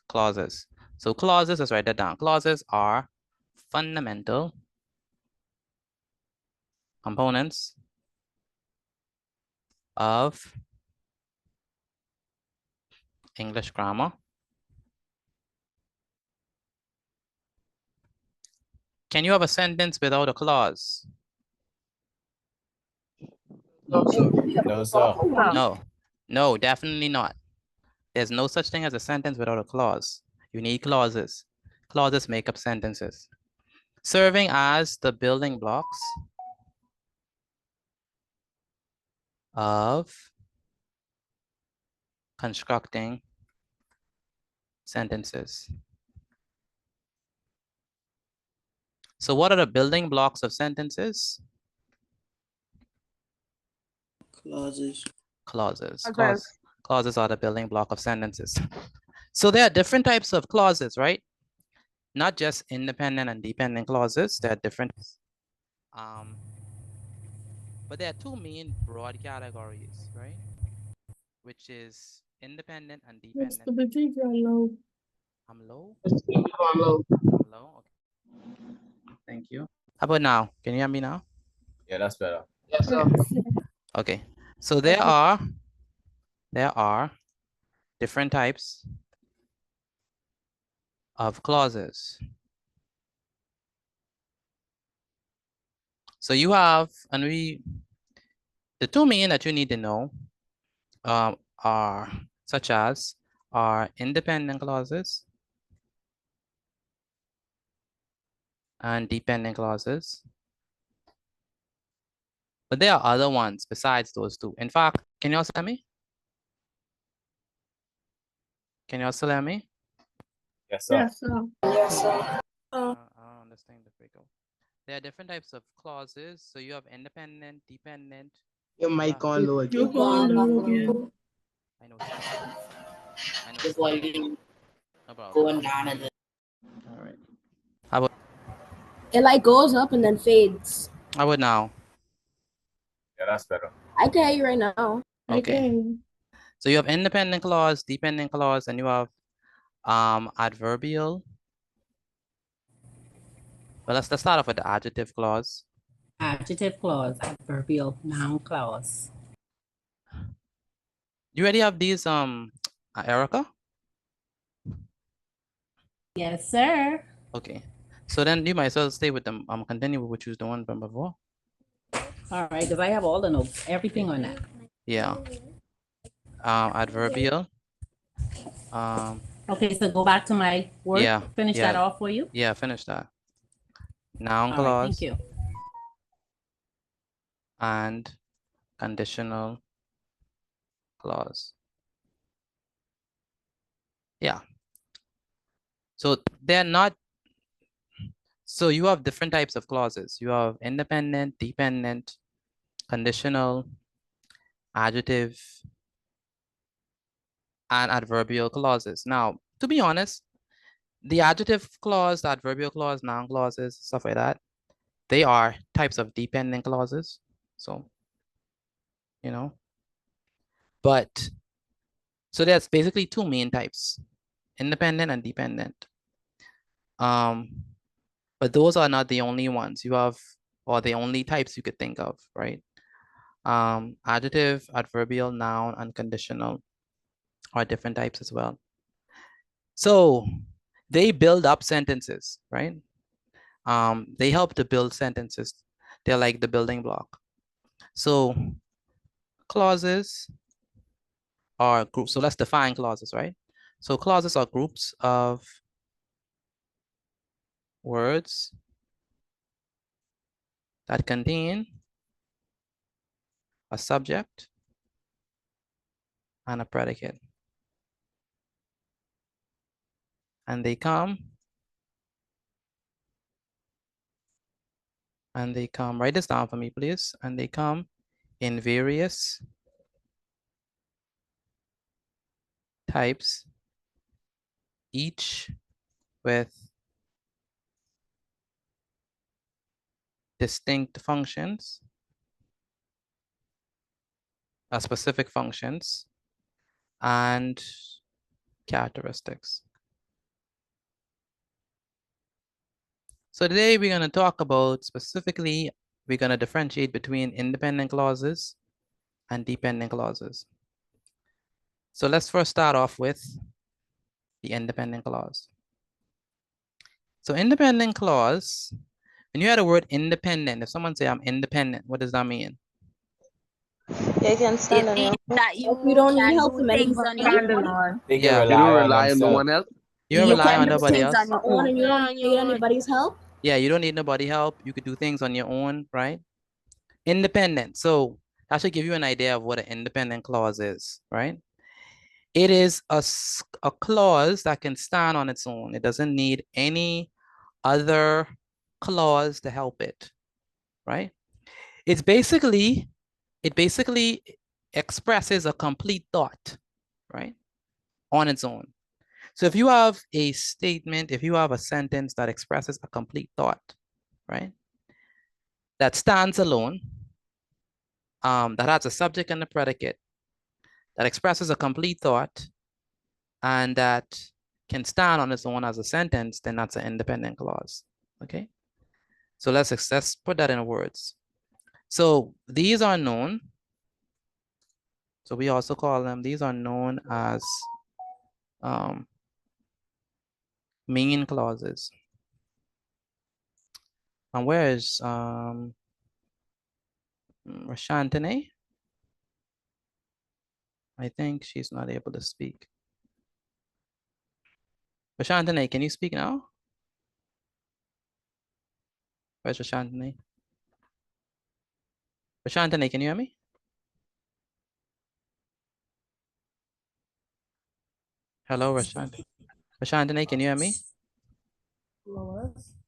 Clauses. So clauses, let's write that down. Clauses are fundamental components of English grammar. Can you have a sentence without a clause? No, sir. No, sir. No, definitely not. There's no such thing as a sentence without a clause. You need clauses. Clauses make up sentences. Serving as the building blocks of constructing sentences. So what are the building blocks of sentences? Clauses. Clauses are the building block of sentences. So there are different types of clauses, right? Not just independent and dependent clauses. There are different. But there are two main broad categories, right? Which is independent and dependent. Mr. Petit, you're low. I'm low? I'm low. I'm low? Okay. Thank you. How about now? Can you hear me now? Yeah, that's better. Yes, sir. Okay. So there are different types of clauses. So you have, and the two main that you need to know are such as are independent clauses and dependent clauses. But there are other ones besides those two. In fact, can you all hear me? Can you all still hear me? Yes, sir. Yes, sir. Yes, sir. I don't understand the breakup. There are different types of clauses. So you have independent, dependent. Your mic on low again. You're going low again. I know. The volume No problem. going down a little. All right. How about It like goes up and then fades. now? Yeah, that's better. I can hear you right now. Okay. So you have independent clause, dependent clause, and you have adverbial. Well, let's start off with the adjective clause. Adjective clause, adverbial, noun clause. You already have these, Erica? Yes, sir. Okay. So then you might as well stay with them. Continue with what you was doing from before. All right, because I have all the notes, everything on that. Yeah. Adverbial. Okay, so go back to my work. Yeah. Finish that off for you. Yeah, finish that. Noun All clause. right, thank you. And conditional clause. Yeah. So they're not. So you have different types of clauses. You have independent, dependent, conditional, adjective, and adverbial clauses. Now, to be honest, the adjective clause, the adverbial clause, noun clauses, stuff like that, they are types of dependent clauses. So, you know, but so there's basically two main types, independent and dependent. But those are not the only ones you have, or the only types you could think of, right? Adjective, adverbial, noun, and conditional are different types as well. So they build up sentences, right? They help to build sentences. They're like the building block. So clauses are groups. So let's define clauses, right? So clauses are groups of words that contain a subject and a predicate. And they come, write this down for me, please. And they come in various types, each with distinct functions, specific functions, and characteristics. So today we're going to talk about specifically, we're going to differentiate between independent clauses and dependent clauses. So let's first start off with the independent clause. So independent clause, when you hear the word independent, if someone say I'm independent, what does that mean? You can stand on your own. That you don't need help from anybody. They Yeah. can You don't rely rely on no one else. You don't rely on do nobody things else. on your own and you don't need anybody's help. Yeah, you don't need nobody help. You could do things on your own, right? Independent. So That should give you an idea of what an independent clause is, right? It is a clause that can stand on its own. It doesn't need any other clause to help it, right? It basically expresses a complete thought, right? On its own. So if you have a statement, if you have a sentence that expresses a complete thought, right? That stands alone, that has a subject and a predicate, that expresses a complete thought, and that can stand on its own as a sentence, then that's an independent clause, okay? So let's put that in words. So these are known. So we also call them, these are known as mean clauses. And where is Rashantane? I think she's not able to speak. Rashantane, can you speak now? Where's Rashantane? Rashantane, can you hear me? Hello, Rashantane. Rashantane, can you hear me?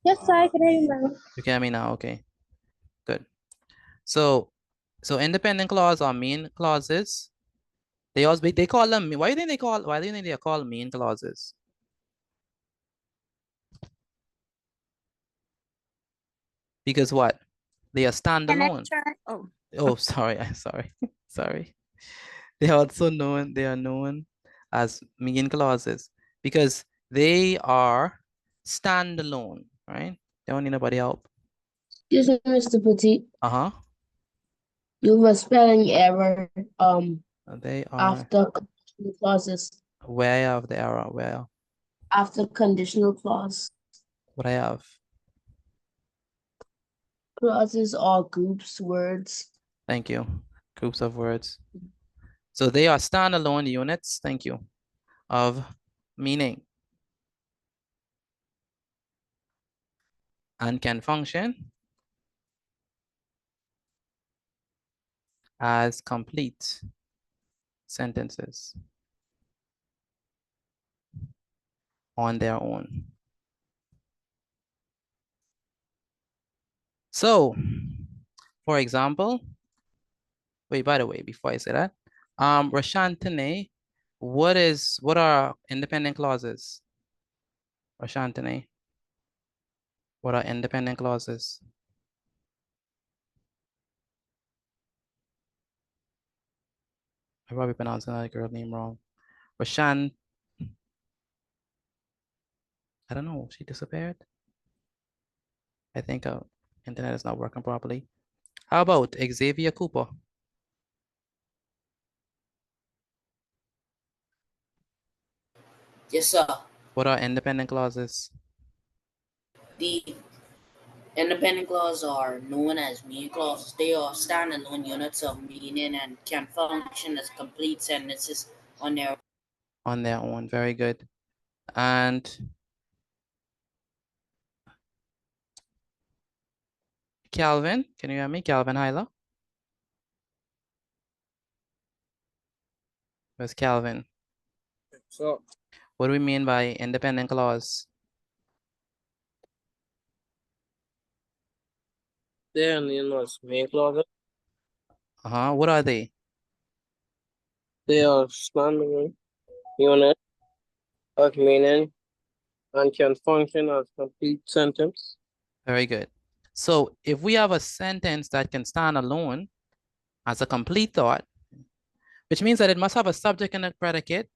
Yes, I can hear you now. You can hear me now, okay. Good. So independent clause or mean clauses, they call them, why do you think they are called mean clauses? Because what? They are standalone. Oh, sorry, sorry. They are known as mean clauses because they are standalone, right? They don't need nobody help. Excuse me, Mr. Petit. Uh-huh. You have a spelling error They are after conditional clauses. Where of the error? Where? After conditional clause. What I have? Clauses are groups, words. Thank you. Groups of words. So they are standalone units, thank you, of meaning. And can function as complete sentences on their own. So, for example, wait, by the way, before I say that, Rashantane, what are independent clauses? Rashantane, what are independent clauses? I probably pronouncing that girl name wrong. Rashan, I don't know, she disappeared. I think internet is not working properly. How about Xavier Cooper? Yes, sir. What are independent clauses? The independent clauses are known as mean clauses. They are standalone units of meaning and can function as complete sentences on their own. Very good. And Calvin, can you hear me? Calvin Hyla? Where's Calvin? So, what do we mean by independent clause? They are known as main clauses. What are they? They are standalone unit of meaning and can function as complete sentence. Very good. So if we have a sentence that can stand alone as a complete thought, which means that it must have a subject and a predicate,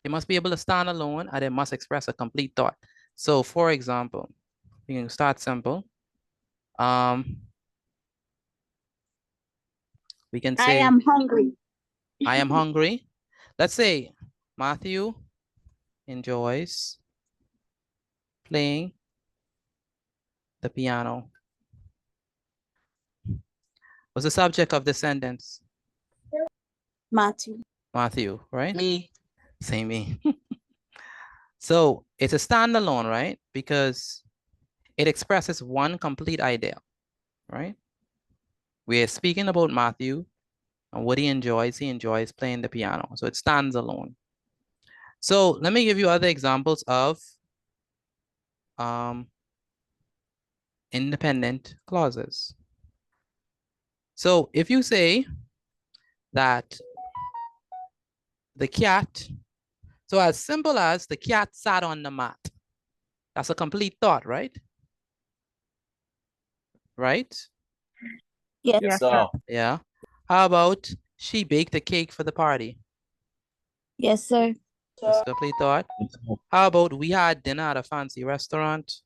it must be able to stand alone and it must express a complete thought. So for example, we can start simple. We can say, I am hungry. I am hungry. Let's say Matthew enjoys playing the piano. What's the subject of the sentence? Matthew. Matthew, right? Me. Say me. So it's a standalone, right? Because it expresses one complete idea, right? We are speaking about Matthew and what he enjoys. He enjoys playing the piano. So it stands alone. So let me give you other examples of independent clauses. So if you say that the cat, so as simple as the cat sat on the mat, that's a complete thought, right? Right? Yes. Yes, sir. Yeah. How about she baked a cake for the party? Yes, sir. That's a complete thought. How about we had dinner at a fancy restaurant?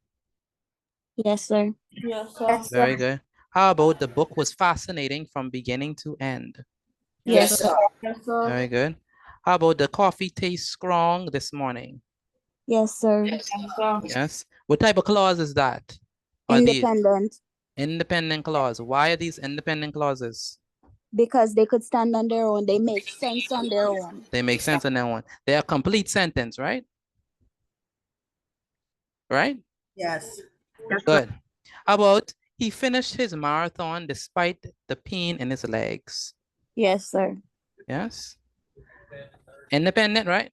Yes, sir. Yes, sir. Very good. How about the book was fascinating from beginning to end? Yes, sir. Yes, sir. Very good. How about the coffee tastes strong this morning? Yes, sir. Yes, sir. Yes. What type of clause is that? Are these Independent, independent clause? Why are these independent clauses? because they could stand on their own. They make sense on their own. They make sense on that one. They are complete sentence, right? Right? Yes. Good. How about he finished his marathon despite the pain in his legs? Yes, sir. Yes. Independent, right?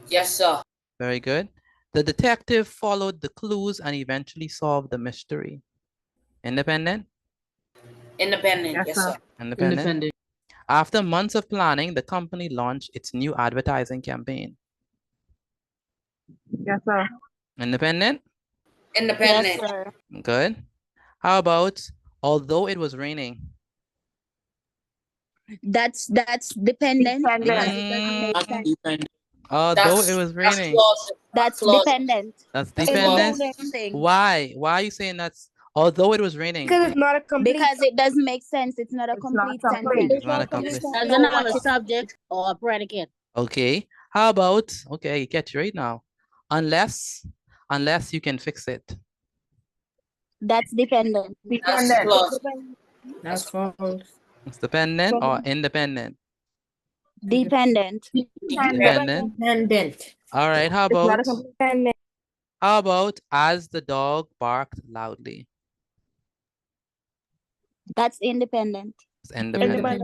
Yes, sir. Very good. The detective followed the clues and eventually solved the mystery. Independent? Independent. Yes, sir. Independent. After months of planning, the company launched its new advertising campaign. Yes, sir. Independent? Independent. Yes, sir. Good. How about although it was raining? That's dependent because it doesn't make That's sense. dependent. Although it was raining. That's clause. dependent. That's It's dependent. including. Why? Why are you saying that's although it was raining? Because it's not a complete. Because it doesn't make sense. It's not a complete sentence. It's not a complete. Doesn't have a subject or a predicate. Okay. How about, okay, you catch right now. Unless you can fix it. That's dependent. That's clause. That's false. It's dependent or independent? Dependent. Dependent. Dependent. All right. How It's not a about complete sentence. as the dog barked loudly? That's independent. It's independent.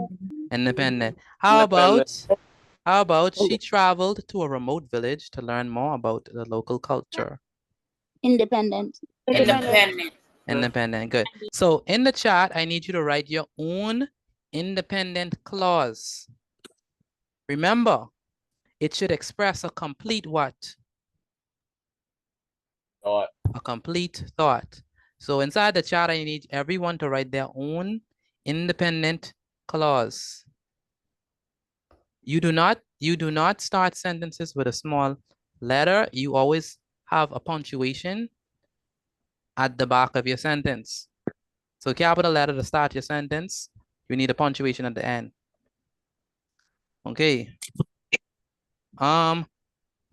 Independent. How about she traveled to a remote village to learn more about the local culture? Independent. Independent. Independent. Good. So in the chat, I need you to write your own independent clause. Remember, it should express a complete what? Thought. A complete thought. So inside the chat, I need everyone to write their own independent clause. You do not start sentences with a small letter. You always have a punctuation at the back of your sentence. So capital letter to start your sentence. You need a punctuation at the end. Okay.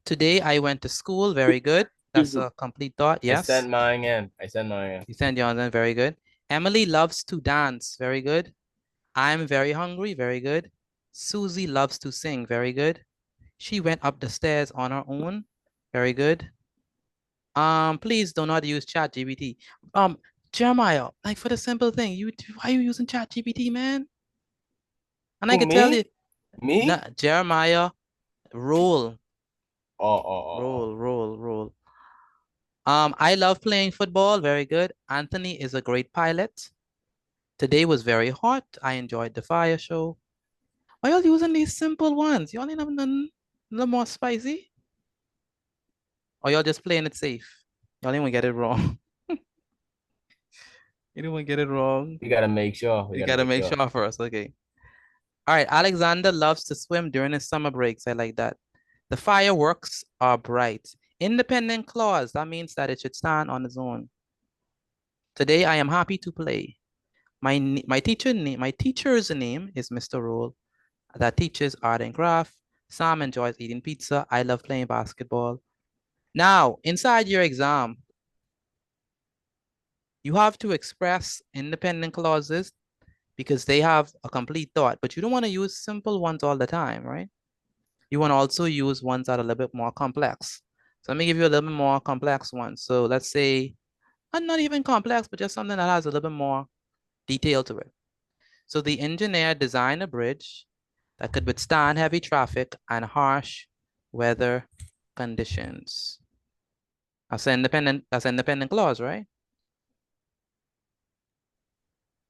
Today I went to school. Very good. That's a complete thought. Yes. I sent mine in. You sent yours in. Very good. Emily loves to dance. Very good. I'm very hungry. Very good. Susie loves to sing. Very good. She went up the stairs on her own. Very good. Please do not use ChatGPT. Jeremiah, like for the simple thing, why are you using ChatGPT, man? And I can tell you. Me? Nah, Jeremiah, roll. Oh. Roll. I love playing football. Very good. Anthony is a great pilot. Today was very hot. I enjoyed the fire show. Why are you using these simple ones? You only have none more spicy? Or y'all just playing it safe? Y'all didn't even get it wrong. You didn't even get it wrong. You gotta make sure. You gotta make sure first. Okay. All right. Alexander loves to swim during his summer breaks. I like that. The fireworks are bright. Independent clause. That means that it should stand on its own. Today I am happy to play. My teacher's name is Mr. Roll. That teaches art and craft. Sam enjoys eating pizza. I love playing basketball. Now, inside your exam, you have to express independent clauses because they have a complete thought, but you don't want to use simple ones all the time, right? You want to also use ones that are a little bit more complex. So let me give you a little bit more complex one. So let's say, not even complex, but just something that has a little bit more detail to it. So the engineer designed a bridge that could withstand heavy traffic and harsh weather conditions. That's an independent clause, right?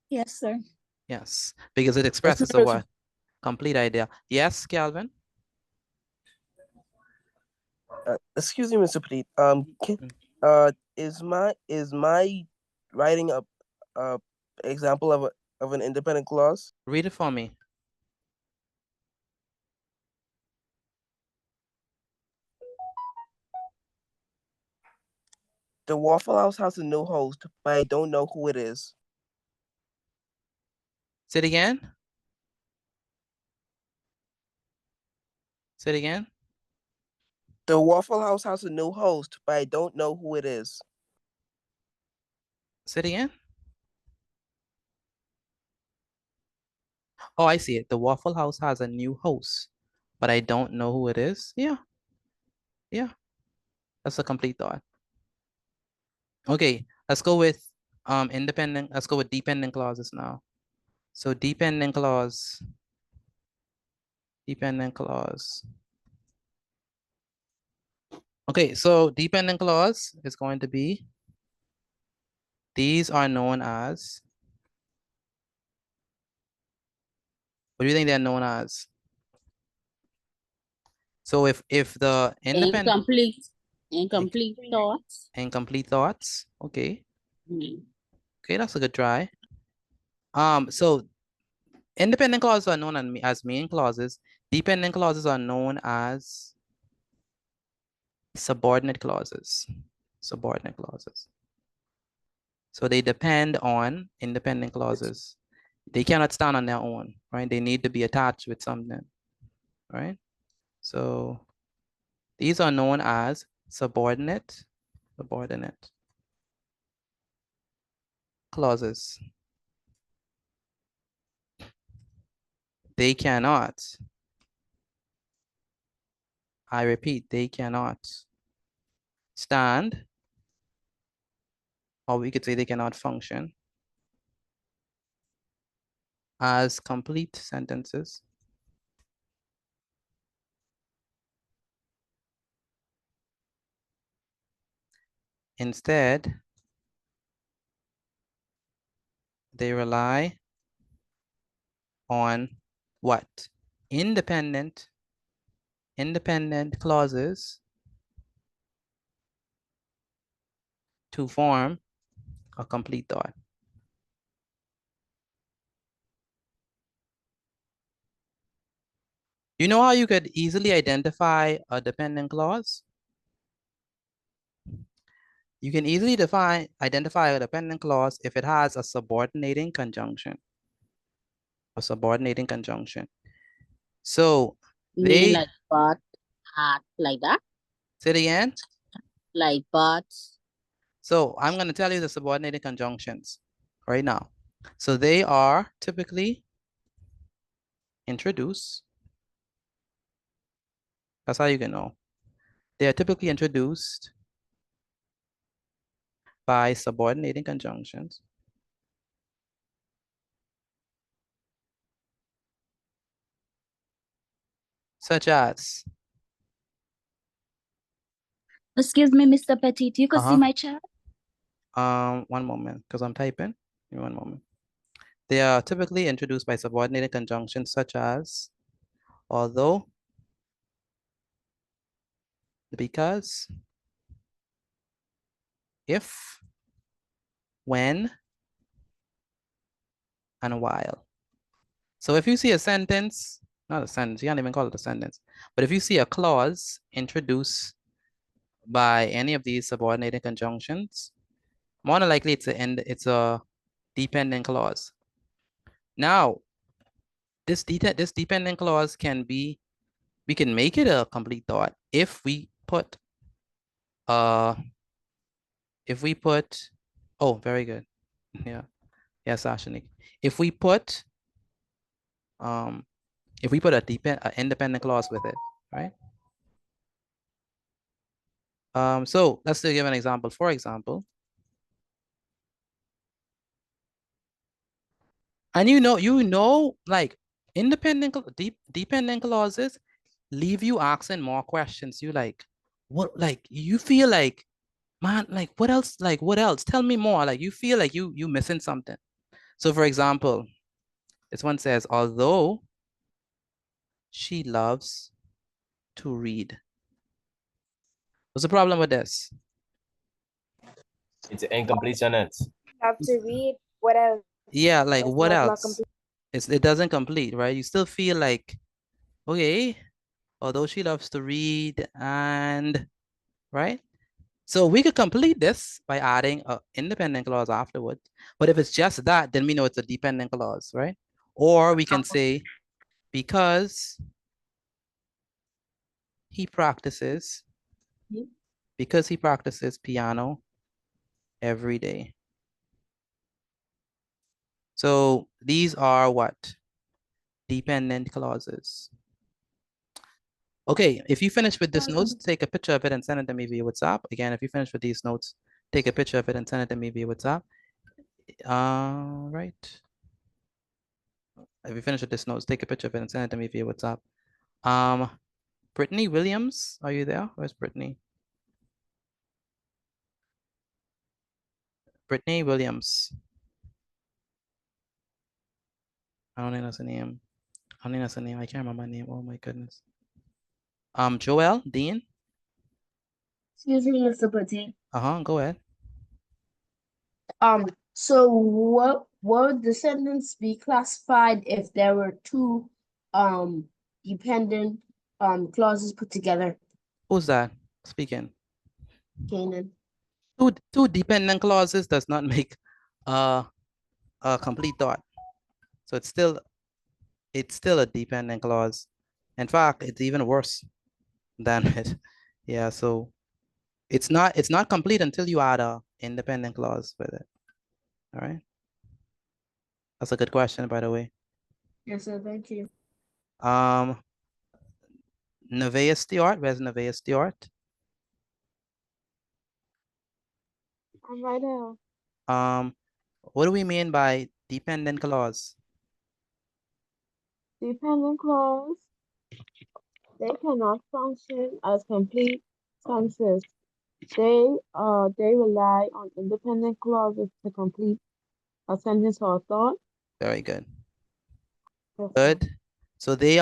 Yes, sir. Yes, because it expresses a what? Complete idea. Yes, Calvin? Excuse me, Mr. Petit. Is my writing a example of an independent clause? Read it for me. The Waffle House has a new host, but I don't know who it is. Say it again. Say it again. The Waffle House has a new host, but I don't know who it is. Say it again. Oh, I see it. The Waffle House has a new host, but I don't know who it is. Yeah. Yeah. That's a complete thought. Okay, let's go with let's go with dependent clauses now. So dependent clause. Okay, so dependent clause is going to be, these are known as, what do you think they're known as? So if the independent incomplete thoughts. Incomplete thoughts. Okay. Mm. Okay, that's a good try. So independent clauses are known as main clauses. Dependent clauses are known as subordinate clauses. Subordinate clauses. So they depend on independent clauses. They cannot stand on their own, right? They need to be attached with something, right? So these are known as subordinate clauses. They cannot, I repeat, they cannot stand, or we could say they cannot function as complete sentences. Instead, they rely on what? Independent clauses to form a complete thought. You know how you could easily identify a dependent clause? You can easily identify a dependent clause if it has a subordinating conjunction. A subordinating conjunction. So they like but, like that. Say it again. Like but. So I'm going to tell you the subordinating conjunctions right now. So they are typically introduced. That's how you can know. They are typically introduced by subordinating conjunctions. Such as. Excuse me, Mr. Petit, you could see my chat? One moment, because I'm typing. Give me one moment. They are typically introduced by subordinated conjunctions such as, although, because, if, when, and while. So if you see a sentence, not a sentence, you can't even call it a sentence, but if you see a clause introduced by any of these subordinated conjunctions, more than likely it's a dependent clause. Now, this dependent clause can be, we can make it a complete thought if we put, oh, very good. Yeah. Yes, Ashanik. If we put an independent clause with it, right? So let's give an example. For example, And like dependent clauses leave you asking more questions. You like, what, like, you feel like, man, like, what else? Like, what else? Tell me more. Like, you feel like you missing something. So for example, this one says, although she loves to read. What's the problem with this? It's an incomplete sentence. Have to read. What else? Yeah, like That's what not else? It doesn't complete, right? You still feel like, okay, although she loves to read and, right? So we could complete this by adding an independent clause afterwards. But if it's just that, then we know it's a dependent clause, right? Or we can say, because he practices piano every day. So these are what? Dependent clauses. Okay, if you finish with this notes, take a picture of it and send it to me via WhatsApp. Again, if you finish with these notes, take a picture of it and send it to me via WhatsApp. Right. If you finish with this notes, take a picture of it and send it to me via WhatsApp. Brittany Williams, are you there? Where's Brittany? Brittany Williams. I don't think that's a name. I don't think that's a name. I can't remember my name. Oh my goodness. Joel, Dean. Excuse me, Mr. Petit. Go ahead. So what would the sentence be classified if there were two dependent clauses put together? Who's that speaking? Kanan. Two dependent clauses does not make a complete thought. So it's still a dependent clause. In fact, it's even worse than it. Yeah, so it's not complete until you add a independent clause with it. All right. That's a good question, by the way. Yes, sir. Thank you. Nevaeh Stewart, where's Nevaeh Stewart? I'm right now. What do we mean by dependent clause? Dependent clause, they cannot function as complete sentences. They rely on independent clauses to complete a sentence or a thought. Very good. Good. So they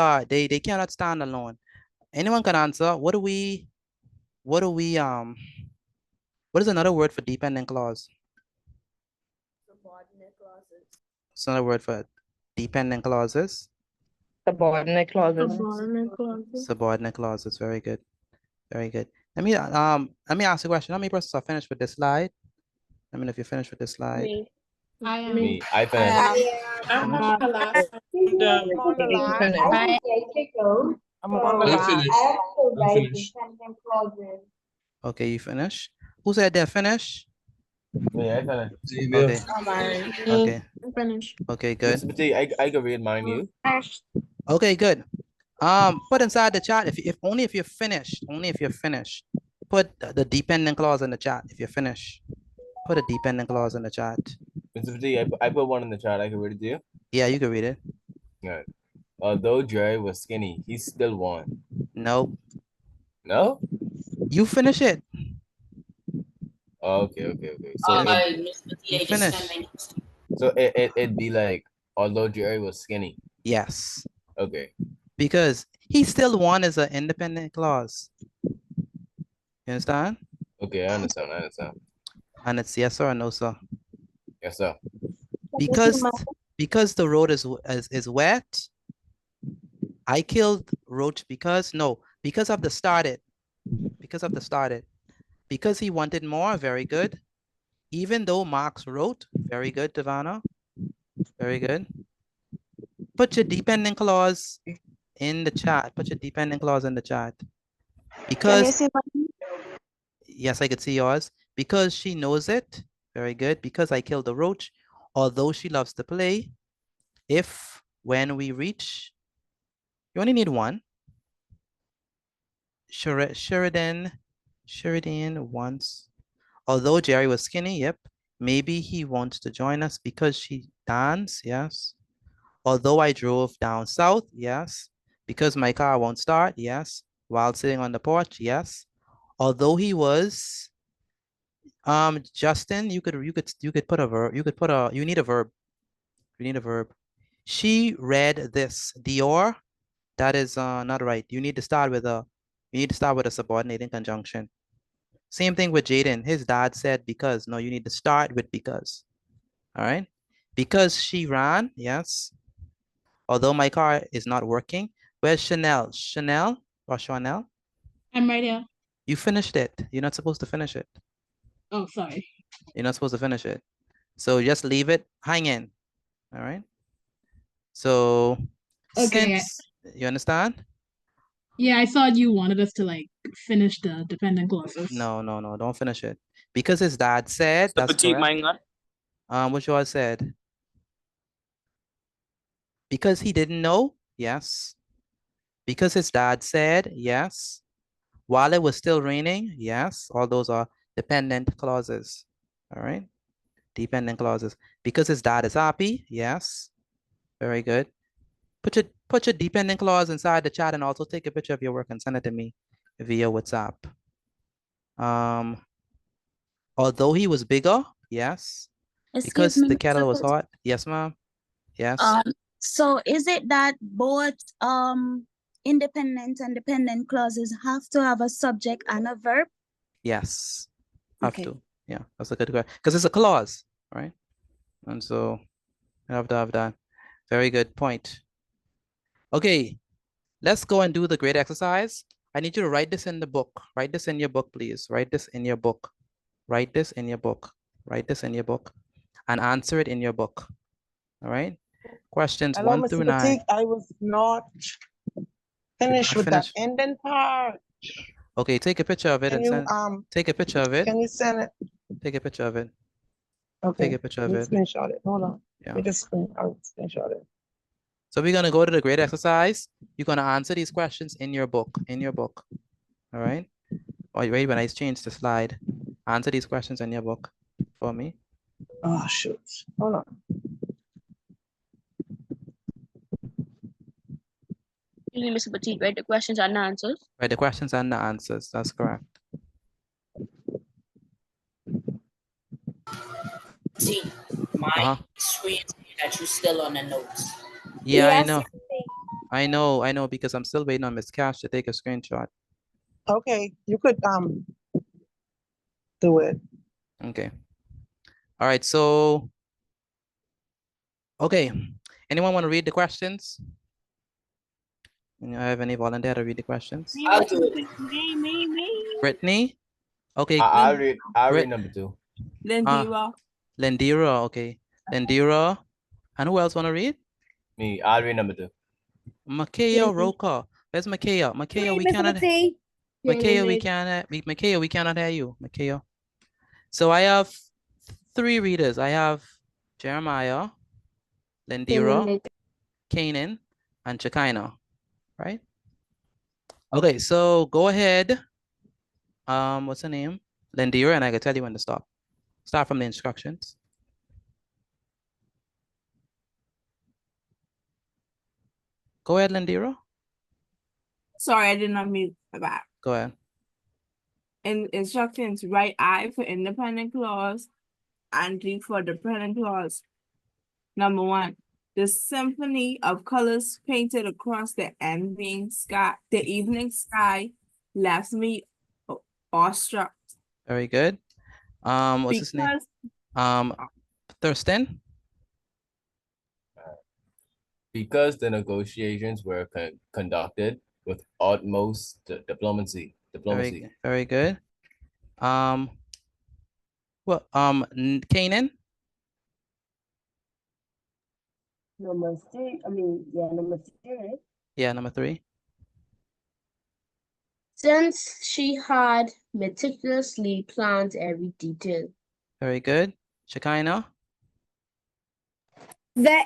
cannot stand alone. Anyone can answer. What is another word for dependent clause? Subordinate clauses. It's another word for dependent clauses. Subordinate clauses. Subordinate clauses. Subordinate clauses. Very good. Very good. Let me ask you a question. How many persons are finished with this slide? Let me know if you're finished with this slide. Me. I am. Me, I finished. I'm on the last. I'm on the line. I'm on the line. I'm finished. Okay, you finish. Who said they're finished? Me, I finished. Okay. Okay. I'm finished. Okay, good. Mr. Petit, I can read mine, you. Okay, good. Put inside the chat if only if you're finished. Only if you're finished. Put the dependent clause in the chat if you're finished. Put a dependent clause in the chat. Mr. Petit, I put one in the chat. I can read it to you. Yeah, you can read it. All right. Although Jerry was skinny, he still won. Nope. No? You finish it. Okay. So it'd be like, although Jerry was skinny. Yes. Okay. Because he still won is an independent clause. You understand? Okay, I understand. And it's yes or no, sir. Yes, sir. Because the road is wet. I killed Roach because of the started. Because he wanted more, very good. Even though Marx wrote, very good, Devana. Very good. Put your dependent clause in the chat. Because yes, I could see yours. Because she knows it. Very good. Because I killed the roach. Although she loves to play. If when we reach, you only need one. Sheridan wants, although Jerry was skinny, yep. Maybe he wants to join us because she danced, yes. Although I drove down south, yes. Because my car won't start, yes. While sitting on the porch, yes. Although he was, Justin, you could put a verb. You need a verb. You need a verb. She read this. Dior, that is not right. You need to start with a subordinating conjunction. Same thing with Jaden. His dad said because. No, you need to start with because. All right. Because she ran, yes. Although my car is not working. Where's Chanel? Chanel or Chanel? I'm right here. You finished it. You're not supposed to finish it. Oh, sorry. You're not supposed to finish it. So just leave it hanging. All right. So Okay. You understand? Yeah, I thought you wanted us to like finish the dependent clauses. No, don't finish it. Because his dad said that's correct. What yours said? Because he didn't know, yes. Because his dad said, yes. While it was still raining, yes. All those are dependent clauses. All right. Dependent clauses. Because his dad is happy, yes. Very good. Put your dependent clause inside the chat and also take a picture of your work and send it to me via WhatsApp. Although he was bigger, yes. Because the kettle was hot. Yes, ma'am. Yes. So is it that both independent and dependent clauses have to have a subject and a verb? Yes. Have to. Yeah, that's a good question. Because it's a clause, right? And so you have to have that. Very good point. Okay, let's go and do the grade exercise. I need you to write this in the book. Write this in your book, please. Write this in your book. Write this in your book. Write this in your book. And answer it in your book. All right? Questions 1 through 9. I was not finished with the ending part. Okay, take a picture of it and send. Take a picture of it. Can you send it? Take a picture of it. Okay. Take a picture of it. Screenshot it. Hold on. Yeah. Let me just screenshot it. So we're gonna go to the grade exercise. You're gonna answer these questions in your book. In your book. All right. Oh, you ready? When I change the slide, answer these questions in your book for me. Oh shoot. Hold on. Mr. Petit, write the questions and the answers. Right, the questions and the answers. That's correct. See, my screen that you still on the notes. Yeah, yes, I know, because I'm still waiting on Miss Cash to take a screenshot. Okay, you could do it. Okay. All right, so okay. Anyone want to read the questions? Do you have any volunteer to read the questions? I'll do it. Me. Brittany? Okay. I'll read number 2. Lindira. Lindira, okay. Lindira. And who else want to read? Me, I'll read number 2. Makaya Roca. Where's Makaya? Makaya, we cannot. Makaya, we cannot hear you. Makaya. So I have 3 readers. I have Jeremiah, Lindira, Kanan, and Shekinah. Right? Okay, so go ahead. What's her name? Lindira, and I can tell you when to stop. Start from the instructions. Go ahead, Lindira. Sorry, I did not mute my back. Go ahead. In instructions, write I for independent clause and D for dependent clause. Number 1, the symphony of colors painted across the evening sky left me awestruck. Very good. What's his name? Thurston. Because the negotiations were conducted with utmost diplomacy. Very good. Kanan. Number 3. Number 3. Yeah, number 3. Since she had meticulously planned every detail. Very good. Shekinah. The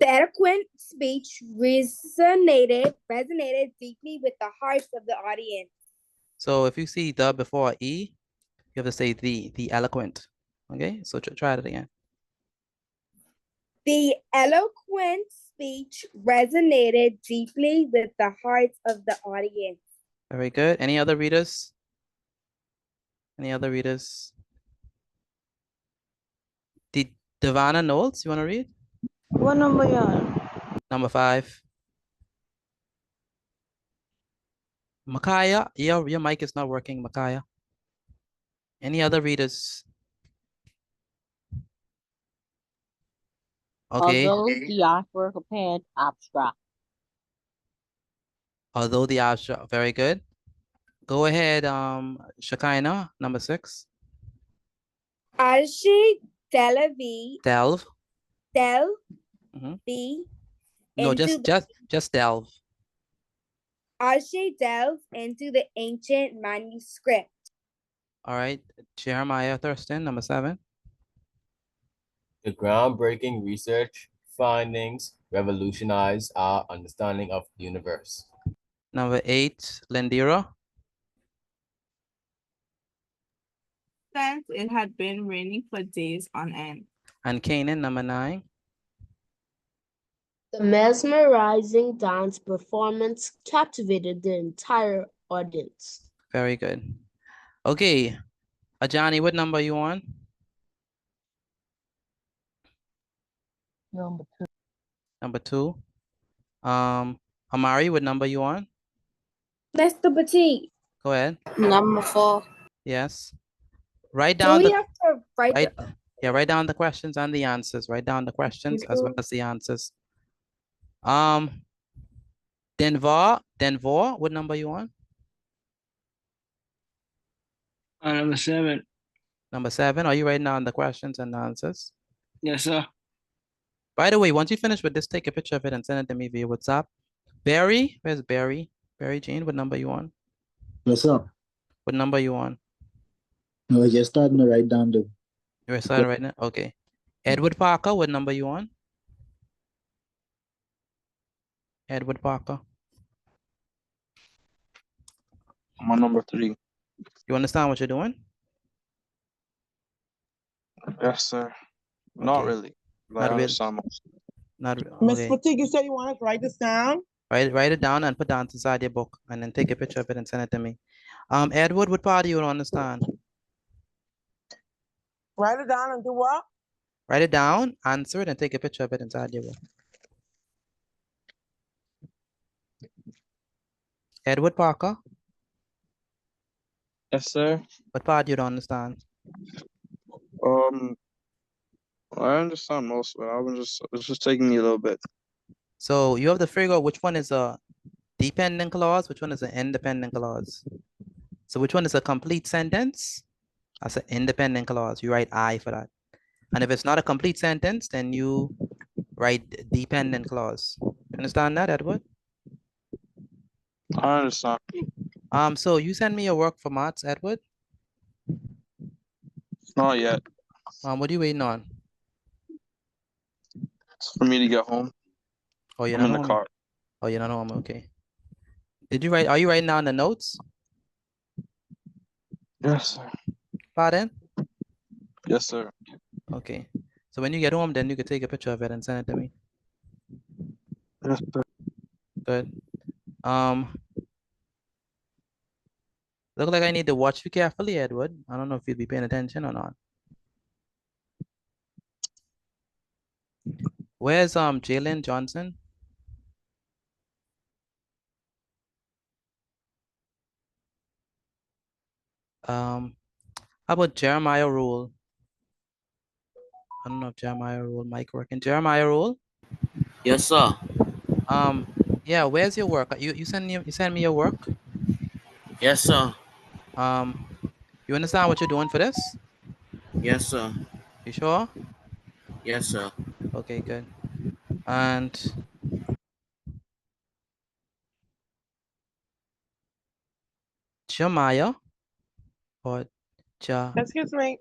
eloquent speech resonated deeply with the hearts of the audience. So if you see the before E, you have to say the eloquent. Okay, so try it again. The eloquent speech resonated deeply with the hearts of the audience. Very good. Any other readers? Any other readers? Did Devana Knowles, you want to read? What number you on? Number 5. Makaya, your mic is not working, Makaya. Any other readers? Okay. Although the artwork appeared abstract. Although the abstract, very good. Go ahead, Shekinah, number 6. Archie Delavi Delve. delve Mhm. No, just delve. Archie delves into the ancient manuscript. All right, Jeremiah Thurston, number 7. The groundbreaking research findings revolutionized our understanding of the universe. Number 8, Lindira. Since it had been raining for days on end. And Canaan, number 9. The mesmerizing dance performance captivated the entire audience. Very good. Okay, Ajani, what number are you on? Number 2. Number 2. Amari, what number you on? Mr. Petit. Go ahead. Number 4. Yes. Write Do down we have to write write down the questions and the answers. Write down the questions as well as the answers. Denver, what number you on? Number 7. Number 7. Are you writing down the questions and the answers? Yes, sir. By the way, once you finish with this, take a picture of it and send it to me via WhatsApp. Barry, where's Barry? Barry Jean, what number you on? What's up? What number you on? No, I just starting to write down the. You're starting right now? Okay. Edward Parker, what number you on? Edward Parker. I'm on number 3. You understand what you're doing? Yes, sir. Not really. But Not I really. understand most. Miss Okay. Fatigue, you said you wanted to write this down? Write it down and put down inside your book and then take a picture of it and send it to me. Edward, what part do you don't understand? Write it down and do what? Write it down, answer it, and take a picture of it inside your book. Edward Parker, Yes, sir. what part do you don't understand? I understand most of it. It's just taking me a little bit. So you have to figure out which one is a dependent clause, which one is an independent clause. So which one is a complete sentence? That's an independent clause. You write I for that. And if it's not a complete sentence, then you write dependent clause. You understand that, Edward? I understand. So you send me your work for maths, Edward? Not yet. What are you waiting on? It's for me to get home. Oh, you're I'm not in the home? car. Oh, you're not home, okay. Are you writing down the notes? Yes, sir. Pardon? Yes, sir. Okay. So when you get home, then you can take a picture of it and send it to me. Yes, sir. Good. Look like I need to watch you carefully, Edward. I don't know if you'll be paying attention or not. Where's Jalen Johnson? How about Jeremiah Rule? I don't know if Jeremiah Rule mic working. Jeremiah Rule? Yes, sir. Yeah, where's your work? You send me your work? Yes, sir. You understand what you're doing for this? Yes, sir. You sure? Yes, sir. Okay, good. And Jeremiah or Excuse me.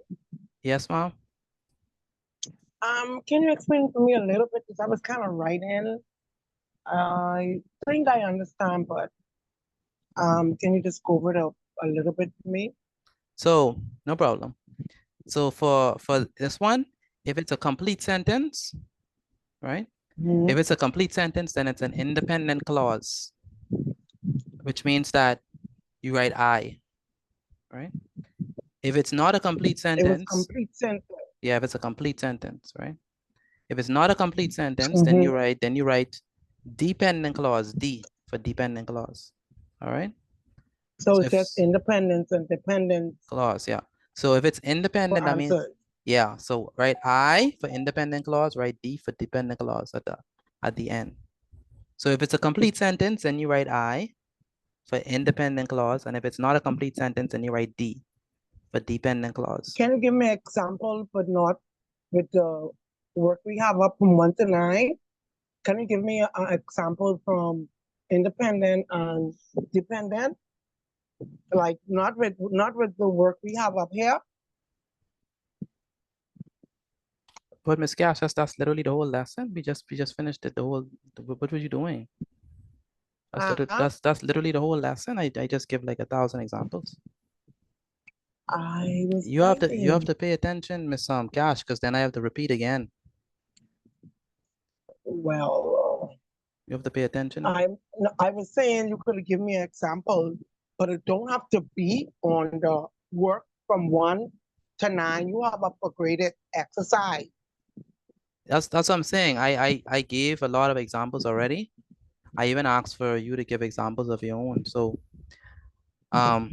Yes, ma'am. Can you explain to me a little bit? Because I was kind of writing. I think I understand, but can you just go over it a little bit for me? So no problem. So for this one, if it's a complete sentence, right? If it's a complete sentence, then it's an independent clause, which means that you write I, right? If it's not a complete sentence, complete sentence. yeah, if it's a complete sentence, right? If it's not a complete sentence, then you write dependent clause, D for dependent clause. All right. So it's just independence and dependence clause, yeah. So if it's independent, that means yeah. So write I for independent clause, write D for dependent clause at the end. So if it's a complete sentence, then you write I for independent clause, and if it's not a complete sentence, then you write D for dependent clause. Can you give me an example, but not with the work we have up from 1 to 9? Can you give me an example from independent and dependent? Like not with the work we have up here. But Miss Cash, that's literally the whole lesson. We just finished it. What were you doing? That's literally the whole lesson. I just give like 1,000 examples. You have to pay attention, Miss Cash, because then I have to repeat again. Well, you have to pay attention. I was saying you could give me an example, but it don't have to be on the work from 1 to 9. You have a graded exercise. That's what I'm saying. I gave a lot of examples already. I even asked for you to give examples of your own. So I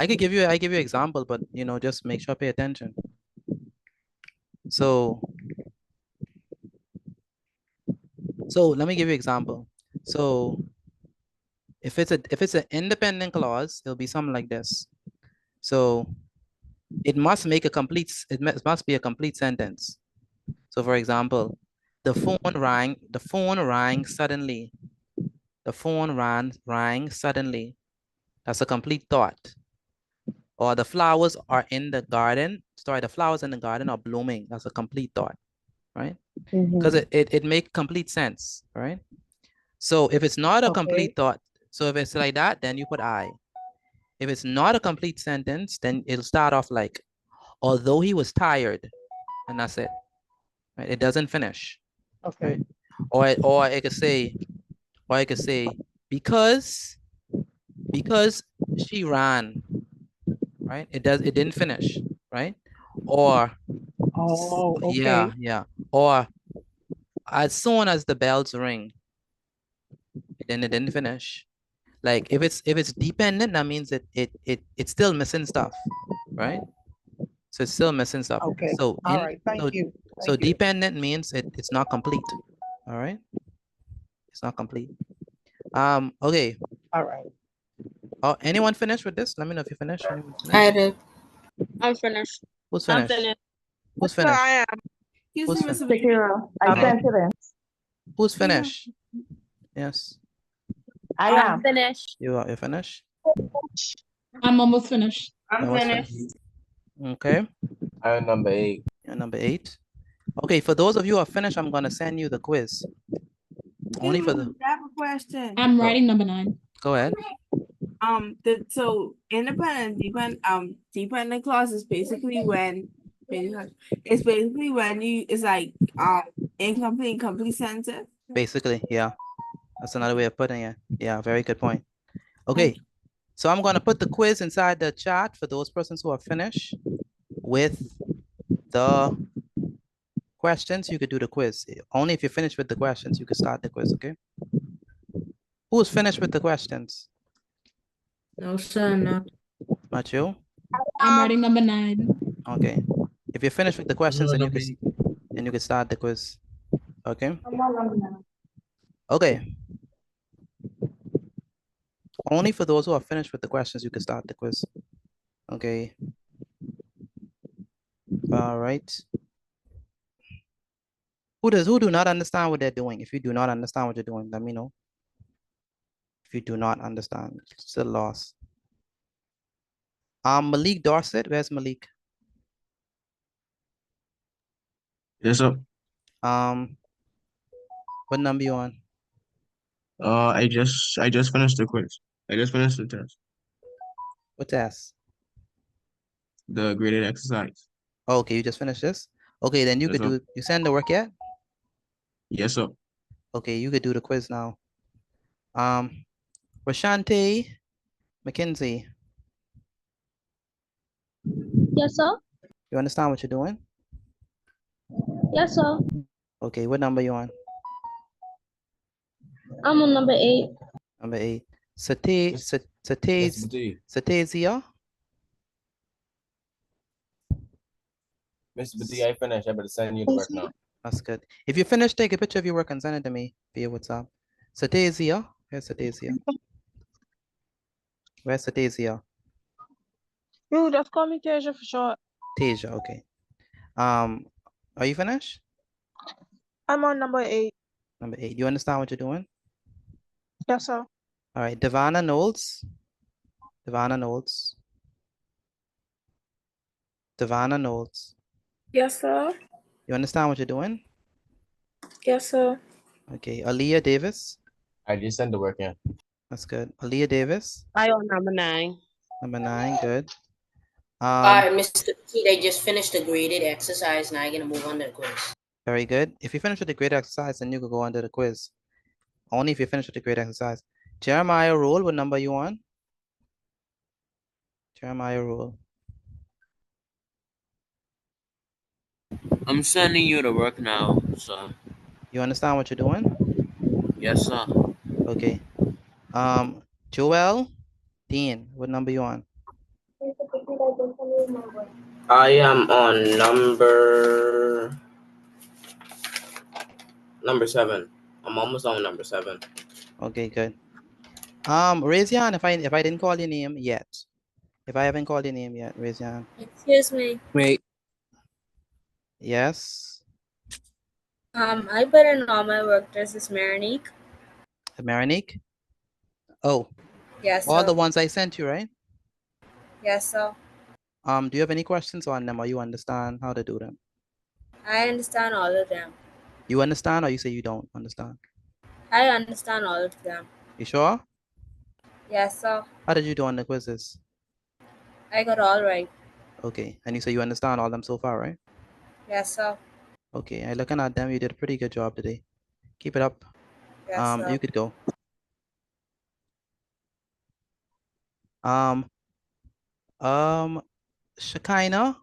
give you example, but just make sure pay attention. So let me give you an example. So if it's an independent clause, it'll be something like this. So it must be a complete sentence. So for example, the phone rang suddenly. The phone rang suddenly. That's a complete thought. Or the flowers are in the garden. Sorry, the flowers in the garden are blooming. That's a complete thought, right? Because it makes complete sense, right? So if it's not a complete thought, so if it's like that, then you put I. If it's not a complete sentence, then it'll start off like, although he was tired, and that's it. Right? It doesn't finish. Okay. Right? Or it could say, because she ran, right? It didn't finish, right? Or yeah. Or as soon as the bells ring, then it didn't finish. Like if it's dependent, that means it's still missing stuff, right? So it's still missing stuff. Okay. So all right. Thank you. So dependent means it's not complete. All right. It's not complete. Okay. All right. Oh, anyone finished with this? Let me know if you finished. I did. I'm finished. Who's finished? I'm finished. Who's finished? I am. Who's finished? I sent it in. Who's finished? Yes. I am finished. You're finished? I'm almost finished. I'm finished. Okay. I'm number 8. You're number 8. Okay, for those of you who are finished, I'm gonna send you the quiz. Only for the. I have a question. I'm writing number 9. Go ahead. So independent dependent clause is basically when it's like incomplete complete sentence. Basically, yeah. That's another way of putting it. Yeah, very good point. Okay, so I'm gonna put the quiz inside the chat for those persons who are finished with the questions. You could do the quiz. Only if you're finished with the questions, you can start the quiz, okay? Who's finished with the questions? No, sir, not. Not you? I'm writing number 9. Okay. If you're finished with the questions, then you can start the quiz. Okay? Okay. Only for those who are finished with the questions, you can start the quiz. Okay. All right. Who do not understand what they're doing? If you do not understand what you're doing, let me know. If you do not understand, still lost. Malik Dorset, where's Malik? Yes, sir. What number you on? I just finished the quiz. I just finished the test. What test? The graded exercise. Okay, you just finished this? Okay, then you could do, you send the work yet? Yes, sir. Okay, you could do the quiz now. Rashante McKenzie, Yes, sir. you understand what you're doing? Yes, sir. Okay, what number you on? I'm on number 8. Number 8. Mr. Satazia? Mr. Bati, I finished. I better send you the work now. That's good. If you finish, take a picture of your work and send it to me via WhatsApp. Satazia? Where's Satazia? Where's Satazia? You just call me Tasia for short. Tasia, okay. Are you finished? I'm on number 8. Number 8. You understand what you're doing? Yes, sir. All right, Devana Knowles. Devana Knowles. Devana Knowles. Yes, sir. You understand what you're doing? Yes, sir. Okay, Aaliyah Davis. I just sent the work in. That's good. Aaliyah Davis. I on number 9. Number 9, good. All right, Mr. T, they just finished the graded exercise. Now you're gonna move on to the quiz. Very good. If you finish with the grade exercise, then you could go under the quiz. Only if you finish with the grade exercise. Jeremiah Rule, what number you on? Jeremiah Rule. I'm sending you the work now, so. You understand what you're doing? Yes, sir. Okay. Joel Dean, what number you on? I am on number 7. I'm almost on number 7. Okay, good. Raise your hand if I didn't call your name yet. If I haven't called your name yet, raise your hand. Excuse me. Wait. Yes. I put in all my work. This is Marinique. Marinique? Oh. Yes, All sir. the ones I sent you, right? Yes, sir. Do you have any questions on them or you understand how to do them? I understand all of them. You understand or you say you don't understand? I understand all of them. You sure? Yes, sir. How did you do on the quizzes? I got all right. Okay. And you say you understand all of them so far, right? Yes, sir. Okay. And looking at them, you did a pretty good job today. Keep it up. Yes, sir. You could go. Shekinah.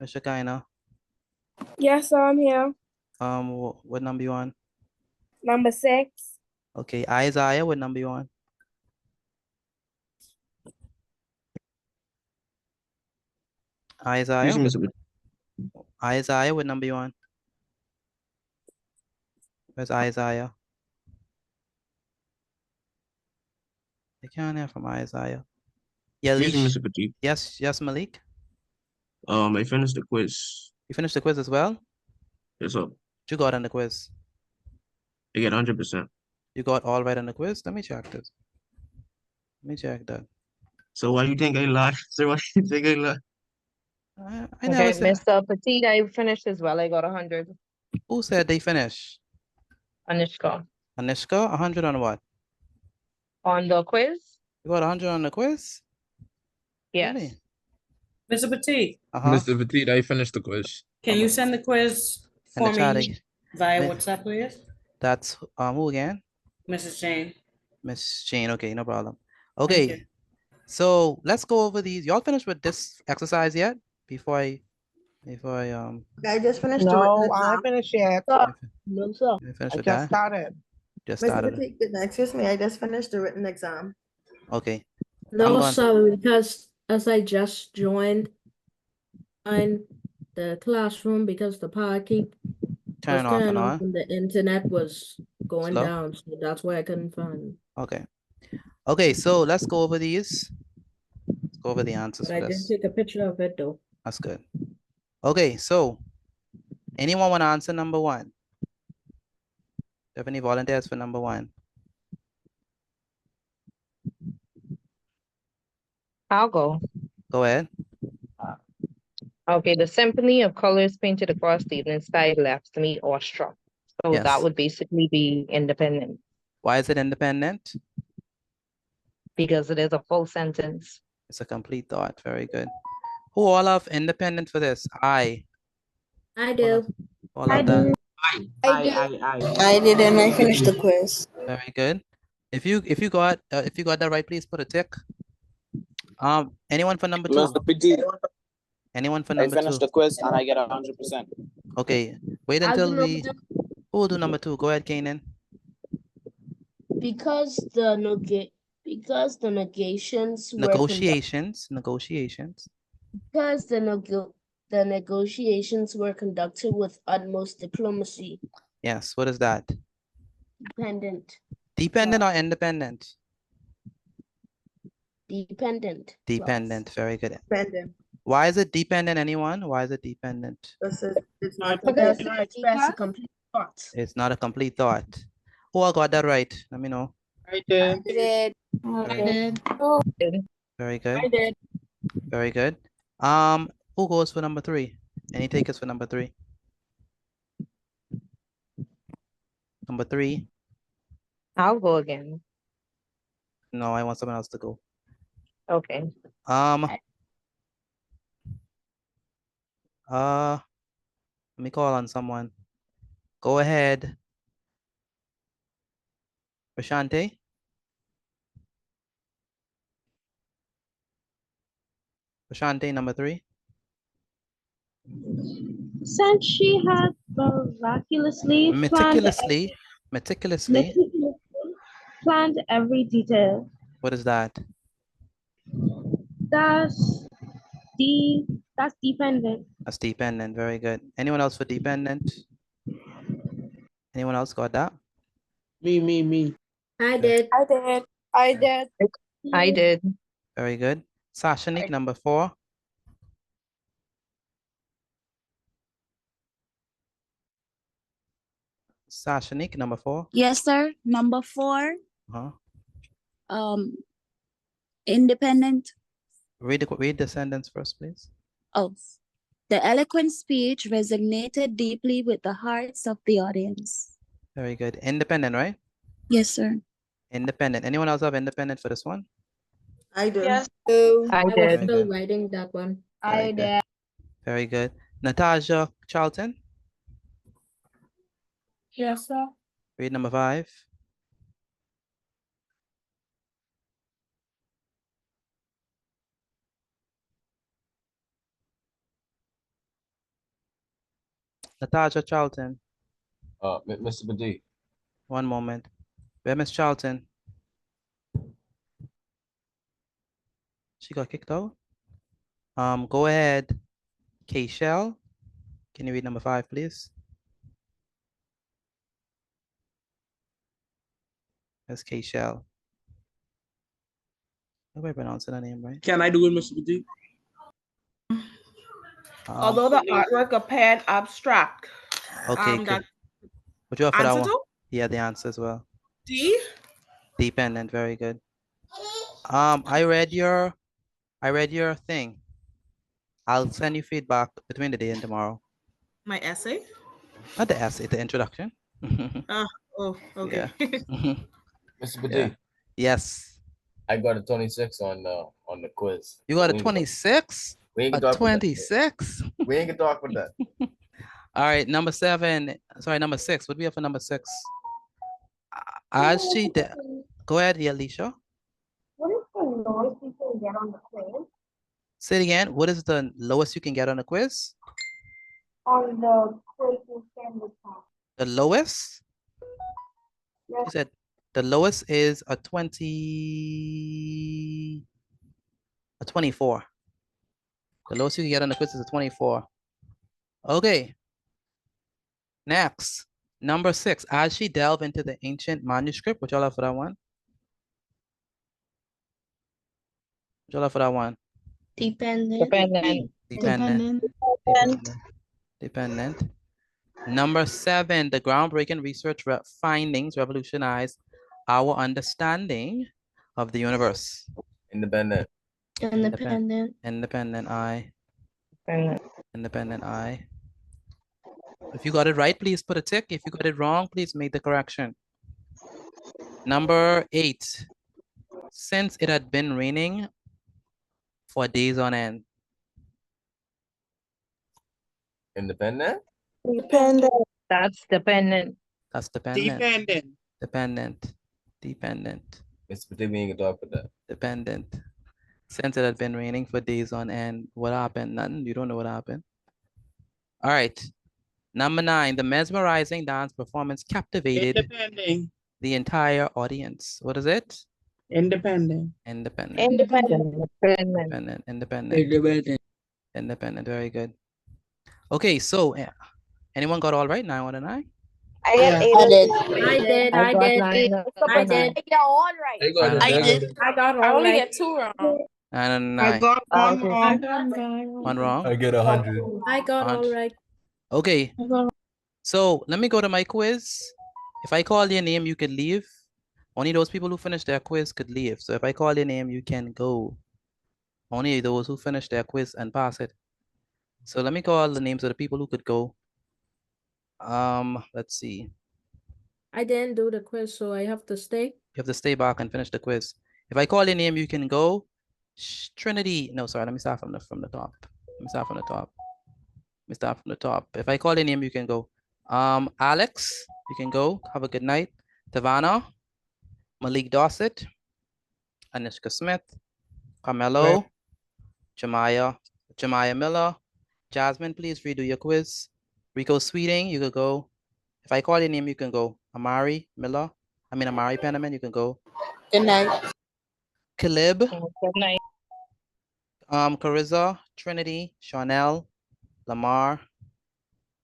Shekinah. Yes, sir. I'm here. What number you on? Number 6. Okay. Isaiah, what number you on? Isaiah. Isaiah, what number you on? Where's Isaiah? I can't hear from Isaiah. Yeah, Excuse me, Mr. Petit. Yes, Malik. I finished the quiz. You finished the quiz as well? Yes, sir. What you got on the quiz? I get 100%. You got all right on the quiz? Let me check this. Let me check that. So why you think I lied? So why you think I lied? I never Okay, said. Mr. Petit, I finished as well. I got 100. Who said they finished? Anishka. Anishka, 100 on what? On the quiz? You got 100 on the quiz? Yes. Really? Mr. Petit, Mr. Petit, I finished the quiz. can you send the quiz In the for chat me again. via Mi- WhatsApp, please? That's who again? Mrs. Jane. Miss Jane. Okay, no problem. Thank Okay, you. so let's go over these. Y'all finished with this exercise yet? Before I I just finished the No, written I exam. finished yet. No, sir. you finished I with just that? started. Just Mr. started. Petit, excuse me, I just finished the written exam. Okay. No, going- sir, because as I just joined in the classroom because the power keep Turn was off turning and off on. and the internet was going Slow? down, so that's why I couldn't find. Okay. Okay, so let's go over these. Let's go over the answers But I for did this. take a picture of it though. That's good. Okay, so anyone want to answer number 1? Do you have any volunteers for number 1? I'll go. Go ahead. Okay, the symphony of colors painted across the evening sky left me awestruck. So Yes. that would basically be independent Why is it independent? because it is a full sentence. It's a complete thought. Very good. Who all of independent for this? I. I do. All I of that. do. I didn't. I finished the quiz. Very good. If you got that right, please put a tick. Anyone for number 2? Mr. PT, Anyone for I number 2? finished the quiz and I get 100%. Okay. Wait I'll until do number we. 2. Who will do number 2? Go ahead, Kanan. Because the negations were Negotiations. because the negotiations were conducted with utmost diplomacy. Yes. What is that? Dependent. Dependent or independent? Dependent. Dependent. Very good. Dependent. Why is it dependent? Anyone? Why is it dependent? It's not Because it express a complete thought. It's not a complete thought. Who all got that right? Let me know. I did. Very good. I did. Very good. Who goes for number 3? Any takers for number 3? Number 3. I'll go again. No, I want someone else to go. Okay. Let me call on someone. Go ahead. Prashante. Prashante, number 3. Since she had meticulously planned every detail. What is that? That's dependent. That's dependent. Very good. Anyone else for dependent? Anyone else got that? Me. I did. I did. Very good. Sashanik, number 4. Sashanik, number 4. Yes, sir. Number 4. Uh-huh. Independent. Read the sentence first, please. Oh, the eloquent speech resonated deeply with the hearts of the audience. Very good. Independent, right? Yes, sir. Independent. Anyone else have independent for this one? I do. I was did. still writing that one. Very good. Very good. Natasha Charlton, Yes, sir. read number 5. Natasha Charlton. Mr. Badi. One moment. Where Miss Charlton? She got kicked out. Go ahead. K-Shell. Can you read number 5, please? That's K-Shell. Hope I pronouncing her name right. Can I do it, Mr. Badi? Although the artwork appeared abstract. Okay, good. That What you have for that answer one? to? Yeah, the answer as well. D. Dependent, very good. I read your thing. I'll send you feedback between the day and tomorrow. My essay? Not the essay, the introduction. Okay. Yeah. Mr. Badi. Yeah. Yes. I got a 26 on the quiz. You got a 26? We ain't A gonna talk about that. 26? We ain't gonna talk about that. All right, number 7. Sorry, number 6. What do we have for number 6? As she did. Go ahead, Alicia. What is the lowest you can get on the quiz? Say it again. What is the lowest you can get on a quiz? On the quiz you standard time. The lowest? Yes. She said the lowest is a 24. The lowest you can get on the quiz is a 24. Okay. Next, number 6. As she delved into the ancient manuscript, what y'all have for that one? What y'all have for that one? Dependent. Dependent. Number 7, the groundbreaking research findings revolutionized our understanding of the universe. Independent. Independent, I. Independent, I. If you got it right, please put a tick. If you got it wrong, please make the correction. Number 8, since it had been raining for days on end. Independent. That's dependent. That's dependent. Dependent. Dependent. Dependent. It's between you talk about that. Dependent. Since it had been raining for days on end, what happened? Nothing. You don't know what happened. All right. Number 9, the mesmerizing dance performance captivated the entire audience. What is it? Independent. Independent. Independent. Independent. Independent. Independent. Very good. Okay, so anyone got all right? 9 out of 9? I got 8. I did. I got did. 9. I did. I got all right. I did. I got all I only right. get 2 wrong. 9 out of 9. I got one Okay. wrong. One wrong? I get 100. I got all right. Okay. So let me go to my quiz. If I call your name, you could leave. Only those people who finish their quiz could leave. So if I call your name, you can go. Only those who finish their quiz and pass it. So let me call the names of the people who could go. Let's see. I didn't do the quiz, so I have to stay. You have to stay back and finish the quiz. If I call your name, you can go. Trinity. No, sorry. Let me start from the top. Let me start from the top. Let me start from the top. If I call your name, you can go. Alex, you can go. Have a good night. Tavana, Malik Dossett, Anishka Smith, Carmelo, Jemiah Miller. Jasmine, please redo your quiz. Rico Sweeting, you could go. If I call your name, you can go. Amari Penniman, you can go. Good night. Caleb. Good night. Carissa, Trinity, Chanel, Lamar,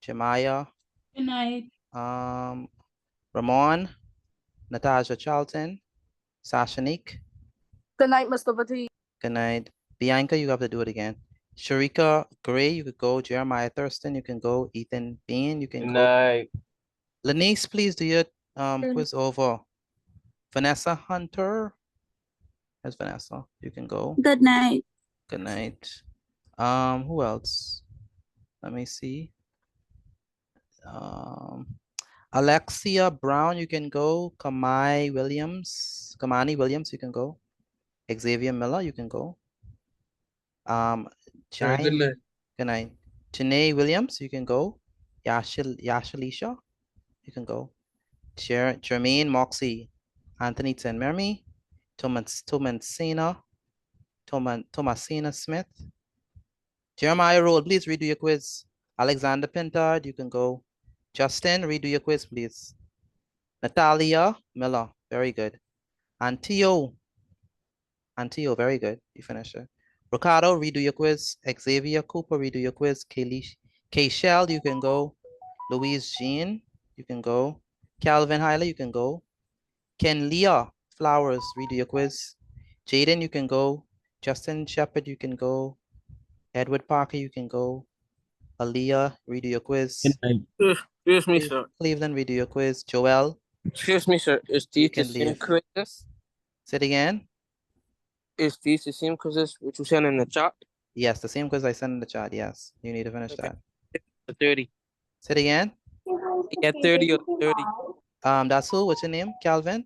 Jemiah. Good night. Ramon, Natasha Charlton, Sashanique. Good night, Mr. Petit. Good night. Bianca, you have to do it again. Sharika Gray, you could go. Jeremiah Thurston, you can go. Ethan Bean, you can Good go. night. Lanice, please do your quiz over. Vanessa Hunter. There's Vanessa. You can go. Good night. Good night. Who else? Let me see. Alexia Brown, you can go. Kamani Williams, you can go. Xavier Miller, you can go. Good night. Good night. Janae Williams, you can go. Yashalisha, you can go. Jermaine Moxie, Anthony Tenmermi, Thomasina Smith. Jeremiah Roll, please redo your quiz. Alexander Pintard, you can go. Justin, redo your quiz, please. Natalia Miller, very good. Antio, very good. You finished it. Ricardo, redo your quiz. Xavier Cooper, redo your quiz. K-Shell, you can go. Louise Jean, you can go. Calvin Hyler, you can go. Ken Leah Flowers, redo your quiz. Jaden, you can go. Justin Shepard, you can go. Edward Parker, you can go. Aaliyah, redo your quiz. Excuse me, sir. Cleveland, redo your quiz. Joel. Excuse me, sir. Is You these the can same leave. quizzes? Say it again. Is these the same quizzes which you sent in the chat? Yes, the same quiz I sent in the chat. Yes, you need to finish that. The 30. Say it again. Yeah, 30 or 30. That's who? What's your name? Calvin?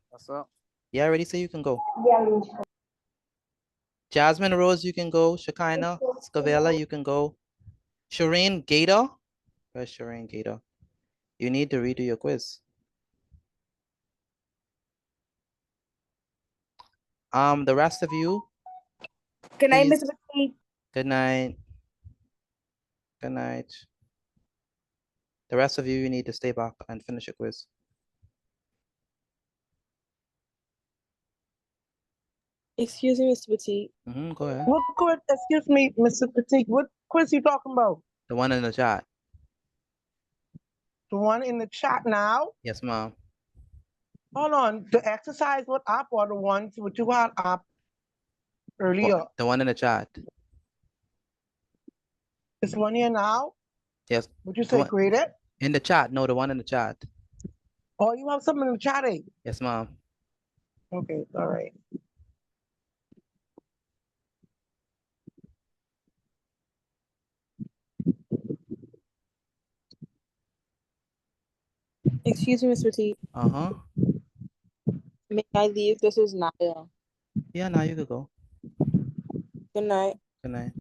What's up? Yeah, ready, so you can go. Jasmine Rose, you can go. Shekinah Scavella, you can go. Shireen Gator. Where's Shireen Gator? You need to redo your quiz. The rest of you. Good night, please. Mr. Petit. Good night. Good night. The rest of you, you need to stay back and finish your quiz. Excuse me, Mr. Petit. Go ahead. What quiz? Excuse me, Mr. Petit. What quiz you talking about? The one in the chat. The one in the chat now? Yes, ma'am. Hold on. The exercise what up or the ones what you had up earlier? The one in the chat. This one here now? Yes. Would you say one- graded? In the chat. No, the one in the chat. Oh, you have something in the chat, eh? Yes, ma'am. Okay, all right. Excuse me, Mr. Petit. Uh-huh. May I leave? This is Naya. Yeah, now you could go. Good night. Good night.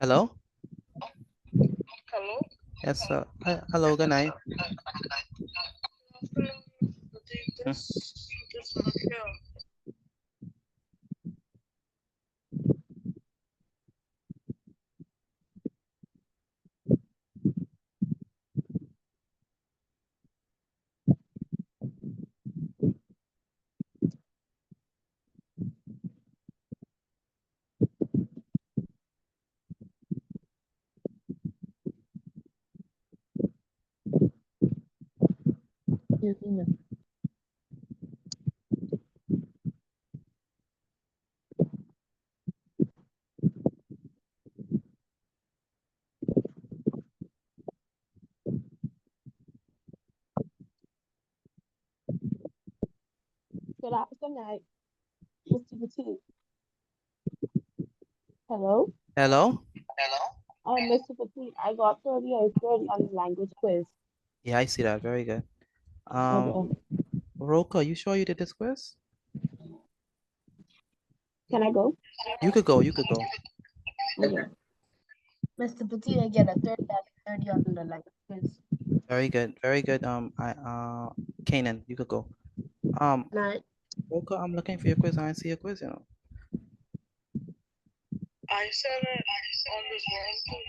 Hello? Hello? Yes, sir. Hello, good night. This not here. Good night, Mr. Petit. Hello? Hello? Mr. Petit, I got 30 out of 30 on the language quiz. Yeah, I see that. Very good. Okay. Roka, you sure you did this quiz? Can I go? You could go, you could go. Okay. Mr. Petit, I get a 30 out of 30 on the language quiz. Very good, very good. Kanan, you could go. Night. Roka, I'm looking for your quiz. I didn't see your quiz, you know. I said it on this one.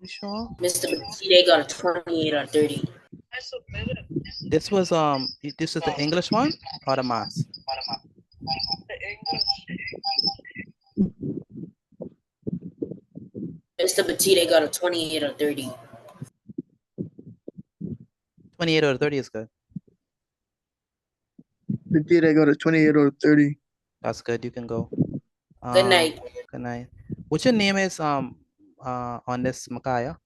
You sure? Mr. Petit got a 28 out of 30. I submitted This was this is the English one or the maths? the English. Mr. Petit got a 28 out of 30. 28 or 30 is good. Petit, I got a 28 out of 30. That's good. You can go. Good night. Good night. What's your name is on this Makaya?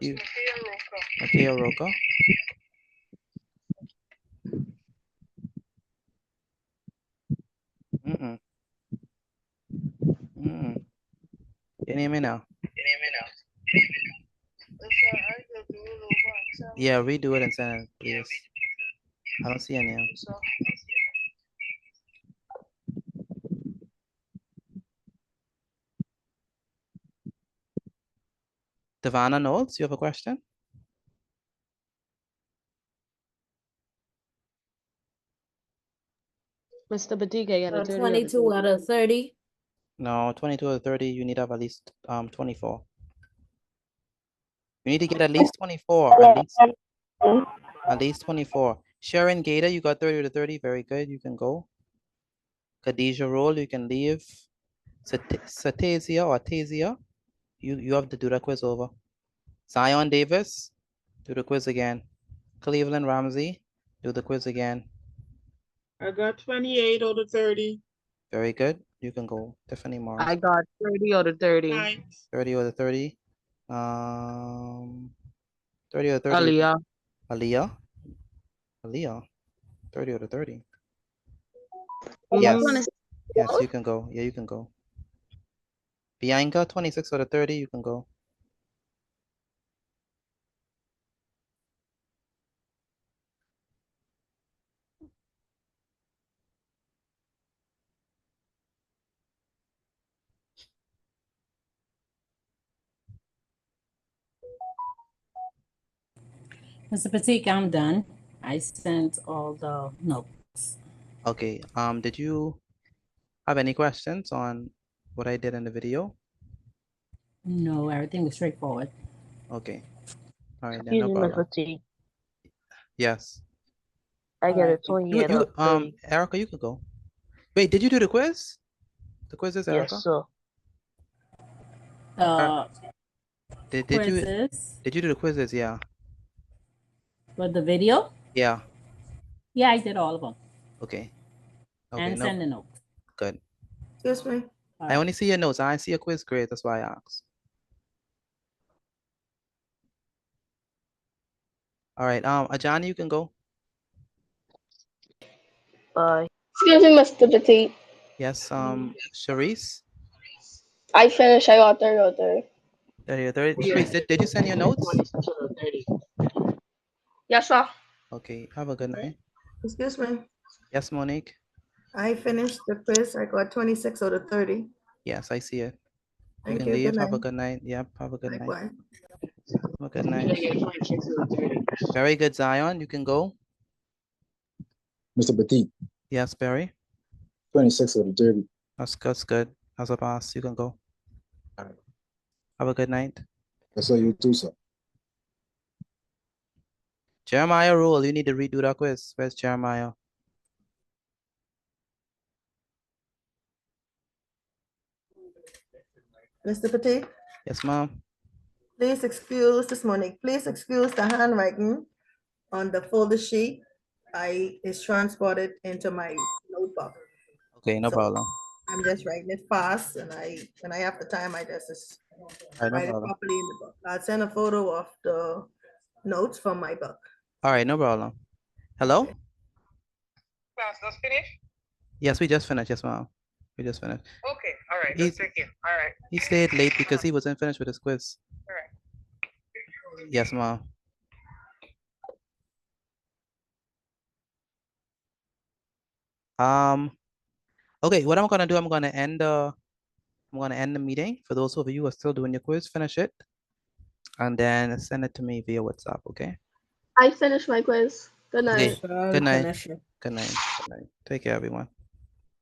You, Makaya Roka. Your name is now. Yeah, redo it and send it, please. I don't see your name. Devana Knowles, you have a question? Mr. Petit, I got a 30 22 out of 30. No, 22 or 30, you need to have at least 24. You need to get at least 24, at least 24. Sharon Gator, you got 30 to 30, very good, you can go. Khadijah Roll, you can leave. Satazia or Tazia, you have to do the quiz over. Zion Davis, do the quiz again. Cleveland Ramsey, do the quiz again. I got 28 out of 30. Very good, you can go. Tiffany Moore. I got 30 out of 30. 30 out of 30. 30 out of 30. Aliyah. Aliyah. 30 out of 30. Mhm. Yes. Yes, you can go. Yeah, you can go. Bianca, 26 out of 30, you can go. Mr. Petit, I'm done. I sent all the notes. Okay, did you have any questions on what I did in the video? No, everything was straightforward. Okay. All right, then no problem. Yes. I get a You, 28 out of 30. Erica, you could go. Wait, did you do the quiz? The quiz is Erica? Yes, sir. Did quizzes? you do the quizzes? Yeah. But the video? Yeah. Yeah, I did all of them. Okay. And send the notes. Good. Excuse me. I only see your notes. I didn't see your quiz grade. That's why I asked. All right. Ajani, you can go. Excuse me, Mr. Petit. Yes. Sharice. I finished. I got 30 out of 30. 30. Sharice, did you send your notes? Yes, sir. Okay. Have a good night. Excuse me. Yes, Monique. I finished the quiz. I got 26 out of 30. Yes, I see it. You Thank can you. leave. Good Have a night. good night. Yep. Have a good night. Likewise. Have a good night. Very good, Zion. You can go. Mr. Petit, Yes, Barry. 26 of the 30. That's good. That's a pass. You can go. All right. Have a good night. That's all you do, sir. Jeremiah Rule, you need to redo that quiz. Where's Jeremiah? Mr. Petit, Yes, ma'am. please excuse this morning. Please excuse the handwriting on the folder sheet. It's transported into my notebook. Okay, no So problem. I'm just writing it fast, and when I have the time, I just All right, no write it problem. properly in the book. I'll send a photo of the notes from my book. All right, no problem. Hello? Class, that's finished? Yes, we just finished. Yes, ma'am. We just finished. Okay, all right, He's- let's take it. All right. He stayed late because he wasn't finished with his quiz. All right. Yes, ma'am. Okay, what I'm gonna do, I'm gonna end the meeting. For those of you who are still doing your quiz, finish it. And then send it to me via WhatsApp, okay? I finished my quiz. Good night. Okay. Good night. Good night. Good night. Take care, everyone.